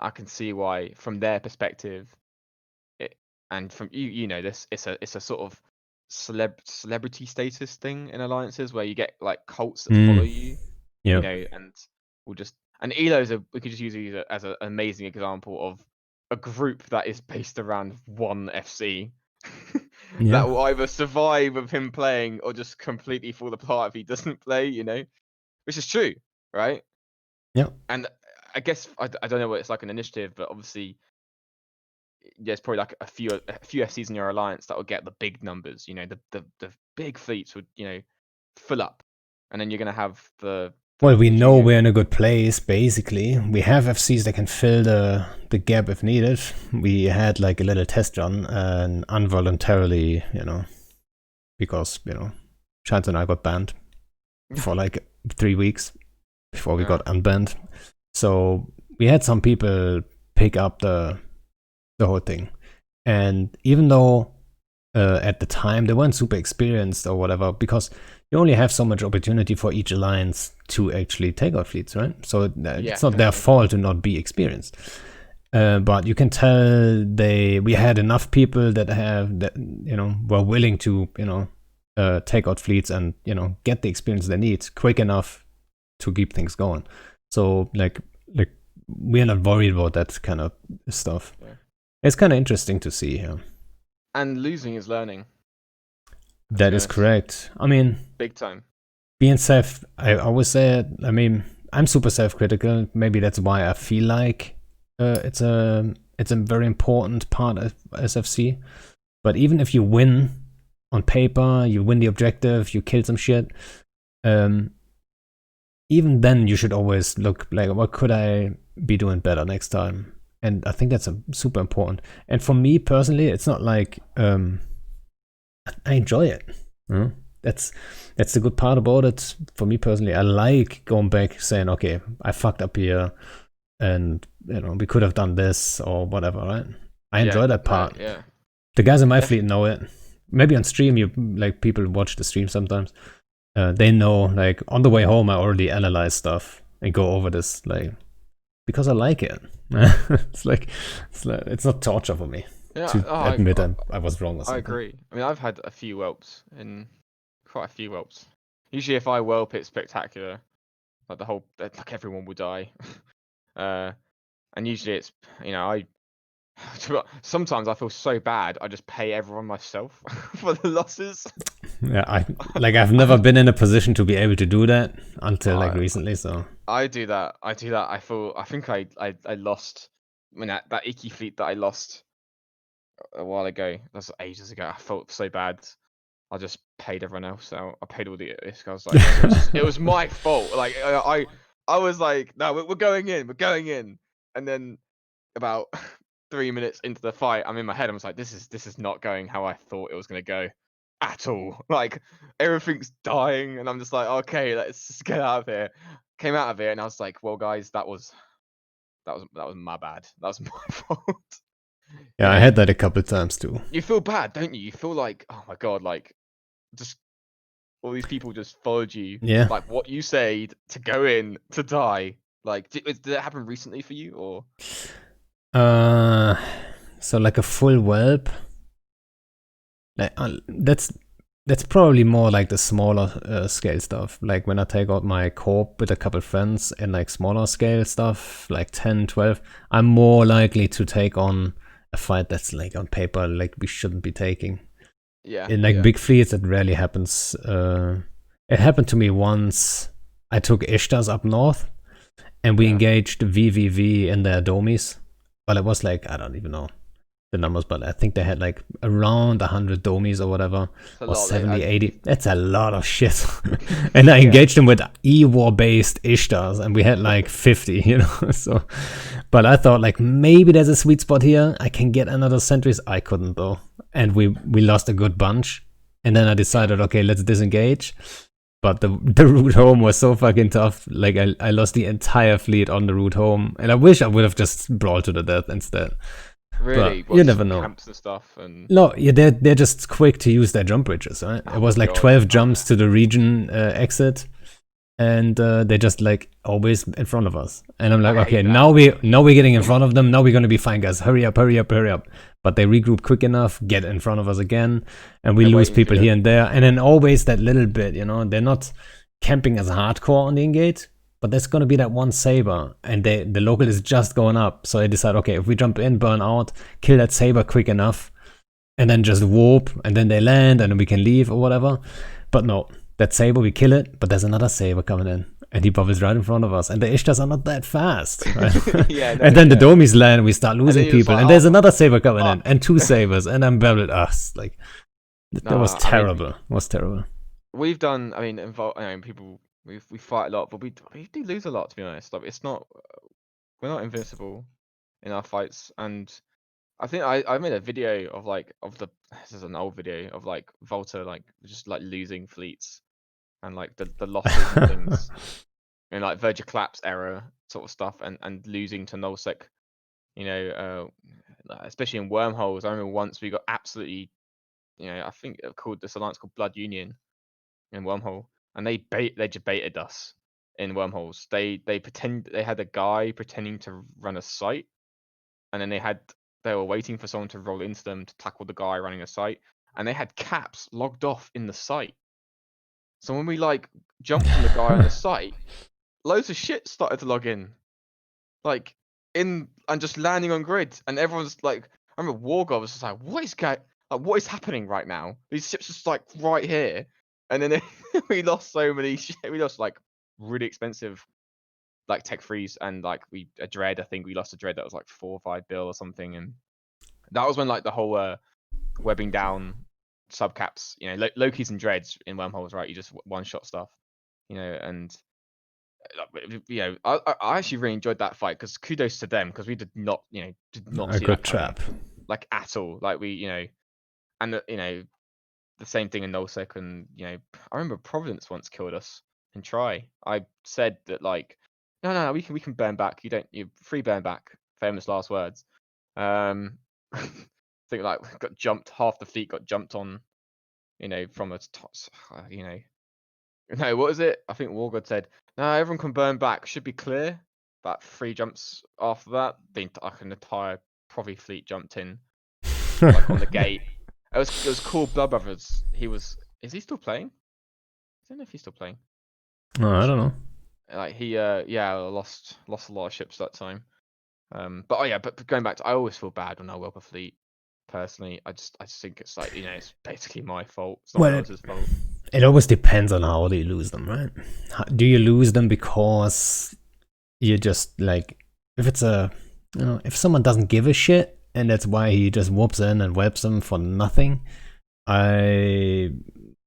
I can see why from their perspective, it and from you know this, it's a sort of celebrity status thing in alliances where you get like cults that follow Mm, you yeah, know, and we'll just and Elo's we could just use Elo as an amazing example of a group that is based around one FC yeah, that will either survive with him playing or just completely fall apart if he doesn't play, you know, which is true, right? yeah. And I guess I don't know what it's like an initiative, but obviously there's probably like a few FCs in your alliance that will get the big numbers, you know, the big fleets would, you know, fill up, and then you're gonna have Well, we the know junior. we're in a good place. Basically, we have FCs that can fill the gap if needed. We had like a little test run, and involuntarily, because Chance and I got banned for like 3 weeks before we Yeah, got unbanned. So we had some people pick up the whole thing, and even though at the time they weren't super experienced or whatever, because you only have so much opportunity for each alliance to actually take out fleets, right? So yeah, it's not their definitely. fault to not be experienced. But you can tell we had enough people that were willing to take out fleets and get the experience they need quick enough to keep things going. So like we're not worried about that kind of stuff. Yeah. It's kind of interesting to see here. And losing is learning, to That be is honest, correct. I mean, big time. being I always say, I mean, I'm super self-critical. Maybe that's why I feel like it's a very important part of SFC. But even if you win on paper, you win the objective, you kill some shit, even then you should always look like, what could I be doing better next time? And I think that's super important. And for me personally, it's not like I enjoy it. That's the good part about it. For me personally, I like going back, saying, okay, I fucked up here, and we could have done this or whatever, right? I Yeah, enjoy that no, part. yeah, The guys in my fleet definitely. know it. Maybe on stream, you like people watch the stream sometimes. They know, like on the way home, I already analyze stuff and go over this, like because I like it. It's not torture for me Yeah, to admit I was wrong or I something. agree. I mean, I've had a few whelps quite a few whelps. Usually, if I whelp, it's spectacular. Like everyone will die. uh, and usually it's, you know, sometimes I feel so bad, I just pay everyone myself for the losses. Yeah, I've never been in a position to be able to do that until like I recently. So I do that. I do that. I think I lost when that icky fleet that I lost a while ago. That's ages ago. I felt so bad. I just paid everyone else out. I paid all the guys. Like it was my fault. Like I was like, no, we're going in. We're going in. And then about 3 minutes into the fight, I'm in my head. I was like, this is not going how I thought it was gonna go at all. Like everything's dying, and I'm just like, okay, let's just get out of here. Came out of it, and I was like, well, guys, that was my bad. That was my fault. You Yeah, I know, had that a couple times too. you feel bad, don't you? You feel like, oh my god, like just all these people just followed you, Yeah. like what you said to go in to die. Like, did that happen recently for you, or? Uh, so like a full whelp. Like, that's probably more like the smaller scale stuff. Like when I take out my corp with a couple friends and like smaller scale stuff, like 10, 12, I'm more likely to take on a fight that's like on paper like we shouldn't be taking. Yeah, In like yeah, big fleets, it rarely happens. It happened to me once. I took Ishtars up north and we yeah. engaged VVV in their domies. Well, it was like, I don't even know the numbers, but I think they had like around 100 domies or whatever, It's a or lot. 70, 80. That's a lot of shit. And I Yeah. engaged them with E-War based Ishtars, and we had like 50, you know. So, but I thought like maybe there's a sweet spot here. I can get another sentries. I couldn't though, and we lost a good bunch. And then I decided, okay, let's disengage. But the route home was so fucking tough. Like I lost the entire fleet on the route home, and I wish I would have just brawled to the death instead. Really, But you what's never know. camps and stuff, and No, yeah, they're just quick to use their jump bridges, right? oh It was my like god, 12 jumps to the region exit, and they're just like always in front of us. And I'm like, I okay, hate now that. we're getting in front of them. Now we're gonna be fine, guys. Hurry up, hurry up, hurry up. But they regroup quick enough, get in front of us again, and we They're lose waiting for people you. here and there. And then always that little bit, you know, they're not camping as hardcore on the engage, but there's gonna be that one saber, and the local is just going up. So I decide, okay, if we jump in, burn out, kill that saber quick enough, and then just warp, and then they land, and then we can leave or whatever. But no, that saber, we kill it, but there's another saber coming in, and he bubbles right in front of us, and the Ishtars are not that fast. Right? Yeah, no, And then the yeah. domies land, and we start And then losing you're just people, like, and oh, there's another saber coming oh. in, and two sabers, and I'm babbled us. Like, that was No, I mean, terrible. It was terrible. we've done. I mean, people. We fight a lot, but we do lose a lot, to be honest. Like, it's not. We're not invincible in our fights, and I think I made a video of this is an old video of like Volta like just like losing fleets and like the losses and things and like Verger Collapse era sort of stuff and losing to nullsec, you know, especially in wormholes. I remember once we got absolutely, I think it called this alliance called Blood Union in wormhole, and they just baited us in wormholes. They had a guy pretending to run a site, and then they were waiting for someone to roll into them to tackle the guy running a site, and they had caps logged off in the site. So when we like jumped on the guy on the site, loads of shit started to log in, like in and just landing on grid, and everyone's like, I remember Wargov was just like, what is happening right now? These ships are just like right here, and then we lost so many shit. We lost like really expensive like tech freeze and like a dread. I think we lost a dread that was like 4 or 5 bill or something, and that was when like the whole webbing down subcaps, Lokis and dreads in wormholes, right? You just one shot stuff, and I actually really enjoyed that fight because kudos to them because we did not A see that good coming, trap. like at all. Like and the same thing in nullsec, and I remember Providence once killed us in try. I said that like, no, we can burn back. You free burn back. Famous last words. Um, I think like got jumped. Half the fleet got jumped on. From a no, what is it? I think Wargod said, no, everyone can burn back. Should be clear. About 3 jumps after that, like an entire Provi fleet jumped in, like on the gate. It was cool. Blood Brothers. Is he still playing? I don't know if he's still playing. No, I don't know. Like he lost a lot of ships that time. But oh yeah, but going back to, I always feel bad when I whelp a fleet. Personally, I just think it's like, it's basically my fault. It's not anyone Well, else's fault. It always depends on how do you lose them, right? Do you lose them because you just like, if it's a, if someone doesn't give a shit and that's why he just whoops in and webs them for nothing, I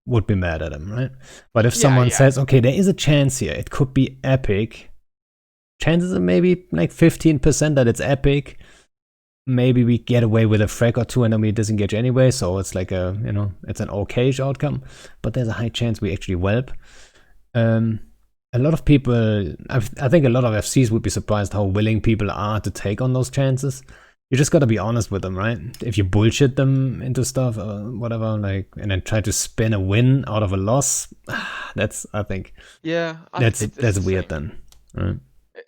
would be mad at him, right? But if someone says, okay, there is a chance here, it could be epic, chances are maybe like 15% that it's epic. Maybe we get away with a frag or two and then we disengage anyway, so it's like a, it's an okay-ish outcome, but there's a high chance we actually whelp. A lot of people, I think a lot of FCs would be surprised how willing people are to take on those chances. You just gotta be honest with them, right? If you bullshit them into stuff or whatever, like, and then try to spin a win out of a loss, that's, I think, that's weird then, right?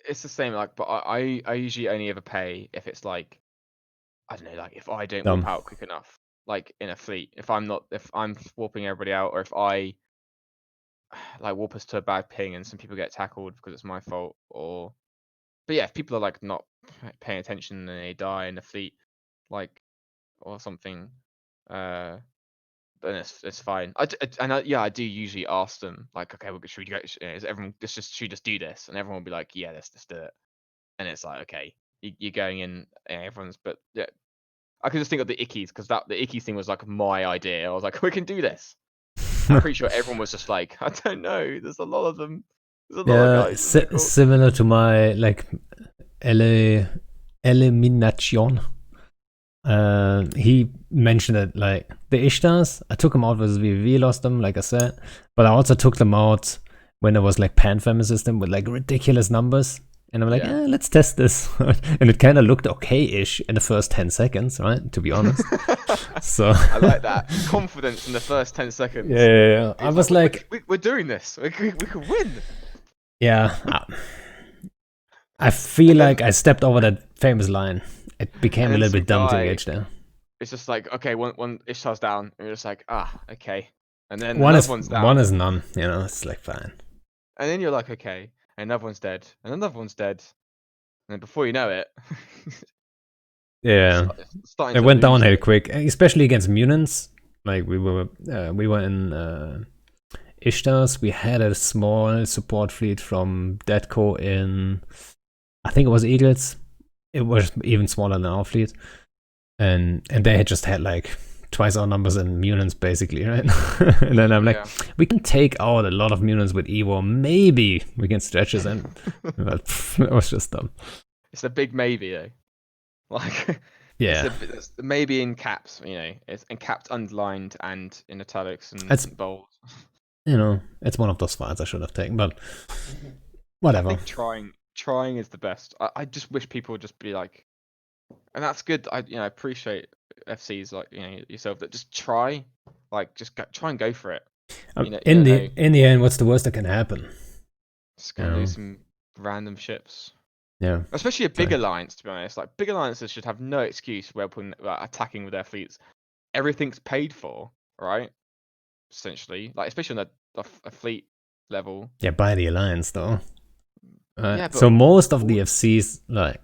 It's the same, like, but I usually only ever pay if it's like, I don't know, like if I don't warp out quick enough, like in a fleet, if I'm warping everybody out, or if I like warp us to a bad ping and some people get tackled because it's my fault, but yeah, if people are like not paying attention and they die in the fleet, like, or something, then it's fine. I do usually ask them, like, okay, should we go? Is everyone should we just do this? And everyone will be like, yeah, let's just do it. And it's like, okay, you're going in, everyone's, but yeah, I could just think of the ickies, because the ickies thing was like my idea. I was like, we can do this. I'm pretty sure everyone was just like, I don't know. There's a lot of them. There's a lot of guys. Similar to my like elimination. He mentioned it, like the Ishtars. I took them out versus VVV, lost them, like I said, but I also took them out when there was like pan-famine system with like ridiculous numbers. And I'm like, let's test this. And it kind of looked okay-ish in the first 10 seconds, right? To be honest. So I like that. Confidence in the first 10 seconds. Yeah. I was like, we're doing this. We could win. Yeah. I feel like I stepped over that famous line. It became a little bit dumb to engage there. It's just like, okay, one Ishtar's down. And you're just like, okay. And then one another is, one's down. One is none. It's like fine. And then you're like, okay. And another one's dead. And another one's dead. And then before you know it, yeah, it went downhill quick, especially against Munins. Like we were in Ishtars. We had a small support fleet from Detco in, I think it was Eagles. It was even smaller than our fleet, and they had just had like twice our numbers in Munins, basically, right? And then I'm like, we can take out a lot of Munins with Evo. Maybe we can stretch this, and it was just dumb. It's a big maybe, though. Like, yeah, it's maybe in caps, it's in capped, underlined, and in italics and bold. It's one of those fights I should have taken, but whatever. I think trying is the best. I just wish people would just be like, and that's good. I appreciate FCs like yourself that just try, like just try and go for it. In the end, what's the worst that can happen? Just gonna lose some random ships. Yeah, especially a big alliance. To be honest, like big alliances should have no excuse where attacking with their fleets. Everything's paid for, right? Essentially, like especially on a fleet level. Yeah, by the alliance though. So most of the FCs, like,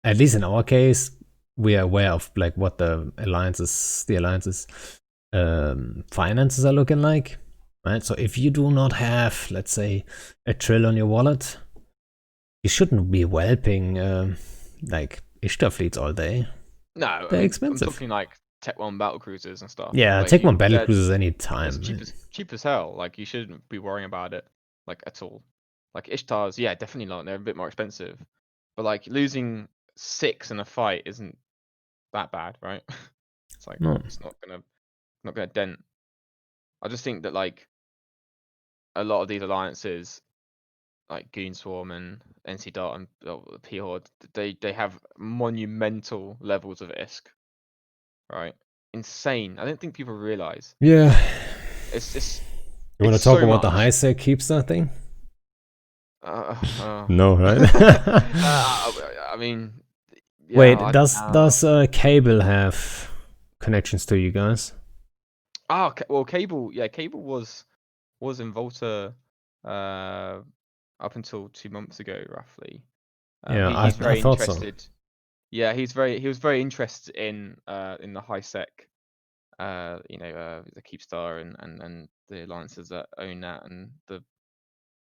at least in our case, we are aware of like what the alliances finances are looking like, right? So if you do not have, let's say, a trill on your wallet, you shouldn't be whelping like Ishtar fleets all day. No, they're expensive. I'm talking like Tech 1 battle cruisers and stuff. Yeah, like, Tech 1 battle cruisers any time. It's cheap as hell. Like you shouldn't be worrying about it like at all. Like Ishtars, yeah, definitely not. They're a bit more expensive, but like losing 6 in a fight isn't that bad, right? It's like it's not gonna dent. I just think that like a lot of these alliances, like Goon Swarm and NC Dart and P Horde, they have monumental levels of ISK, right? Insane. I don't think people realize. Yeah. It's just. You want to talk about the high sec keepstar thing? No, right? I mean. Yeah, wait, does Cable have connections to you guys? Oh, well, Cable was in Volta up until 2 months ago, roughly. Yeah, he's very I thought interested. So. Yeah, he was very interested in the high sec the Keepstar and the alliances that own that and the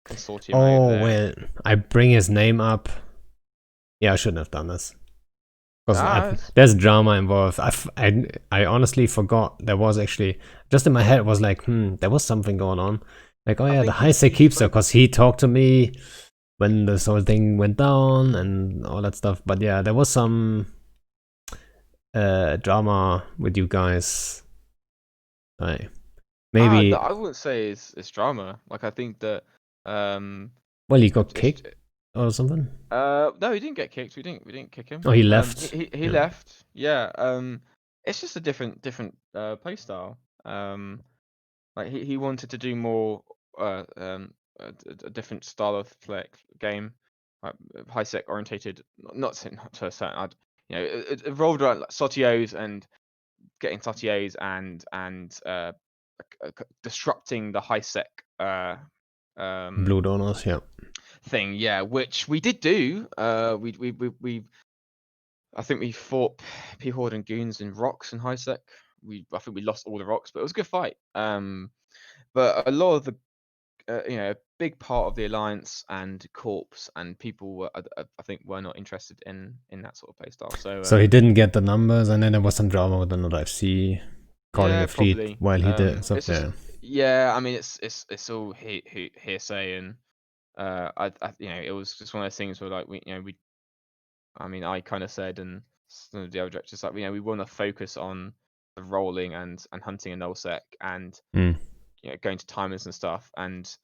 consortium over Oh, there. well, I bring his name up. Yeah, I shouldn't have done this. Because there's drama involved. I honestly forgot there was actually, just in my head, it was like, there was something going on. Like, oh yeah, the Heisei Keepstar, because he talked to me when this whole thing went down and all that stuff. But yeah, there was some drama with you guys. Maybe. I wouldn't say it's drama. Like I think that Well, he got kicked or something. No, he didn't get kicked. We didn't kick him. Oh, he left. He left. Yeah. It's just a different play style. Like he wanted to do more a different style of game, like high sec orientated. Not to a certain. It revolved around like Sotios and getting Sotios and disrupting the high sec Blue donors, yeah. thing, yeah, which we did do. We I think we fought P-Horde and Goons in rocks and high sec. I think we lost all the rocks, but it was a good fight. But a lot of the a big part of the alliance and corps and people were, I think, were not interested in that sort of playstyle. So he didn't get the numbers, and then there was some drama with another FC calling yeah, a fleet probably. while he did. So It's just, yeah, I mean, it's all hearsay and it was just one of those things where like I kind of said, and some of the other directors like, we want to focus on the rolling and hunting a nullsec and going to timers and stuff, and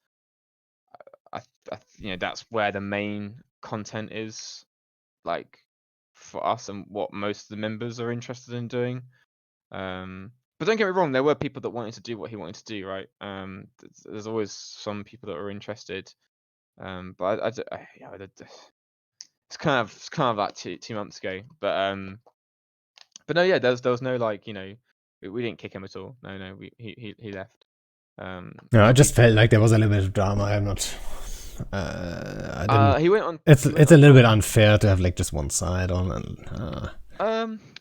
that's where the main content is, like for us and what most of the members are interested in doing. But don't get me wrong, there were people that wanted to do what he wanted to do, right? There's always some people that are interested. But it's kind of like 2 months ago. But no, yeah, there was no like, we didn't kick him at all. No, he left. I just felt like there was a little bit of drama. I'm not. I didn't. He went on. It's a little bit unfair to have like just one side on. And,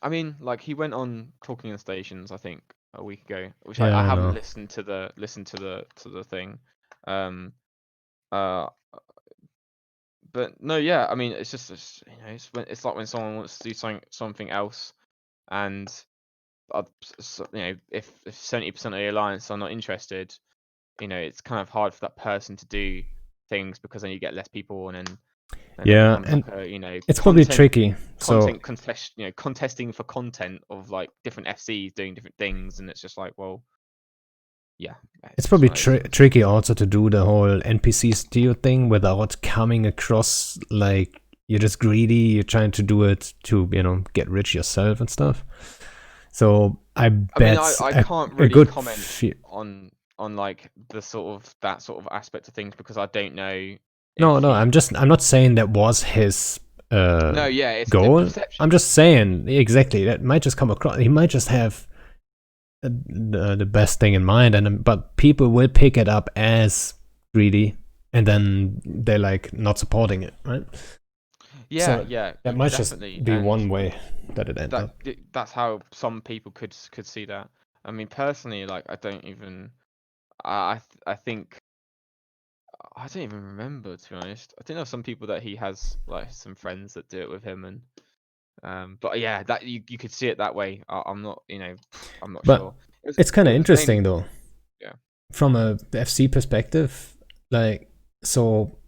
I mean, like he went on Talking in Stations, I think, a week ago, which yeah, I I haven't know. listened to the thing. Uh, but no, yeah, I mean, it's just it's like when someone wants to do something else, and if 70% of the alliance are not interested, it's kind of hard for that person to do things because then you get less people, and then it Yeah, becomes and like it's probably tricky. So contesting for content of like different FCs doing different things, and it's just like, well, yeah, it's probably tricky also to do the whole NPC steal thing without coming across like you're just greedy. You're trying to do it to get rich yourself and stuff. So I bet I can't really comment on like that sort of aspect of things because I don't know. No, I'm not saying that was his no, yeah, it's goal. perception. I'm just saying exactly that might just come across. He might just have the best thing in mind, but people will pick it up as greedy, and then they're like not supporting it, right? Yeah, so yeah, that might definitely. just be one way that it ends up. That's how some people could see that. I mean, personally, like I don't even. I think I don't even remember, to be honest. I think there's some people that he has, like some friends that do it with him, and but yeah, that you could see it that way. I'm not, I'm not But sure. it's kind of interesting mainly, though. yeah. From a FC perspective, like so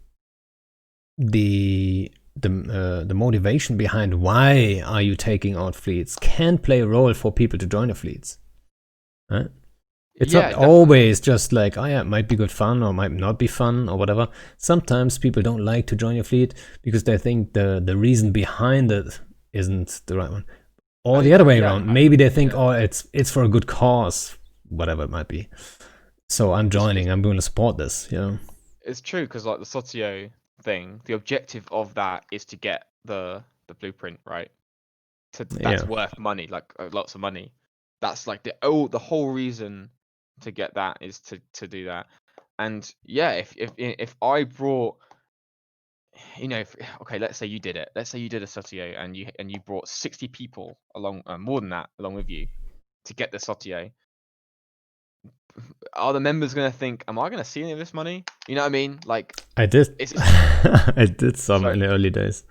the motivation behind why are you taking out fleets can play a role for people to join the fleets, right? It's Yeah, not definitely. always just like, oh yeah, it might be good fun or might not be fun or whatever. Sometimes people don't like to join your fleet because they think the reason behind it isn't the right one, or the other way around. Maybe they think, oh, it's for a good cause, whatever it might be. So I'm joining. I'm going to support this. It's true because like the Sotio thing, the objective of that is to get the blueprint, right? That's worth money, like lots of money. That's like the whole reason to get that is to do that. And yeah, if I brought, okay, let's say you did it. Let's say you did a Sotio and you brought 60 people along, more than that, along with you. to get the Sotier. Are the members gonna think, am I gonna see any of this money? You know what I mean? Like, I did. it's I did some so in the early days.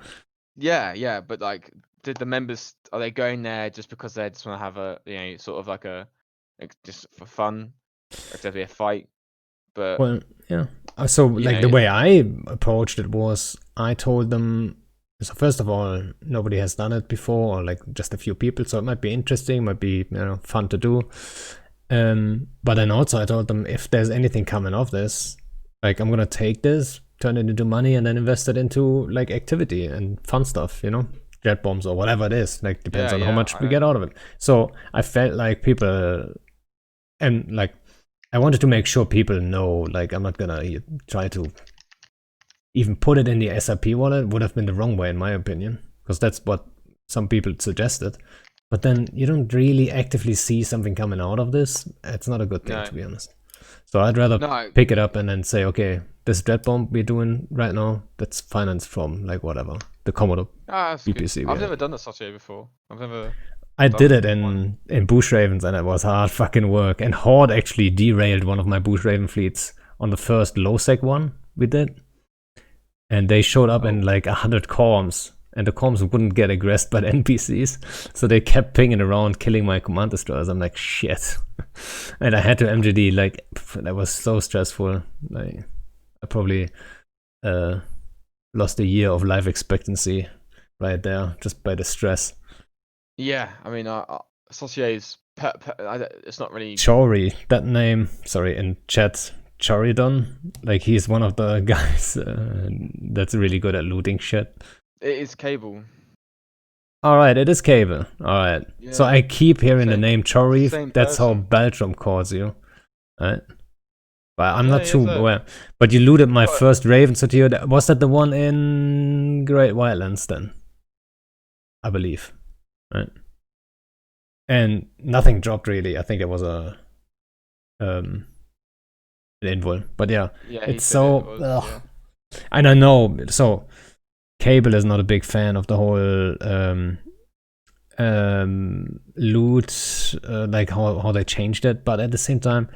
yeah, but like, did the members, are they going there just because they just want to have a, you know, sort of like just for fun, or if there'd be a fight? But Well, yeah. So you like know, the way I approached it was I told them, so first of all, nobody has done it before, or like just a few people, so it might be interesting, might be, you know, fun to do. But then also I told them, if there's anything coming of this, like I'm gonna take this, turn it into money, and then invest it into like activity and fun stuff, you know, jet bombs or whatever it is. Like depends on how much we get out of it. So I felt like people, and like I wanted to make sure people know, like I'm not gonna try to even put it in the SRP wallet. Would have been the wrong way in my opinion, because that's what some people suggested. But then you don't really actively see something coming out of this. It's not a good thing, no, to be honest. So I'd rather no, pick it up and then say, okay, this dread bomb we're doing right now, that's financed from like whatever, the Commodore that's good. BPC. I've never done the Sotier before. I've never I did it one. in Bush Ravens, and it was hard fucking work. And Horde actually derailed one of my Bush Raven fleets on the first low sec one we did, and they showed up in like 100 corms, and the corms wouldn't get aggressed by the NPCs, so they kept pinging around, killing my command destroyers. I'm like, shit. And I had to MGD, like, that was so stressful. Like, I probably lost a year of life expectancy right there just by the stress. Yeah, I mean, Sotiers, it's not really. Chori, that name, sorry, in chat, Choridon, like he's one of the guys that's really good at looting shit. It is Cable. Alright, it is Cable. Alright. Yeah. So I keep hearing the name Chori. Same That's how person. Beltram calls you. Right? But I'm Yeah, not he too has a- aware. But you looted my But- first Raven Sotier. Was that the one in Great Wildlands then? I believe. Right. And nothing dropped really. I think it was a an invul. But yeah, Yeah, it's so. it was, yeah. And I know, so Cable is not a big fan of the whole loot, like how they changed it. But at the same time,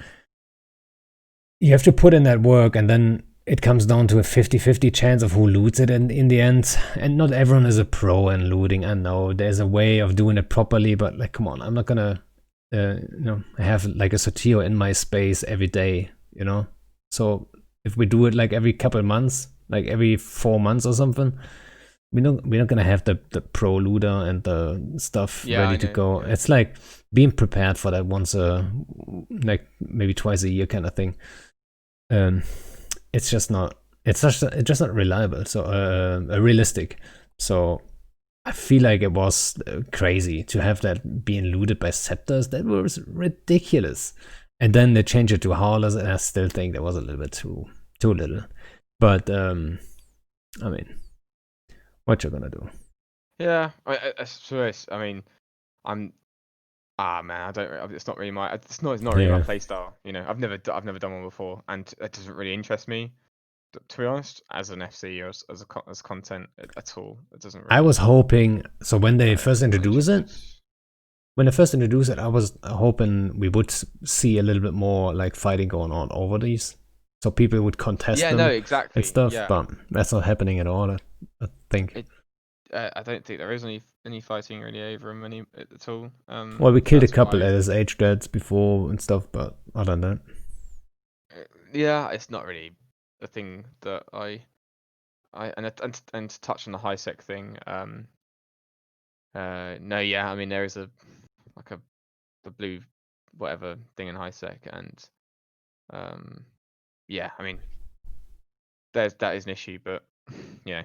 you have to put in that work, and then it comes down to a 50-50 chance of who loots it in the end. And not everyone is a pro in looting. I know there's a way of doing it properly, but like, come on, I'm not gonna, have like a Sotier in my space every day, you know. So if we do it like every couple months, like every 4 months or something, we're not gonna have the pro looter and the stuff ready to go. Yeah. It's like being prepared for that once like maybe twice a year kind of thing. It's just not reliable, so realistic. So I feel like it was crazy to have that being looted by scepters. That was ridiculous. And then they changed it to howlers, and I still think that was a little bit too little. But I mean, what you gonna do? Yeah, I suppose. I mean, man, I don't. It's not really my. It's not really my play style. You know, I've never done one before, and it doesn't really interest me. To be honest, as an FC or as content at all, it doesn't. Really, I was hoping. So when they first introduced it, I was hoping we would see a little bit more like fighting going on over these, so people would contest them. No, exactly. And stuff, yeah. But that's not happening at all. I think. I don't think there is any fighting really over him at all. Well, we killed a couple SSH dreads before and stuff, but other than that, yeah, it's not really a thing that and to touch on the high sec thing. No, yeah, I mean there is the blue whatever thing in high sec, and yeah, I mean that is an issue, but yeah,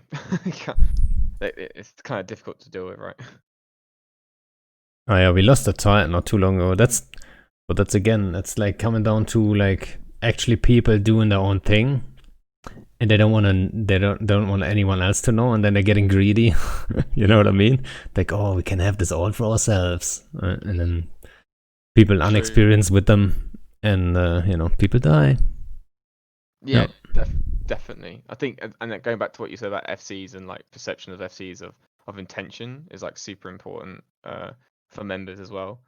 it's kind of difficult to deal with, right? Oh yeah, we lost a Titan not too long ago. That's again, that's like coming down to like actually people doing their own thing, and they don't want anyone else to know, and then they're getting greedy. You know what I mean? Like, oh, we can have this all for ourselves, and then people unexperienced with them, and people die. Yeah, definitely. I think, and going back to what you said about FCs and like perception of FCs of intention is like super important for members as well.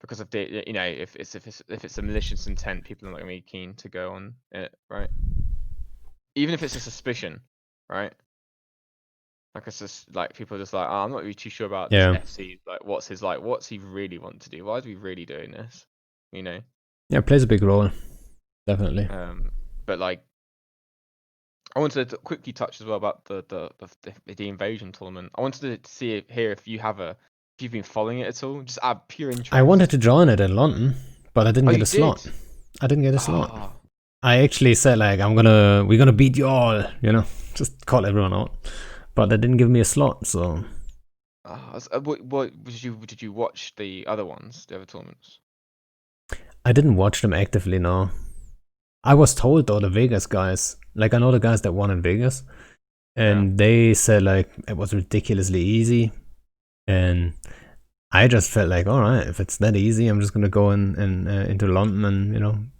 because of the if it's a malicious intent, people are not gonna be keen to go on it, right? Even if it's a suspicion, right? Like it's just like people are just like, oh, I'm not really too sure about this Yeah. FC. Like, what's he really want to do? Why is he really doing this? You know. Yeah, it plays a big role, definitely. But like, I wanted to quickly touch as well about the invasion tournament. I wanted to hear if you've been following it at all, just out of pure I wanted interest. to join it in London, but I didn't Oh, get you a slot. did? I didn't get a slot. Ah, I actually said like we're gonna beat you all, just call everyone out. But they didn't give me a slot, so what did you watch the other ones, the other tournaments? I didn't watch them actively. No, I was told though the Vegas guys, like I know the guys that won in Vegas, Yeah. and they said like it was ridiculously easy, and I just felt like, all right, if it's that easy, I'm just gonna go into London and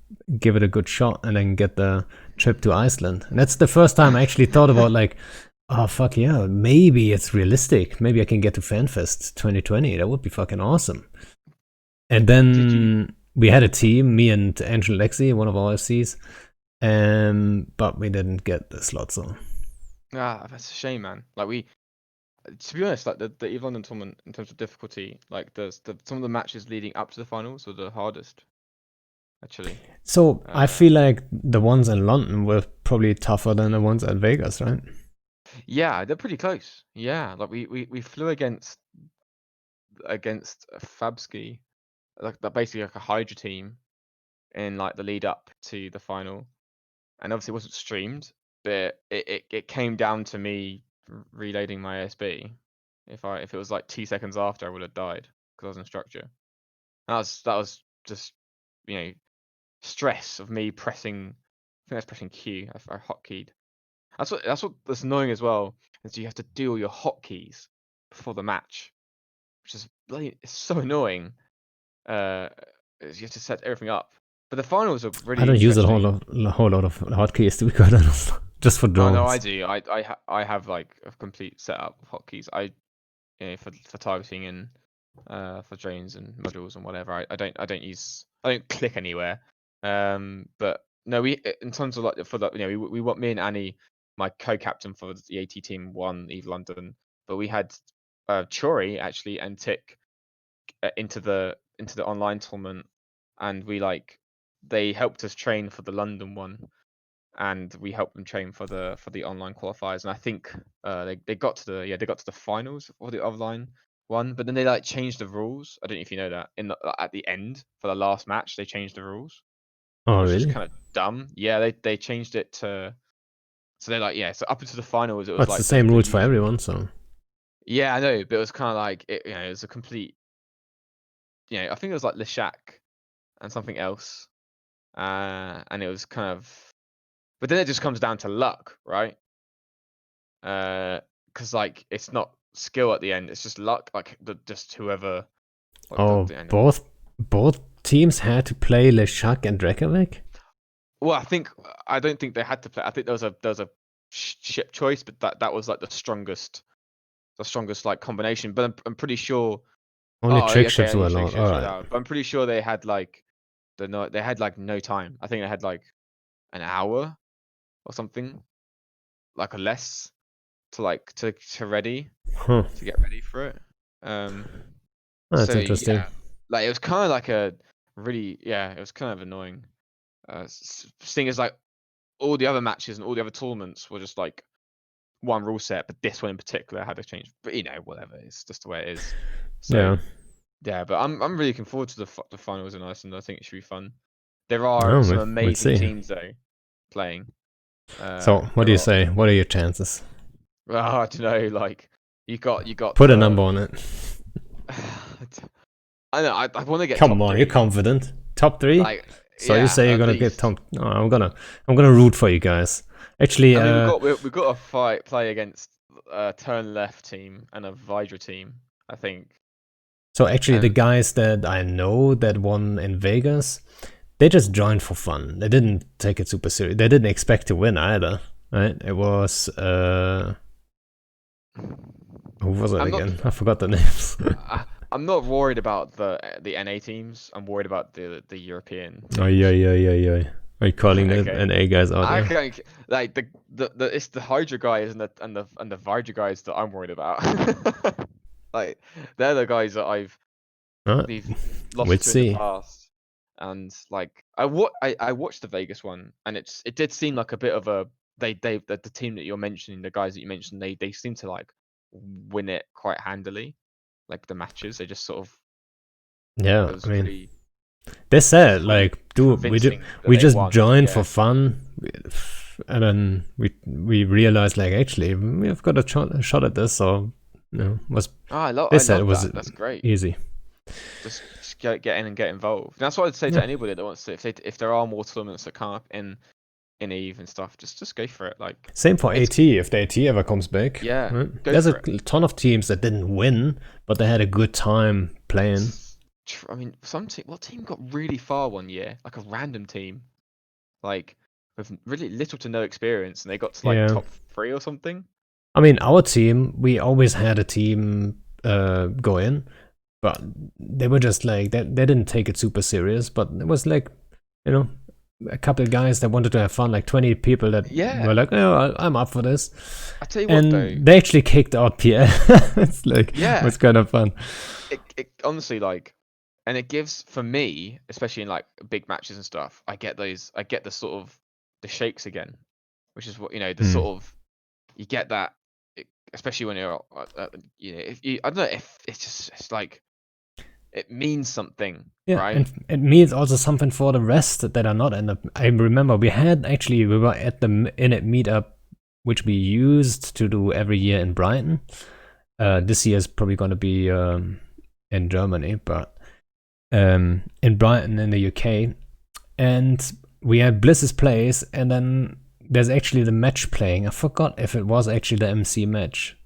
give it a good shot, and then get the trip to Iceland. And that's the first time I actually thought about like, oh fuck yeah, maybe it's realistic. Maybe I can get to FanFest 2020. That would be fucking awesome. And Did you? then we had a team, me and Angel Lexi, one of our FCs, but we didn't get the slot. So Ah, that's a shame, man. Like to be honest, like the Eve London tournament in terms of difficulty, like some of the matches leading up to the finals were the hardest, actually. So I Uh, feel like the ones in London were probably tougher than the ones at Vegas, right? yeah, they're pretty close. Yeah, like we flew against a Fabski, like that basically like a Hydra team in like the lead up to the final, and obviously it wasn't streamed, but it came down to me reloading my ASB. If it was like 2 seconds after, I would have died because I was in structure. That was just you know stress of me pressing. I think I was pressing Q. I hotkeyed. That's annoying as well. Is you have to do all your hotkeys before the match, which is bloody. It's so annoying. Uh, is you have to set everything up. But the finals are I really don't use interesting. a whole lot of hotkeys to be quite honest, just for Oh no, I drones. do. I have like a complete setup of hotkeys. For targeting and for drones and modules and whatever. I don't click anywhere. But no, we in terms of like for the we want me and Annie, my co-captain for the AT team, won Eve London, but we had Chori actually and Tick into the online tournament, and they helped us train for the London one, and we helped them train for the online qualifiers. And I think they got to the finals for the online one, but then they like changed the rules. I don't know if you know that at the end for the last match they changed the rules, Oh which is really? kind of dumb. Yeah, they changed it to so they're like so up into the finals it was That's the like same the rules for usual. everyone, so Yeah, I know, but it was kind of like it was a complete. I think it was like Leshak and something else, and it was kind of. But then it just comes down to luck, right? Because like it's not skill at the end; it's just luck. Like just whoever. Like oh, both teams had to play Leshak and Drakovic. Well, I don't think they had to play. I think there was a ship choice, but that was like the strongest like combination. But I'm pretty sure. Only Oh, trick okay, ships only were trick allowed. ships All were right. allowed. But I'm pretty sure they had like they had like no time. I think they had like an hour or something, like a less to ready Huh. to get ready for it. Um. That's So interesting. yeah, like it was kind of like a really it was kind of annoying. Seeing as like all the other matches and all the other tournaments were just like one rule set, but this one in particular had to change. But whatever, it's just the way it is. So Yeah. yeah, but I'm really looking forward to the finals in Iceland. I think it should be fun. There are Oh, some we'll amazing see. teams though playing. So, what do There you are. say? What are your chances? I don't know. Like you got. Put a number on it. I know. I want to get Come top on, you're three. confident. Top three? Like So you yeah, say you're at gonna get least. top? No, I'm gonna root for you guys. Actually, I mean, we've got to play against a turn left team and a Vidra team, I think. the And guys that I know that won in Vegas, they just joined for fun. They didn't take it super serious. They didn't expect to win either. Right? It was who was it I'm not. again? I forgot the names. I'm not worried about the NA teams. I'm worried about the European Oh teams. yeah. Are you calling it Okay. an A guys out I there? think like the it's the Hydra guys and the Vidra guys that I'm worried about. Like they're the guys that we've We'll lost to in the see. past. And like I watched the Vegas one, and it did seem like a bit of a the team that you're mentioning, the guys that you mentioned, they seem to like win it quite handily. Like the matches, they just sort of Yeah, it was I mean, pretty they it was said pretty like, dude, convincing that we they just won. joined for Yeah. fun, and then we realized like actually we've got a shot at this. So was Oh, they I said it love was that. That's great. easy. Just get in and get involved. And that's what I'd say Yeah. to anybody that wants to. If there are more tournaments that come up in Eve and stuff, just go for it. Like Same for it's AT if the AT ever comes back. yeah, Right? go There's for a it. ton of teams that didn't win, but they had a good time playing. I mean, what team got really far one year? Like a random team, like with really little to no experience, and they got to like Yeah. top 3 or something. I mean, our team, we always had a team go in, but they were just like they didn't take it super serious. But it was like, you know, a couple of guys that wanted to have fun, like 20 people that Yeah, were like, oh, I'm up for this, I tell you what though. and they actually kicked out PL. It's like it Yeah, was kind of fun. it honestly like, and it gives for me, especially in like big matches and stuff. I get the sort of the shakes again, which is what the Hmm. sort of you get that, especially when you're if you I don't know if it's like it means something, Yeah, right? and it means also something for the rest that are not in the. I remember we were at the in it meetup, which we used to do every year in Brighton. This year is probably going to be in Germany, but in Brighton in the UK, and we had Bliss's place, and then there's actually the match playing. I forgot if it was actually the MC match.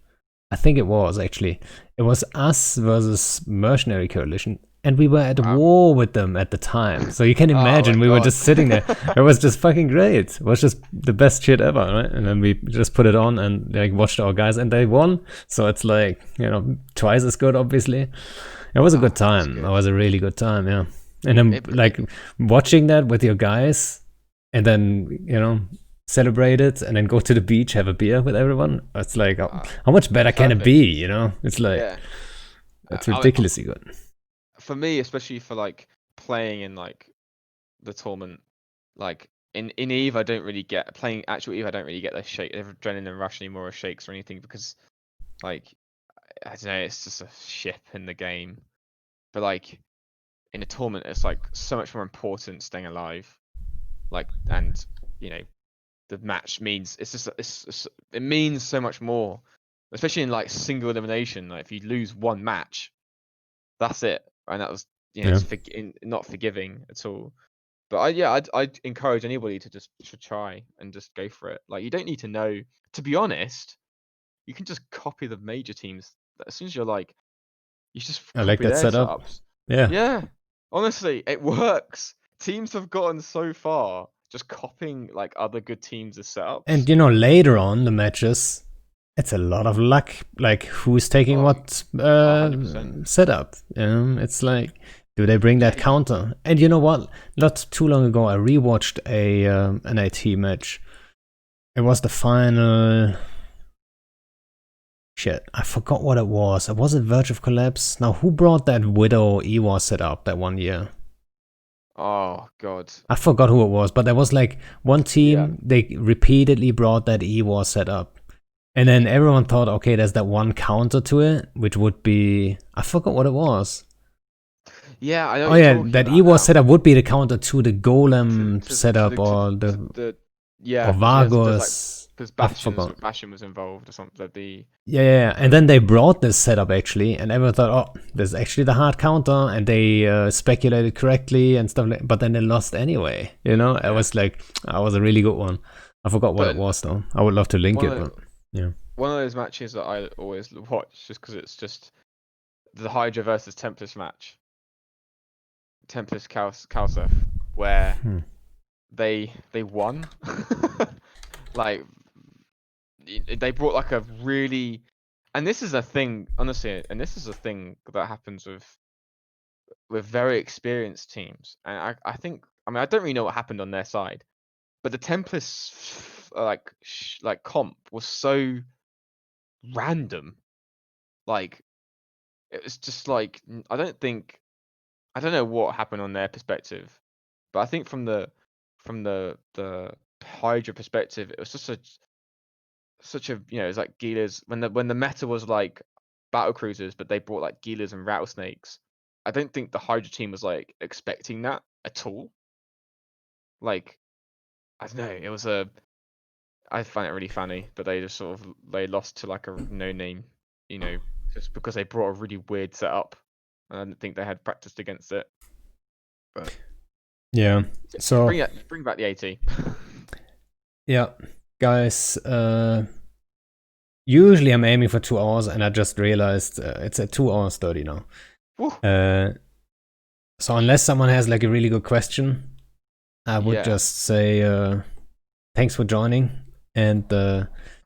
I think it was actually. It was us versus Mercenary Coalition, and we were at Wow. war with them at the time. So you can Oh my imagine we were god. just sitting there. It was just fucking great. It was just the best shit ever, right? And then we just put it on and like watched our guys, and they won. So it's like twice as good, obviously. It was a Oh, good that's time. It good. was a really good time, yeah. And then like watching that with your guys, and then celebrate it, and then go to the beach, have a beer with everyone. It's like how much better can it Perfect. be? It's like Yeah. it's I, ridiculously good. for me, especially for like playing in like the tournament, like in Eve, I don't really get playing actual Eve. I don't really get the adrenaline rush anymore, or shakes or anything, because like I don't know, it's just a ship in the game. But like in a tournament, it's like so much more important staying alive. Like, and you know the match means it means so much more, especially in like single elimination. Like if you lose one match, that's it, and that was Yeah, it's not forgiving at all. But I'd encourage anybody to just to try and just go for it. Like you don't need to know. To be honest, you can just copy the major teams. As soon as you're like, you just I like copy that their setup. setups. Yeah, Yeah, honestly, it works. Teams have gotten so far just copying like other good teams' and setups. later on the matches, it's a lot of luck. Like who's taking Oh, what 100%. setup? It's like, do they bring Yeah, that counter? And you know what? Not too long ago, I rewatched an IT match. It was the final. Shit, I forgot what it was. Was it Verge of Collapse? Now, who brought that Widow Ewa setup that one year? oh god. I forgot who it was, but there was like one Yeah. team, they repeatedly brought that Ewa setup. And then everyone thought, okay, there's that one counter to it, which would be. I forgot what it was. Yeah, I know Oh, what you're yeah, talking that about Ewa now. setup would be the counter to the To Golem to the to the setup to, or to the. the Or yeah, there's like Vargos. because I forgot. Bastion was involved or something. The Yeah, and then they brought this setup actually, and everyone thought, oh, this is actually the hard counter, and they speculated correctly and stuff like. But then they lost anyway. It yeah, was like, that was a really good one. I forgot what it but was though. I would love to link one it, of but yeah. one of those matches that I always watch just because it's just the Hydra versus Tempest match, Tempest Kalsef, where Hmm. they won. Like they brought like a really And this is a thing, honestly, and this is a thing that happens with very experienced teams. And I think, I mean, I don't really know what happened on their side, but the Tempest like comp was so random. Like it was just like I don't know what happened on their perspective, but I think from the Hydra perspective, it was just such a it's like Gilas when the meta was like battle cruisers, but they brought like Gilas and rattlesnakes. I don't think the Hydra team was like expecting that at all. Like I don't know, it was I find it really funny, but they just sort of they lost to like a no name, just because they brought a really weird setup, and I didn't think they had practiced against it. But Yeah. So bring back the AT. yeah, guys. Usually I'm aiming for 2 hours, and I just realized it's at 2 hours 30 now. So unless someone has like a really good question, I would just say thanks for joining, and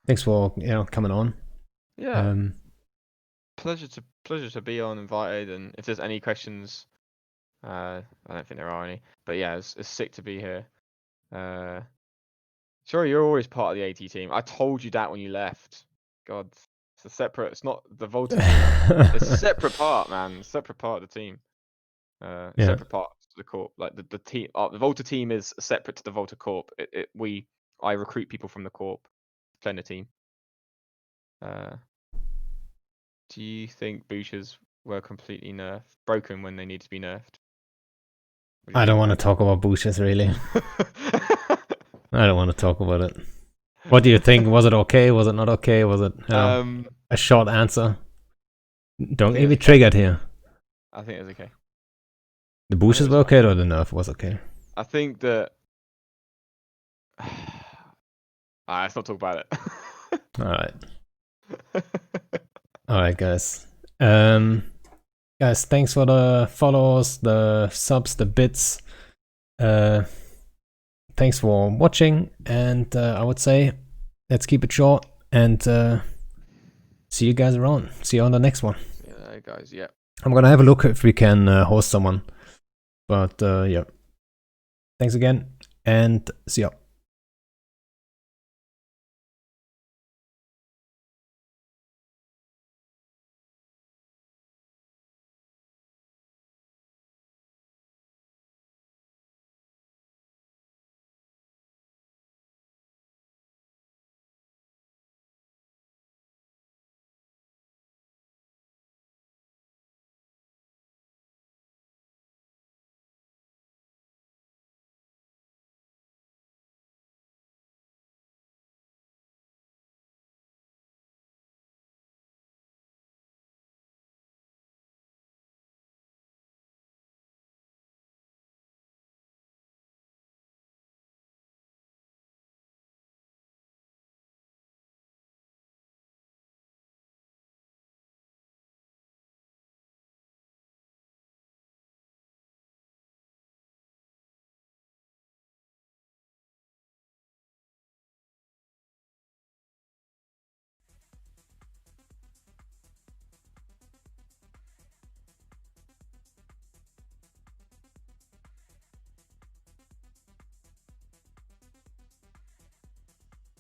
thanks for coming on. Yeah. Pleasure to be on, invited, and if there's any questions, I don't think there are any, but yeah, it's sick to be here. Sure, you're always part of the AT team. I told you that when you left. God, it's not the Volta team. It's a separate part, man. Separate part of the team. Separate part of the corp. Like the team, the Volta team is separate to the Volta corp. I recruit people from the corp, play in the team. Do you think boosters were completely broken when they need to be nerfed? I don't want to talk about boosters, really. I don't want to talk about it. What do you think? Was it okay? Was it not okay? Was it a short answer? Don't get me triggered here. I think it was okay. The boosters were okay, or the nerf was okay? I think that. Let's not talk about it. Alright. Alright, guys. Guys, thanks for the follows, the subs, the bits. Thanks for watching, and I would say let's keep it short, and see you guys around. See you on the next one. Yeah, guys, yeah. I'm gonna have a look if we can host someone. But yeah. Thanks again, and see ya.